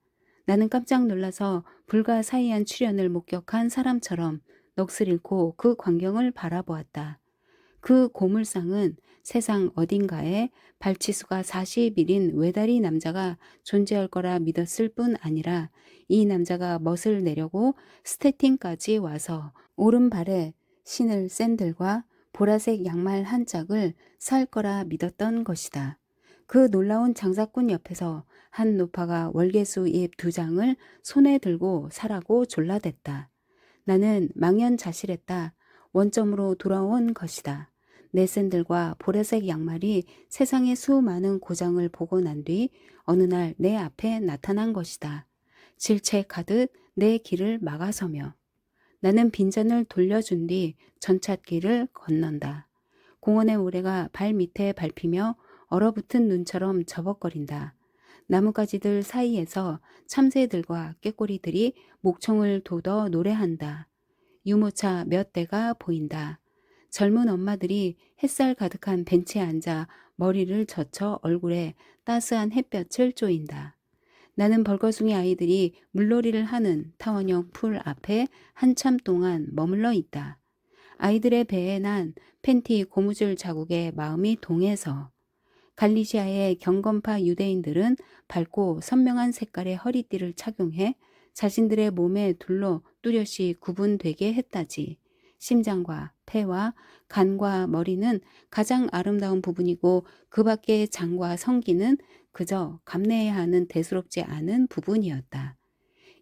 Speaker 1: 나는 깜짝 놀라서 불가사의한 출현을 목격한 사람처럼 넋을 잃고 그 광경을 바라보았다. 그 고물상은 세상 어딘가에 발치수가 40일인 외다리 남자가 존재할 거라 믿었을 뿐 아니라 이 남자가 멋을 내려고 스태팅까지 와서 오른발에 신을 샌들과 보라색 양말 한 짝을 살 거라 믿었던 것이다. 그 놀라운 장사꾼 옆에서 한 노파가 월계수 잎 2장을 손에 들고 사라고 졸라댔다. 나는 망연자실했다. 원점으로 돌아온 것이다. 내 샌들과 보라색 양말이 세상의 수많은 고장을 보고 난 뒤 어느 날 내 앞에 나타난 것이다. 질책하듯 내 길을 막아서며. 나는 빈잔을 돌려준 뒤 전찻길을 건넌다. 공원의 모래가 발 밑에 밟히며 얼어붙은 눈처럼 저벅거린다. 나뭇가지들 사이에서 참새들과 꾀꼬리들이 목청을 돋워 노래한다. 유모차 몇 대가 보인다. 젊은 엄마들이 햇살 가득한 벤치에 앉아 머리를 젖혀 얼굴에 따스한 햇볕을 쬐인다. 나는 벌거숭이 아이들이 물놀이를 하는 타원형 풀 앞에 한참 동안 머물러 있다. 아이들의 배에 난 팬티 고무줄 자국에 마음이 동해서. 갈리시아의 경건파 유대인들은 밝고 선명한 색깔의 허리띠를 착용해 자신들의 몸에 둘로 뚜렷이 구분되게 했다지. 심장과 폐와 간과 머리는 가장 아름다운 부분이고 그 밖의 장과 성기는 그저 감내해야 하는 대수롭지 않은 부분이었다.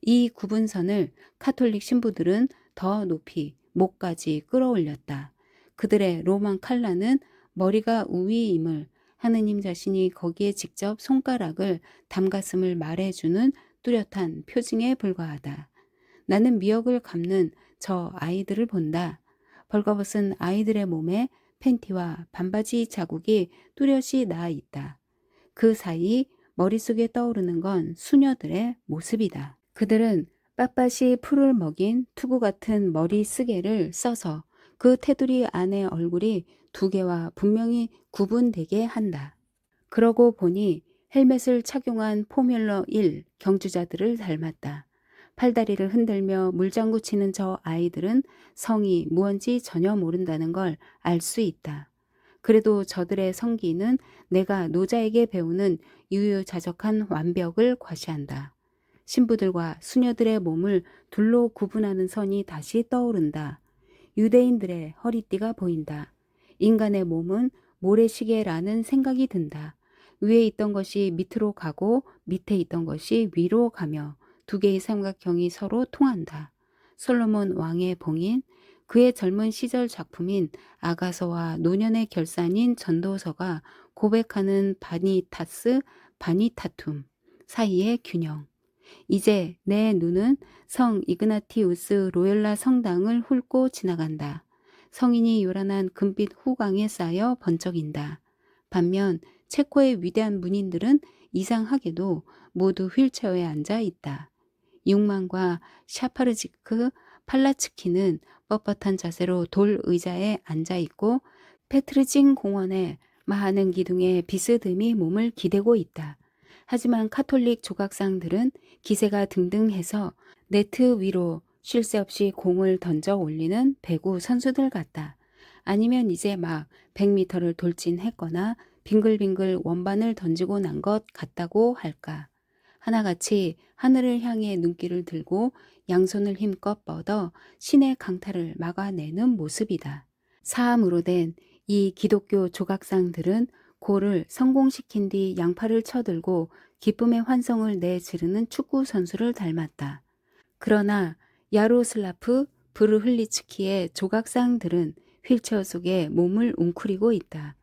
Speaker 1: 이 구분선을 카톨릭 신부들은 더 높이 목까지 끌어올렸다. 그들의 로만 칼라는 머리가 우위임을 하느님 자신이 거기에 직접 손가락을 담갔음을 말해주는 뚜렷한 표징에 불과하다. 나는 미역을 감는 저 아이들을 본다. 벌거벗은 아이들의 몸에 팬티와 반바지 자국이 뚜렷이 나 있다. 그 사이 머릿속에 떠오르는 건 수녀들의 모습이다. 그들은 빳빳이 풀을 먹인 투구 같은 머리 쓰개를 써서 그 테두리 안의 얼굴이 두 개와 분명히 구분되게 한다. 그러고 보니 헬멧을 착용한 포뮬러 1 경주자들을 닮았다. 팔다리를 흔들며 물장구 치는 저 아이들은 성이 무언지 전혀 모른다는 걸 알 수 있다. 그래도 저들의 성기는 내가 노자에게 배우는 유유자적한 완벽을 과시한다. 신부들과 수녀들의 몸을 둘로 구분하는 선이 다시 떠오른다. 유대인들의 허리띠가 보인다. 인간의 몸은 모래시계라는 생각이 든다. 위에 있던 것이 밑으로 가고 밑에 있던 것이 위로 가며 두 개의 삼각형이 서로 통한다. 솔로몬 왕의 봉인, 그의 젊은 시절 작품인 아가서와 노년의 결산인 전도서가 고백하는 바니타스, 바니타툼 사이의 균형. 이제 내 눈은 성 이그나티우스 로열라 성당을 훑고 지나간다. 성인이 요란한 금빛 후광에 쌓여 번쩍인다. 반면 체코의 위대한 문인들은 이상하게도 모두 휠체어에 앉아 있다. 융만과 샤파르지크, 팔라츠키는 뻣뻣한 자세로 돌 의자에 앉아 있고 페트르진 공원의 많은 기둥에 비스듬히 몸을 기대고 있다. 하지만 카톨릭 조각상들은 기세가 등등해서 네트 위로 쉴 새 없이 공을 던져 올리는 배구 선수들 같다. 아니면 이제 막 100m를 돌진했거나 빙글빙글 원반을 던지고 난 것 같다고 할까. 하나같이 하늘을 향해 눈길을 들고 양손을 힘껏 뻗어 신의 강타를 막아내는 모습이다. 사암으로 된 이 기독교 조각상들은 골을 성공시킨 뒤 양팔을 쳐들고 기쁨의 환성을 내지르는 축구 선수를 닮았다. 그러나 야로슬라프 브르흘리츠키의 조각상들은 휠체어 속에 몸을 웅크리고 있다.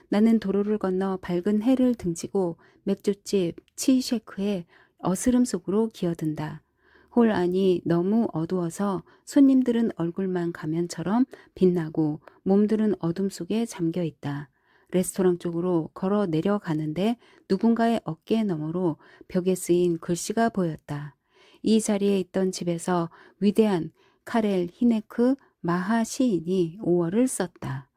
Speaker 1: 나는 도로를 건너 밝은 해를 등지고 맥주집 치쉐크의 어스름 속으로 기어든다. 홀 안이 너무 어두워서 손님들은 얼굴만 가면처럼 빛나고 몸들은 어둠 속에 잠겨 있다. 레스토랑 쪽으로 걸어 내려가는데 누군가의 어깨 너머로 벽에 쓰인 글씨가 보였다. 이 자리에 있던 집에서 위대한 카렐 히네크 마하 시인이 5월을 썼다.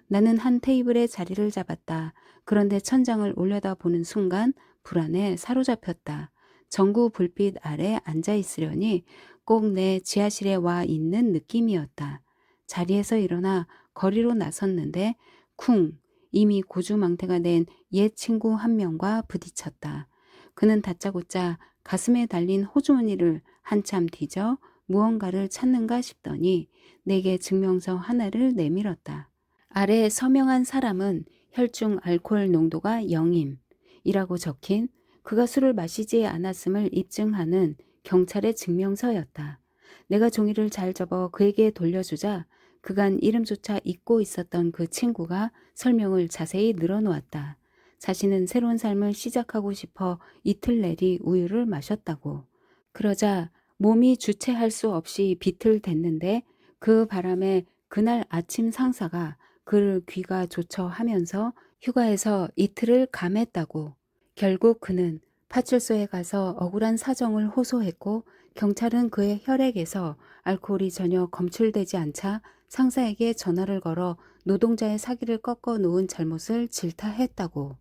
Speaker 1: 나는 한 테이블에 자리를 잡았다. 그런데 천장을 올려다보는 순간 불안에 사로잡혔다. 전구 불빛 아래 앉아 있으려니 꼭 내 지하실에 와 있는 느낌이었다. 자리에서 일어나 거리로 나섰는데 쿵! 이미 고주망태가 된 옛 친구 한 명과 부딪혔다. 그는 다짜고짜 가슴에 달린 호주머니를 한참 뒤져 무언가를 찾는가 싶더니 내게 증명서 하나를 내밀었다. 아래 서명한 사람은 혈중 알코올 농도가 0임이라고 적힌 그가 술을 마시지 않았음을 입증하는 경찰의 증명서였다. 내가 종이를 잘 접어 그에게 돌려주자 그간 이름조차 잊고 있었던 그 친구가 설명을 자세히 늘어놓았다. 자신은 새로운 삶을 시작하고 싶어 이틀 내리 우유를 마셨다고. 그러자 몸이 주체할 수 없이 비틀댔는데 그 바람에 그날 아침 상사가 그를 귀가 조처하면서 휴가에서 이틀을 감했다고. 결국 그는 파출소에 가서 억울한 사정을 호소했고 경찰은 그의 혈액에서 알코올이 전혀 검출되지 않자 상사에게 전화를 걸어 노동자의 사기를 꺾어 놓은 잘못을 질타했다고.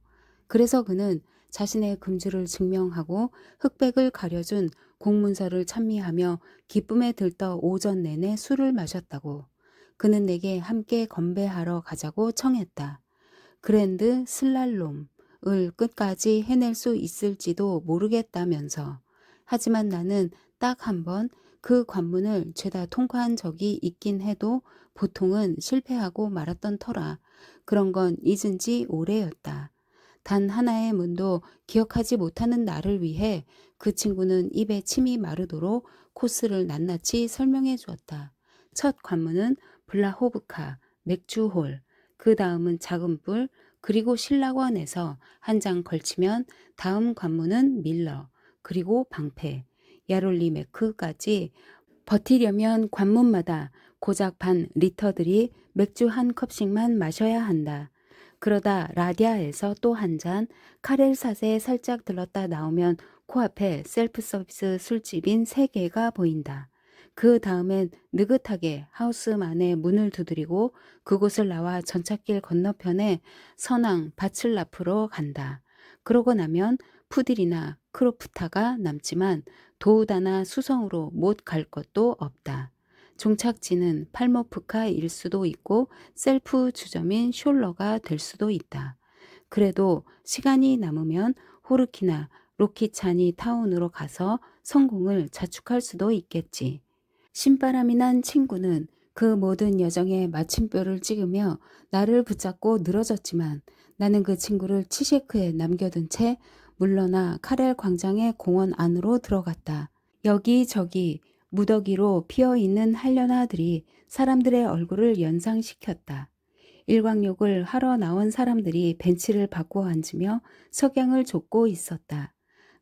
Speaker 1: 그래서 그는 자신의 금주를 증명하고 흑백을 가려준 공문서를 찬미하며 기쁨에 들떠 오전 내내 술을 마셨다고. 그는 내게 함께 건배하러 가자고 청했다. 그랜드 슬랄롬을 끝까지 해낼 수 있을지도 모르겠다면서. 하지만 나는 딱 한 번 그 관문을 죄다 통과한 적이 있긴 해도 보통은 실패하고 말았던 터라 그런 건 잊은 지 오래였다. 단 하나의 문도 기억하지 못하는 나를 위해 그 친구는 입에 침이 마르도록 코스를 낱낱이 설명해 주었다. 첫 관문은 블라호브카, 맥주홀, 그 다음은 작은 뿔, 그리고 신라원에서 한 장 걸치면 다음 관문은 밀러, 그리고 방패, 야롤리메크까지 버티려면 관문마다 고작 반 리터들이 맥주 한 컵씩만 마셔야 한다. 그러다 라디아에서 또 한 잔, 카렐사스에 살짝 들렀다 나오면 코앞에 셀프 서비스 술집인 세 개가 보인다. 그 다음엔 느긋하게 하우스만의 문을 두드리고 그곳을 나와 전찻길 건너편에 선왕 바칠 앞으로 간다. 그러고 나면 푸딜이나 크로프타가 남지만 도우다나 수성으로 못 갈 것도 없다. 종착지는 팔모프카일 수도 있고 셀프 주점인 숄러가 될 수도 있다. 그래도 시간이 남으면 호르키나 로키차니 타운으로 가서 성공을 자축할 수도 있겠지. 신바람이 난 친구는 그 모든 여정에 마침표를 찍으며 나를 붙잡고 늘어졌지만 나는 그 친구를 치셰크에 남겨둔 채 물러나 카렐 광장의 공원 안으로 들어갔다. 여기저기 무더기로 피어있는 한련아들이 사람들의 얼굴을 연상시켰다. 일광욕을 하러 나온 사람들이 벤치를 바꿔 앉으며 석양을 좇고 있었다.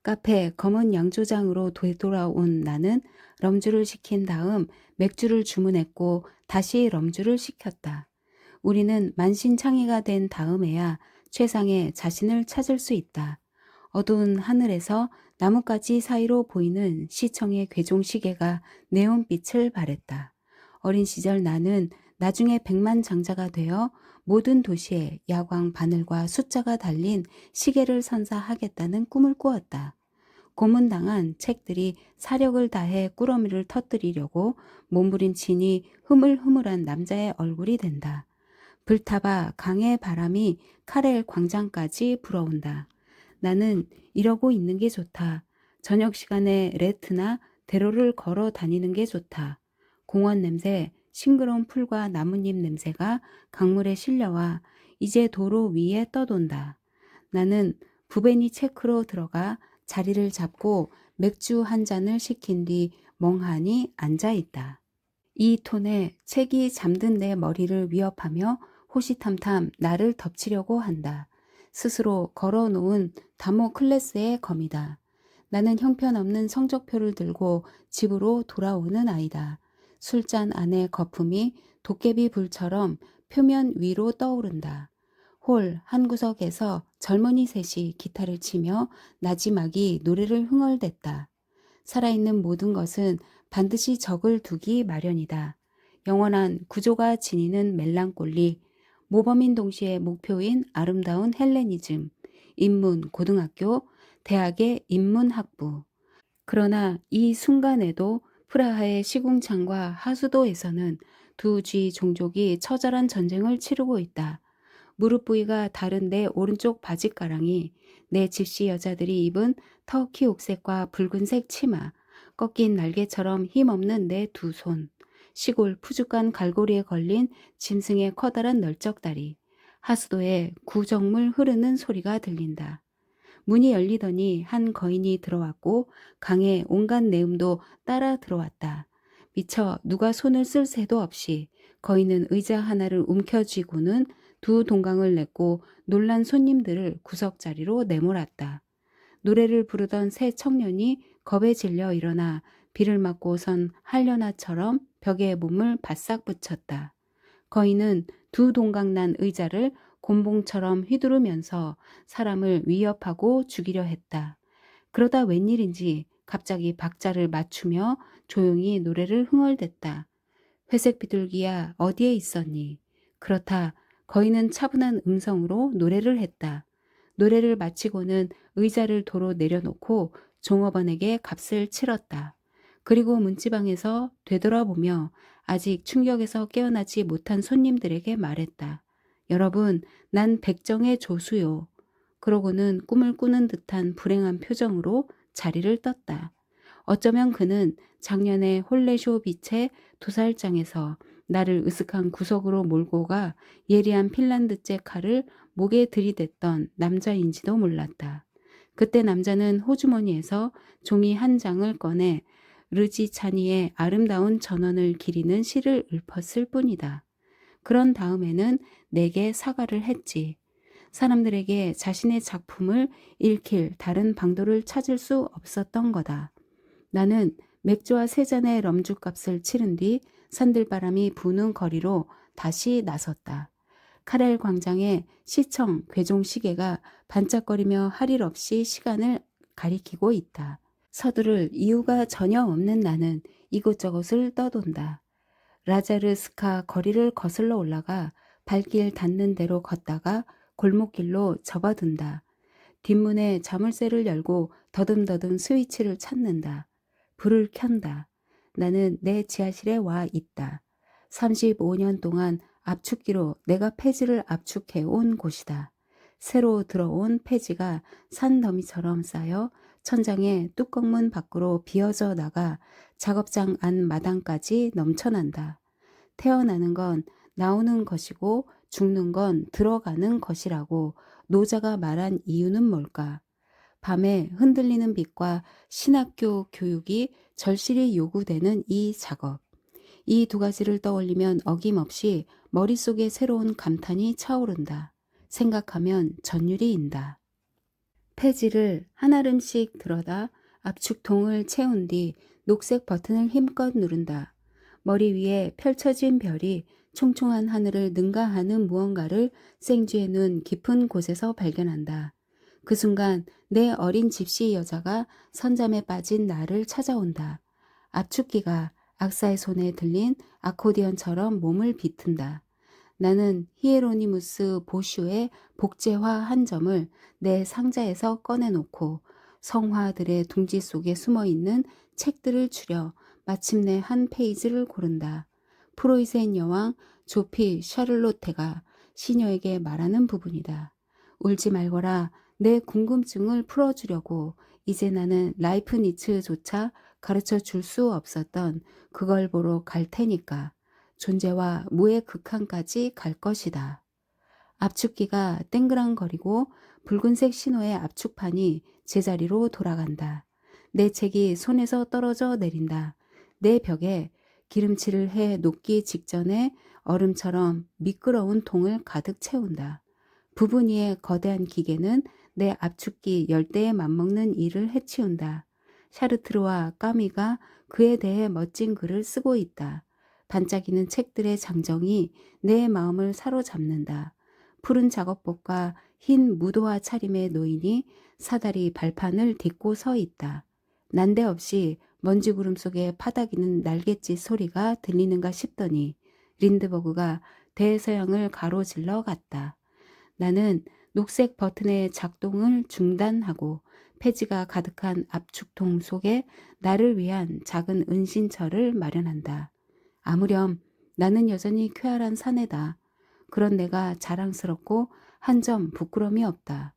Speaker 1: 카페 검은 양조장으로 되돌아온 나는 럼주를 시킨 다음 맥주를 주문했고 다시 럼주를 시켰다. 우리는 만신창이가 된 다음에야 최상의 자신을 찾을 수 있다. 어두운 하늘에서 나뭇가지 사이로 보이는 시청의 괴종시계가 네온빛을 발했다. 어린 시절 나는 나중에 백만장자가 되어 모든 도시에 야광 바늘과 숫자가 달린 시계를 선사하겠다는 꿈을 꾸었다. 고문당한 책들이 사력을 다해 꾸러미를 터뜨리려고 몸부림치니 흐물흐물한 남자의 얼굴이 된다. 불타봐 강의 바람이 카렐 광장까지 불어온다. 나는 이러고 있는 게 좋다. 저녁 시간에 레트나 대로를 걸어 다니는 게 좋다. 공원 냄새, 싱그러운 풀과 나뭇잎 냄새가 강물에 실려와 이제 도로 위에 떠돈다. 나는 부베니 체크로 들어가 자리를 잡고 맥주 한 잔을 시킨 뒤 멍하니 앉아 있다. 이 톤에 책이 잠든 내 머리를 위협하며 호시탐탐 나를 덮치려고 한다. 스스로 걸어놓은 다모클레스의 검이다. 나는 형편없는 성적표를 들고 집으로 돌아오는 아이다. 술잔 안의 거품이 도깨비 불처럼 표면 위로 떠오른다. 홀 한 구석에서 젊은이 셋이 기타를 치며 나지막이 노래를 흥얼댔다. 살아있는 모든 것은 반드시 적을 두기 마련이다. 영원한 구조가 지니는 멜랑꼴리, 모범인 동시에 목표인 아름다운 헬레니즘, 인문 고등학교, 대학의 인문학부. 그러나 이 순간에도 프라하의 시궁창과 하수도에서는 두 쥐 종족이 처절한 전쟁을 치르고 있다. 무릎 부위가 다른 내 오른쪽 바지가랑이, 내 집시 여자들이 입은 터키 옥색과 붉은색 치마, 꺾인 날개처럼 힘없는 내 두 손, 시골 푸죽한 갈고리에 걸린 짐승의 커다란 널쩍다리, 하수도에 구정물 흐르는 소리가 들린다. 문이 열리더니 한 거인이 들어왔고 강의 온갖 내음도 따라 들어왔다. 미처 누가 손을 쓸 새도 없이 거인은 의자 하나를 움켜쥐고는 두 동강을 냈고 놀란 손님들을 구석자리로 내몰았다. 노래를 부르던 새 청년이 겁에 질려 일어나 비를 맞고 선 한련아처럼 벽에 몸을 바싹 붙였다. 거인은 두 동강 난 의자를 곤봉처럼 휘두르면서 사람을 위협하고 죽이려 했다. 그러다 웬일인지 갑자기 박자를 맞추며 조용히 노래를 흥얼댔다. 회색 비둘기야 어디에 있었니? 그렇다. 거인은 차분한 음성으로 노래를 했다. 노래를 마치고는 의자를 도로 내려놓고 종업원에게 값을 치렀다. 그리고 문지방에서 되돌아보며 아직 충격에서 깨어나지 못한 손님들에게 말했다. 여러분, 난 백정의 조수요. 그러고는 꿈을 꾸는 듯한 불행한 표정으로 자리를 떴다. 어쩌면 그는 작년에 홀레쇼 빛의 도살장에서 나를 으슥한 구석으로 몰고 가 예리한 핀란드제 칼을 목에 들이댔던 남자인지도 몰랐다. 그때 남자는 호주머니에서 종이 한 장을 꺼내 르지차니의 아름다운 전원을 기리는 시를 읊었을 뿐이다. 그런 다음에는 내게 사과를 했지. 사람들에게 자신의 작품을 읽힐 다른 방도를 찾을 수 없었던 거다. 나는 맥주와 세 잔의 럼주 값을 치른 뒤 산들바람이 부는 거리로 다시 나섰다. 카렐 광장의 시청 괴종 시계가 반짝거리며 할 일 없이 시간을 가리키고 있다. 서두를 이유가 전혀 없는 나는 이곳저곳을 떠돈다. 라자르스카 거리를 거슬러 올라가 발길 닿는 대로 걷다가 골목길로 접어든다. 뒷문에 자물쇠를 열고 더듬더듬 스위치를 찾는다. 불을 켠다. 나는 내 지하실에 와 있다. 35년 동안 압축기로 내가 폐지를 압축해 온 곳이다. 새로 들어온 폐지가 산더미처럼 쌓여 천장의 뚜껑문 밖으로 비어져 나가 작업장 안 마당까지 넘쳐난다. 태어나는 건 나오는 것이고 죽는 건 들어가는 것이라고 노자가 말한 이유는 뭘까? 밤에 흔들리는 빛과 신학교 교육이 절실히 요구되는 이 작업. 이 두 가지를 떠올리면 어김없이 머릿속에 새로운 감탄이 차오른다. 생각하면 전율이 인다. 폐지를 한 알음씩 들어다 압축통을 채운 뒤 녹색 버튼을 힘껏 누른다. 머리 위에 펼쳐진 별이 총총한 하늘을 능가하는 무언가를 생쥐의 눈 깊은 곳에서 발견한다. 그 순간 내 어린 집시 여자가 선잠에 빠진 나를 찾아온다. 압축기가 악사의 손에 들린 아코디언처럼 몸을 비튼다. 나는 히에로니무스 보슈의 복제화 한 점을 내 상자에서 꺼내놓고 성화들의 둥지 속에 숨어있는 책들을 추려 마침내 한 페이지를 고른다. 프로이센 여왕 조피 샤를로테가 시녀에게 말하는 부분이다. 울지 말거라. 내 궁금증을 풀어주려고 이제 나는 라이프니츠조차 가르쳐 줄 수 없었던 그걸 보러 갈 테니까. 존재와 무의 극한까지 갈 것이다. 압축기가 땡그랑거리고 붉은색 신호의 압축판이 제자리로 돌아간다. 내 책이 손에서 떨어져 내린다. 내 벽에 기름칠을 해 녹기 직전에 얼음처럼 미끄러운 통을 가득 채운다. 부분 위의 거대한 기계는 내 압축기 열대에 맞먹는 일을 해치운다. 샤르트르와 까미가 그에 대해 멋진 글을 쓰고 있다. 반짝이는 책들의 장정이 내 마음을 사로잡는다. 푸른 작업복과 흰 무도화 차림의 노인이 사다리 발판을 딛고 서 있다. 난데없이 먼지 구름 속에 파닥이는 날갯짓 소리가 들리는가 싶더니 린드버그가 대서양을 가로질러 갔다. 나는 녹색 버튼의 작동을 중단하고 폐지가 가득한 압축통 속에 나를 위한 작은 은신처를 마련한다. 아무렴 나는 여전히 쾌활한 사내다. 그런 내가 자랑스럽고 한 점 부끄러움이 없다.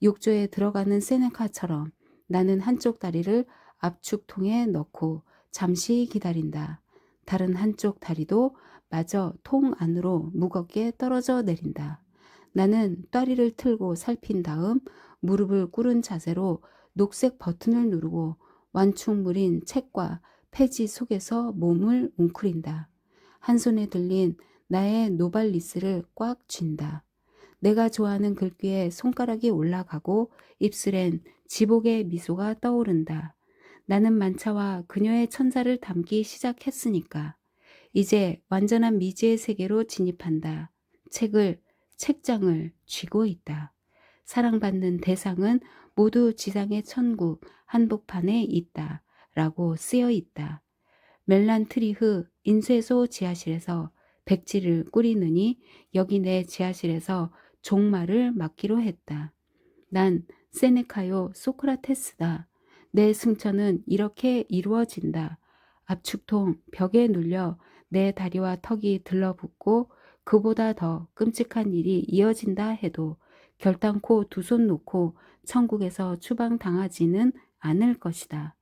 Speaker 1: 욕조에 들어가는 세네카처럼 나는 한쪽 다리를 압축통에 넣고 잠시 기다린다. 다른 한쪽 다리도 마저 통 안으로 무겁게 떨어져 내린다. 나는 따리를 틀고 살핀 다음 무릎을 꿇은 자세로 녹색 버튼을 누르고 완충물인 책과 폐지 속에서 몸을 웅크린다. 한 손에 들린 나의 노발리스를 꽉 쥔다. 내가 좋아하는 글귀에 손가락이 올라가고 입술엔 지복의 미소가 떠오른다. 나는 만차와 그녀의 천사를 담기 시작했으니까. 이제 완전한 미지의 세계로 진입한다. 책장을 쥐고 있다. 사랑받는 대상은 모두 지상의 천국 한복판에 있다. 라고 쓰여 있다. 멜란트리흐 인쇄소 지하실에서 백지를 꾸리느니 여기 내 지하실에서 종말을 맞기로 했다. 난 세네카요 소크라테스다. 내 승천은 이렇게 이루어진다. 압축통 벽에 눌려 내 다리와 턱이 들러붙고 그보다 더 끔찍한 일이 이어진다 해도 결단코 두 손 놓고 천국에서 추방당하지는 않을 것이다.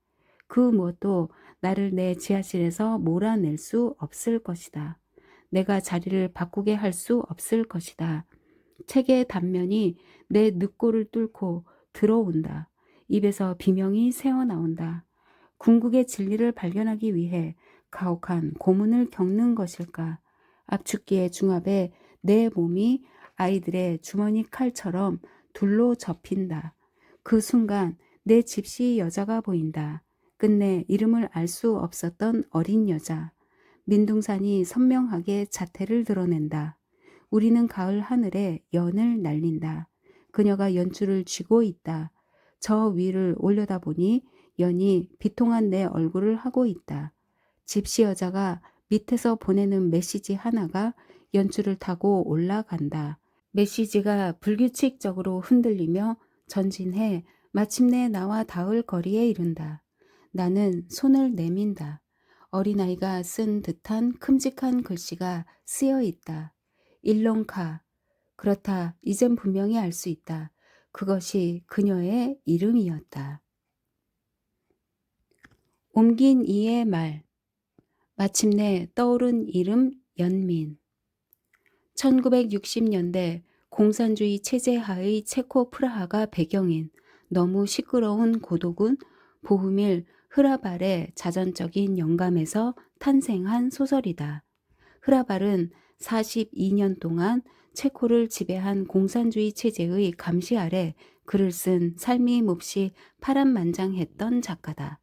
Speaker 1: 그 무엇도 나를 내 지하실에서 몰아낼 수 없을 것이다. 내가 자리를 바꾸게 할 수 없을 것이다. 책의 단면이 내 늑골을 뚫고 들어온다. 입에서 비명이 새어나온다. 궁극의 진리를 발견하기 위해 가혹한 고문을 겪는 것일까? 압축기의 중압에 내 몸이 아이들의 주머니 칼처럼 둘로 접힌다. 그 순간 내 집시 여자가 보인다. 끝내 이름을 알 수 없었던 어린 여자. 민둥산이 선명하게 자태를 드러낸다. 우리는 가을 하늘에 연을 날린다. 그녀가 연줄을 쥐고 있다. 저 위를 올려다보니 연이 비통한 내 얼굴을 하고 있다. 집시 여자가 밑에서 보내는 메시지 하나가 연줄을 타고 올라간다. 메시지가 불규칙적으로 흔들리며 전진해 마침내 나와 닿을 거리에 이른다. 나는 손을 내민다. 어린아이가 쓴 듯한 큼직한 글씨가 쓰여 있다. 일롱카. 그렇다. 이젠 분명히 알 수 있다. 그것이 그녀의 이름이었다. 옮긴 이의 말. 마침내 떠오른 이름 연민. 1960년대 공산주의 체제 하의 체코 프라하가 배경인 너무 시끄러운 고독은 보흐밀 흐라발의 자전적인 영감에서 탄생한 소설이다. 흐라발은 42년 동안 체코를 지배한 공산주의 체제의 감시 아래 글을 쓴 삶이 몹시 파란만장했던 작가다.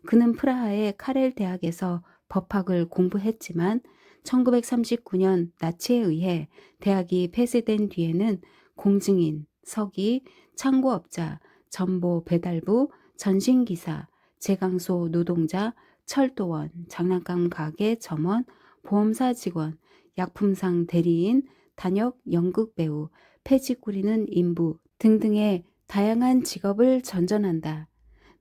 Speaker 1: 그는 프라하의 카렐 대학에서 법학을 공부했지만 1939년 나치에 의해 대학이 폐쇄된 뒤에는 공증인, 서기, 창고업자, 전보 배달부, 전신기사, 제강소 노동자, 철도원, 장난감 가게 점원, 보험사 직원, 약품상 대리인, 단역 연극 배우, 폐지 꾸리는 인부 등등의 다양한 직업을 전전한다.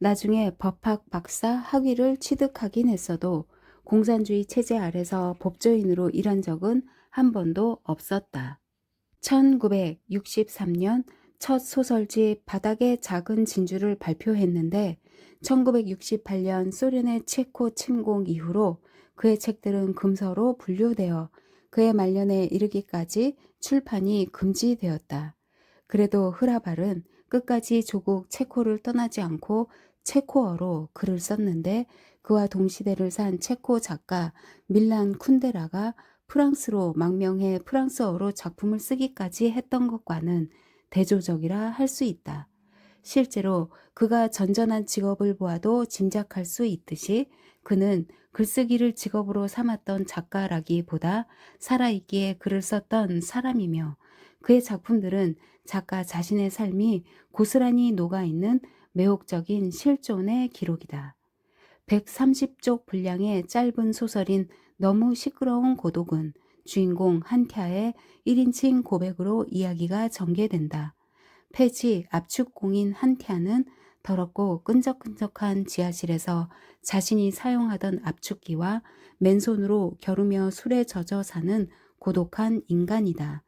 Speaker 1: 나중에 법학 박사 학위를 취득하긴 했어도 공산주의 체제 아래서 법조인으로 일한 적은 한 번도 없었다. 1963년 첫 소설집 바닥의 작은 진주를 발표했는데 1968년 소련의 체코 침공 이후로 그의 책들은 금서로 분류되어 그의 말년에 이르기까지 출판이 금지되었다. 그래도 흐라발은 끝까지 조국 체코를 떠나지 않고 체코어로 글을 썼는데 그와 동시대를 산 체코 작가 밀란 쿤데라가 프랑스로 망명해 프랑스어로 작품을 쓰기까지 했던 것과는 대조적이라 할 수 있다. 실제로 그가 전전한 직업을 보아도 짐작할 수 있듯이 그는 글쓰기를 직업으로 삼았던 작가라기보다 살아있기에 글을 썼던 사람이며 그의 작품들은 작가 자신의 삶이 고스란히 녹아있는 매혹적인 실존의 기록이다. 130쪽 분량의 짧은 소설인 너무 시끄러운 고독은 주인공 한태아의 1인칭 고백으로 이야기가 전개된다. 폐지 압축공인 한태아는 더럽고 끈적끈적한 지하실에서 자신이 사용하던 압축기와 맨손으로 겨루며 술에 젖어 사는 고독한 인간이다.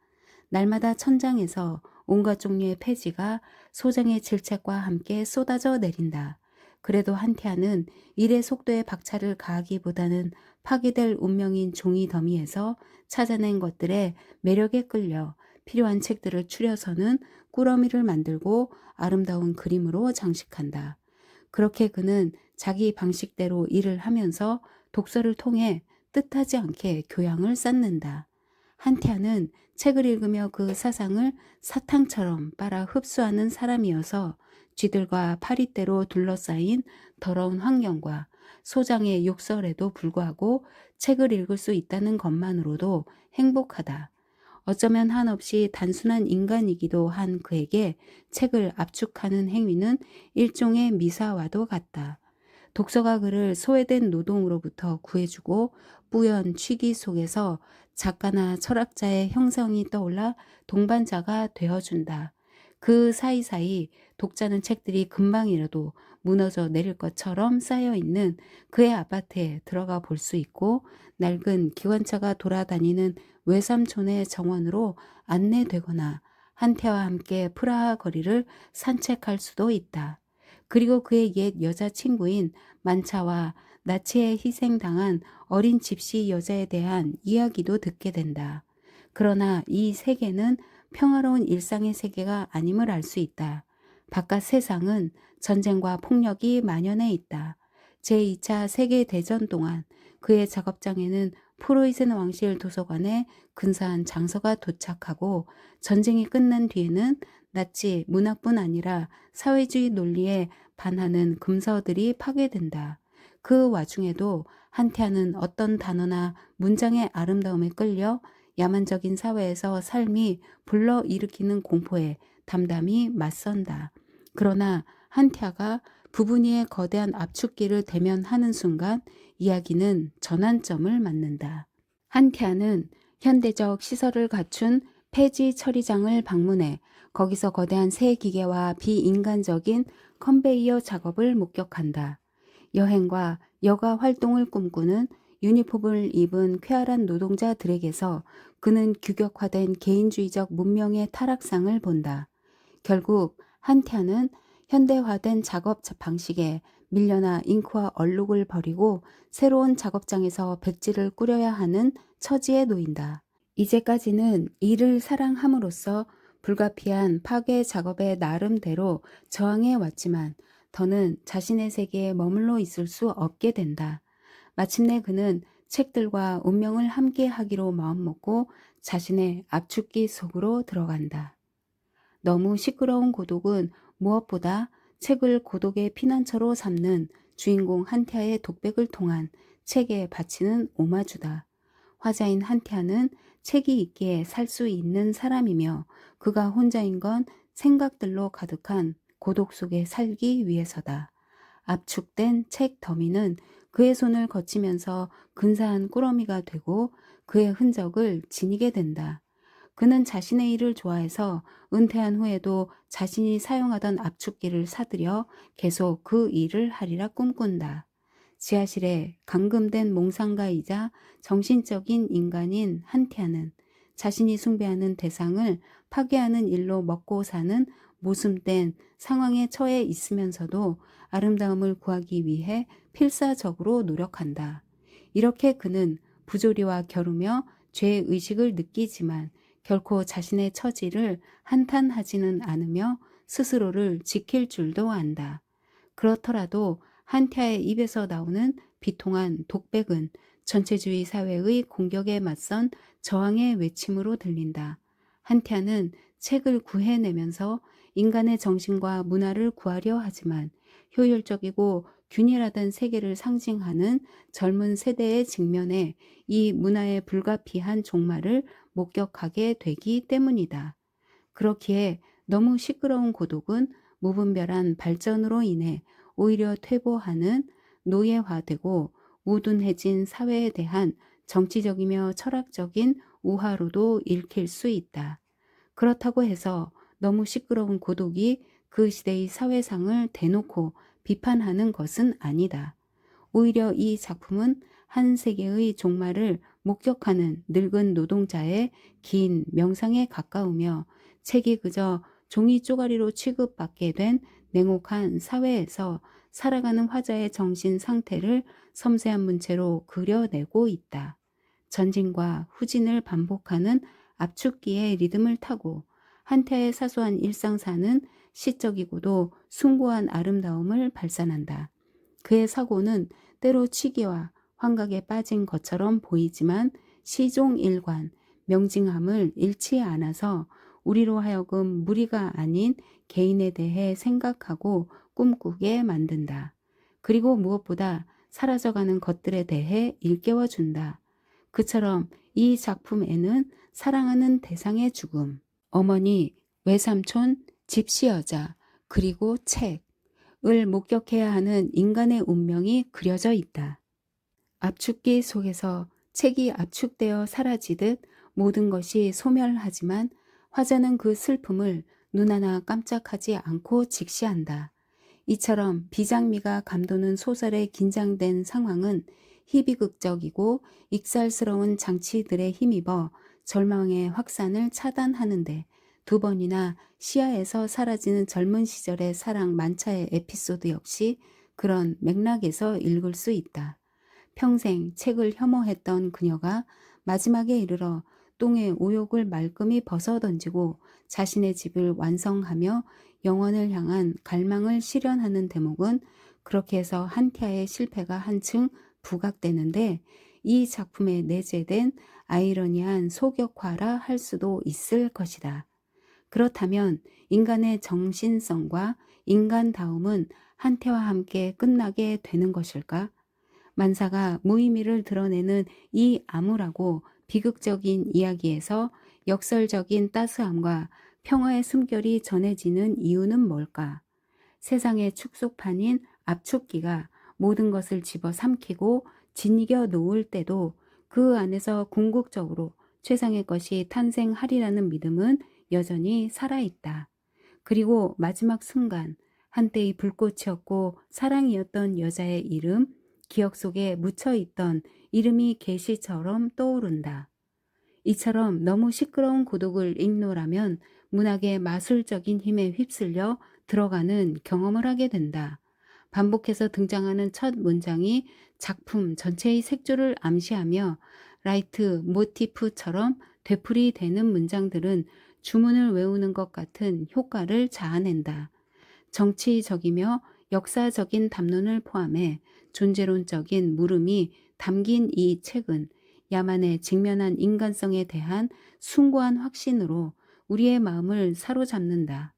Speaker 1: 날마다 천장에서 온갖 종류의 폐지가 소정의 질책과 함께 쏟아져 내린다. 그래도 한태아는 일의 속도에 박차를 가하기보다는 파괴될 운명인 종이 더미에서 찾아낸 것들의 매력에 끌려 필요한 책들을 추려서는 꾸러미를 만들고 아름다운 그림으로 장식한다. 그렇게 그는 자기 방식대로 일을 하면서 독서를 통해 뜻하지 않게 교양을 쌓는다. 한태아는 책을 읽으며 그 사상을 사탕처럼 빨아 흡수하는 사람이어서 쥐들과 파리떼로 둘러싸인 더러운 환경과 소장의 욕설에도 불구하고 책을 읽을 수 있다는 것만으로도 행복하다. 어쩌면 한없이 단순한 인간이기도 한 그에게 책을 압축하는 행위는 일종의 미사와도 같다. 독서가 그를 소외된 노동으로부터 구해주고 뿌연 취기 속에서 작가나 철학자의 형성이 떠올라 동반자가 되어준다. 그 사이사이 독자는 책들이 금방이라도 무너져 내릴 것처럼 쌓여있는 그의 아파트에 들어가 볼 수 있고 낡은 기관차가 돌아다니는 외삼촌의 정원으로 안내되거나 한태와 함께 프라하 거리를 산책할 수도 있다. 그리고 그의 옛 여자친구인 만차와 나치에 희생당한 어린 집시 여자에 대한 이야기도 듣게 된다. 그러나 이 세계는 평화로운 일상의 세계가 아님을 알 수 있다. 바깥 세상은 전쟁과 폭력이 만연해 있다. 제2차 세계대전 동안 그의 작업장에는 프로이센 왕실 도서관에 근사한 장서가 도착하고 전쟁이 끝난 뒤에는 나치 문학뿐 아니라 사회주의 논리에 반하는 금서들이 파괴된다. 그 와중에도 한태아는 어떤 단어나 문장의 아름다움에 끌려 야만적인 사회에서 삶이 불러일으키는 공포에 담담히 맞선다. 그러나 한태아가 부분이의 거대한 압축기를 대면하는 순간 이야기는 전환점을 맞는다. 한태아는 현대적 시설을 갖춘 폐지 처리장을 방문해 거기서 거대한 새 기계와 비인간적인 컨베이어 작업을 목격한다. 여행과 여가 활동을 꿈꾸는 유니폼을 입은 쾌활한 노동자들에게서 그는 규격화된 개인주의적 문명의 타락상을 본다. 결국 한태아는 현대화된 작업 방식에 밀려나 잉크와 얼룩을 버리고 새로운 작업장에서 백지를 꾸려야 하는 처지에 놓인다. 이제까지는 일을 사랑함으로써 불가피한 파괴 작업에 나름대로 저항해 왔지만 더는 자신의 세계에 머물러 있을 수 없게 된다. 마침내 그는 책들과 운명을 함께 하기로 마음먹고 자신의 압축기 속으로 들어간다. 너무 시끄러운 고독은 무엇보다 책을 고독의 피난처로 삼는 주인공 한태아의 독백을 통한 책에 바치는 오마주다. 화자인 한태아는 책이 있기에 살 수 있는 사람이며 그가 혼자인 건 생각들로 가득한 고독 속에 살기 위해서다. 압축된 책 더미는 그의 손을 거치면서 근사한 꾸러미가 되고 그의 흔적을 지니게 된다. 그는 자신의 일을 좋아해서 은퇴한 후에도 자신이 사용하던 압축기를 사들여 계속 그 일을 하리라 꿈꾼다. 지하실에 감금된 몽상가이자 정신적인 인간인 한태아는 자신이 숭배하는 대상을 파괴하는 일로 먹고 사는 모순된 상황에 처해 있으면서도 아름다움을 구하기 위해 필사적으로 노력한다. 이렇게 그는 부조리와 겨루며 죄의식을 느끼지만 결코 자신의 처지를 한탄하지는 않으며 스스로를 지킬 줄도 안다. 그렇더라도 한태아의 입에서 나오는 비통한 독백은 전체주의 사회의 공격에 맞선 저항의 외침으로 들린다. 한태아는 책을 구해내면서 인간의 정신과 문화를 구하려 하지만 효율적이고 균일하던 세계를 상징하는 젊은 세대의 직면에 이 문화의 불가피한 종말을 목격하게 되기 때문이다. 그렇기에 너무 시끄러운 고독은 무분별한 발전으로 인해 오히려 퇴보하는 노예화되고 우둔해진 사회에 대한 정치적이며 철학적인 우화로도 읽힐 수 있다. 그렇다고 해서 너무 시끄러운 고독이 그 시대의 사회상을 대놓고 비판하는 것은 아니다. 오히려 이 작품은 한 세계의 종말을 목격하는 늙은 노동자의 긴 명상에 가까우며 책이 그저 종이 쪼가리로 취급받게 된 냉혹한 사회에서 살아가는 화자의 정신 상태를 섬세한 문체로 그려내고 있다. 전진과 후진을 반복하는 압축기의 리듬을 타고 한태의 사소한 일상사는 시적이고도 숭고한 아름다움을 발산한다. 그의 사고는 때로 치기와 환각에 빠진 것처럼 보이지만 시종일관 명징함을 잃지 않아서 우리로 하여금 무리가 아닌 개인에 대해 생각하고 꿈꾸게 만든다. 그리고 무엇보다 사라져가는 것들에 대해 일깨워준다. 그처럼 이 작품에는 사랑하는 대상의 죽음, 어머니, 외삼촌, 집시 여자, 그리고 책을 목격해야 하는 인간의 운명이 그려져 있다. 압축기 속에서 책이 압축되어 사라지듯 모든 것이 소멸하지만 화자는 그 슬픔을 눈 하나 깜짝하지 않고 직시한다. 이처럼 비장미가 감도는 소설의 긴장된 상황은 희비극적이고 익살스러운 장치들에 힘입어 절망의 확산을 차단하는데 두 번이나 시야에서 사라지는 젊은 시절의 사랑 만차의 에피소드 역시 그런 맥락에서 읽을 수 있다. 평생 책을 혐오했던 그녀가 마지막에 이르러 똥의 오욕을 말끔히 벗어던지고 자신의 집을 완성하며 영원을 향한 갈망을 실현하는 대목은 그렇게 해서 한태아의 실패가 한층 부각되는데 이 작품에 내재된 아이러니한 소격화라 할 수도 있을 것이다. 그렇다면 인간의 정신성과 인간다움은 한태와 함께 끝나게 되는 것일까? 만사가 무의미를 드러내는 이 암울하고 비극적인 이야기에서 역설적인 따스함과 평화의 숨결이 전해지는 이유는 뭘까? 세상의 축소판인 압축기가 모든 것을 집어삼키고 짓이겨 놓을 때도 그 안에서 궁극적으로 최상의 것이 탄생하리라는 믿음은 여전히 살아있다. 그리고 마지막 순간 한때의 불꽃이었고 사랑이었던 여자의 이름, 기억 속에 묻혀있던 이름이 계시처럼 떠오른다. 이처럼 너무 시끄러운 고독을 igno라면 문학의 마술적인 힘에 휩쓸려 들어가는 경험을 하게 된다. 반복해서 등장하는 첫 문장이 작품 전체의 색조를 암시하며 라이트 모티프처럼 되풀이되는 문장들은 주문을 외우는 것 같은 효과를 자아낸다. 정치적이며 역사적인 담론을 포함해 존재론적인 물음이 담긴 이 책은 야만에 직면한 인간성에 대한 숭고한 확신으로 우리의 마음을 사로잡는다.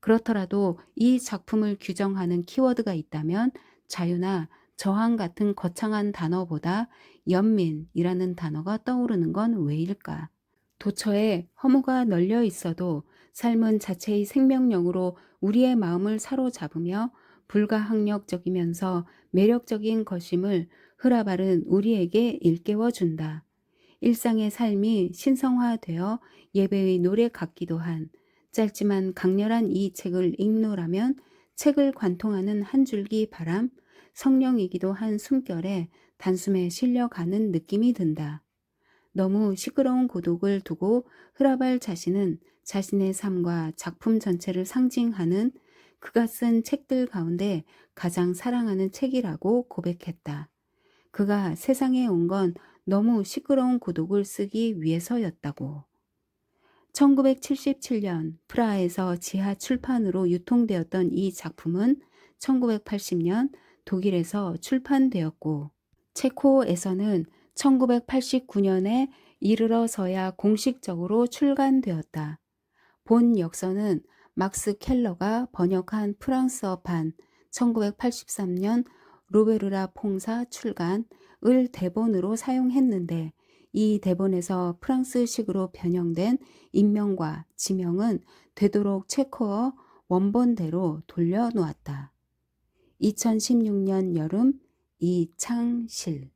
Speaker 1: 그렇더라도 이 작품을 규정하는 키워드가 있다면 자유나 저항 같은 거창한 단어보다 연민이라는 단어가 떠오르는 건 왜일까? 도처에 허무가 널려 있어도 삶은 자체의 생명력으로 우리의 마음을 사로잡으며 불가항력적이면서 매력적인 것임을 흐라발은 우리에게 일깨워 준다. 일상의 삶이 신성화되어 예배의 노래 같기도 한 짧지만 강렬한 이 책을 읽노라면 책을 관통하는 한 줄기 바람, 성령이기도 한 숨결에 단숨에 실려가는 느낌이 든다. 너무 시끄러운 고독을 두고 흐라발 자신은 자신의 삶과 작품 전체를 상징하는 그가 쓴 책들 가운데 가장 사랑하는 책이라고 고백했다. 그가 세상에 온 건 너무 시끄러운 고독을 쓰기 위해서였다고. 1977년 프라하에서 지하 출판으로 유통되었던 이 작품은 1980년 독일에서 출판되었고 체코에서는 1989년에 이르러서야 공식적으로 출간되었다. 본 역서는 막스 켈러가 번역한 프랑스어판 1983년 로베르라 퐁사 출간을 대본으로 사용했는데 이 대본에서 프랑스식으로 변형된 인명과 지명은 되도록 체코어 원본대로 돌려놓았다. 2016년 여름 이창실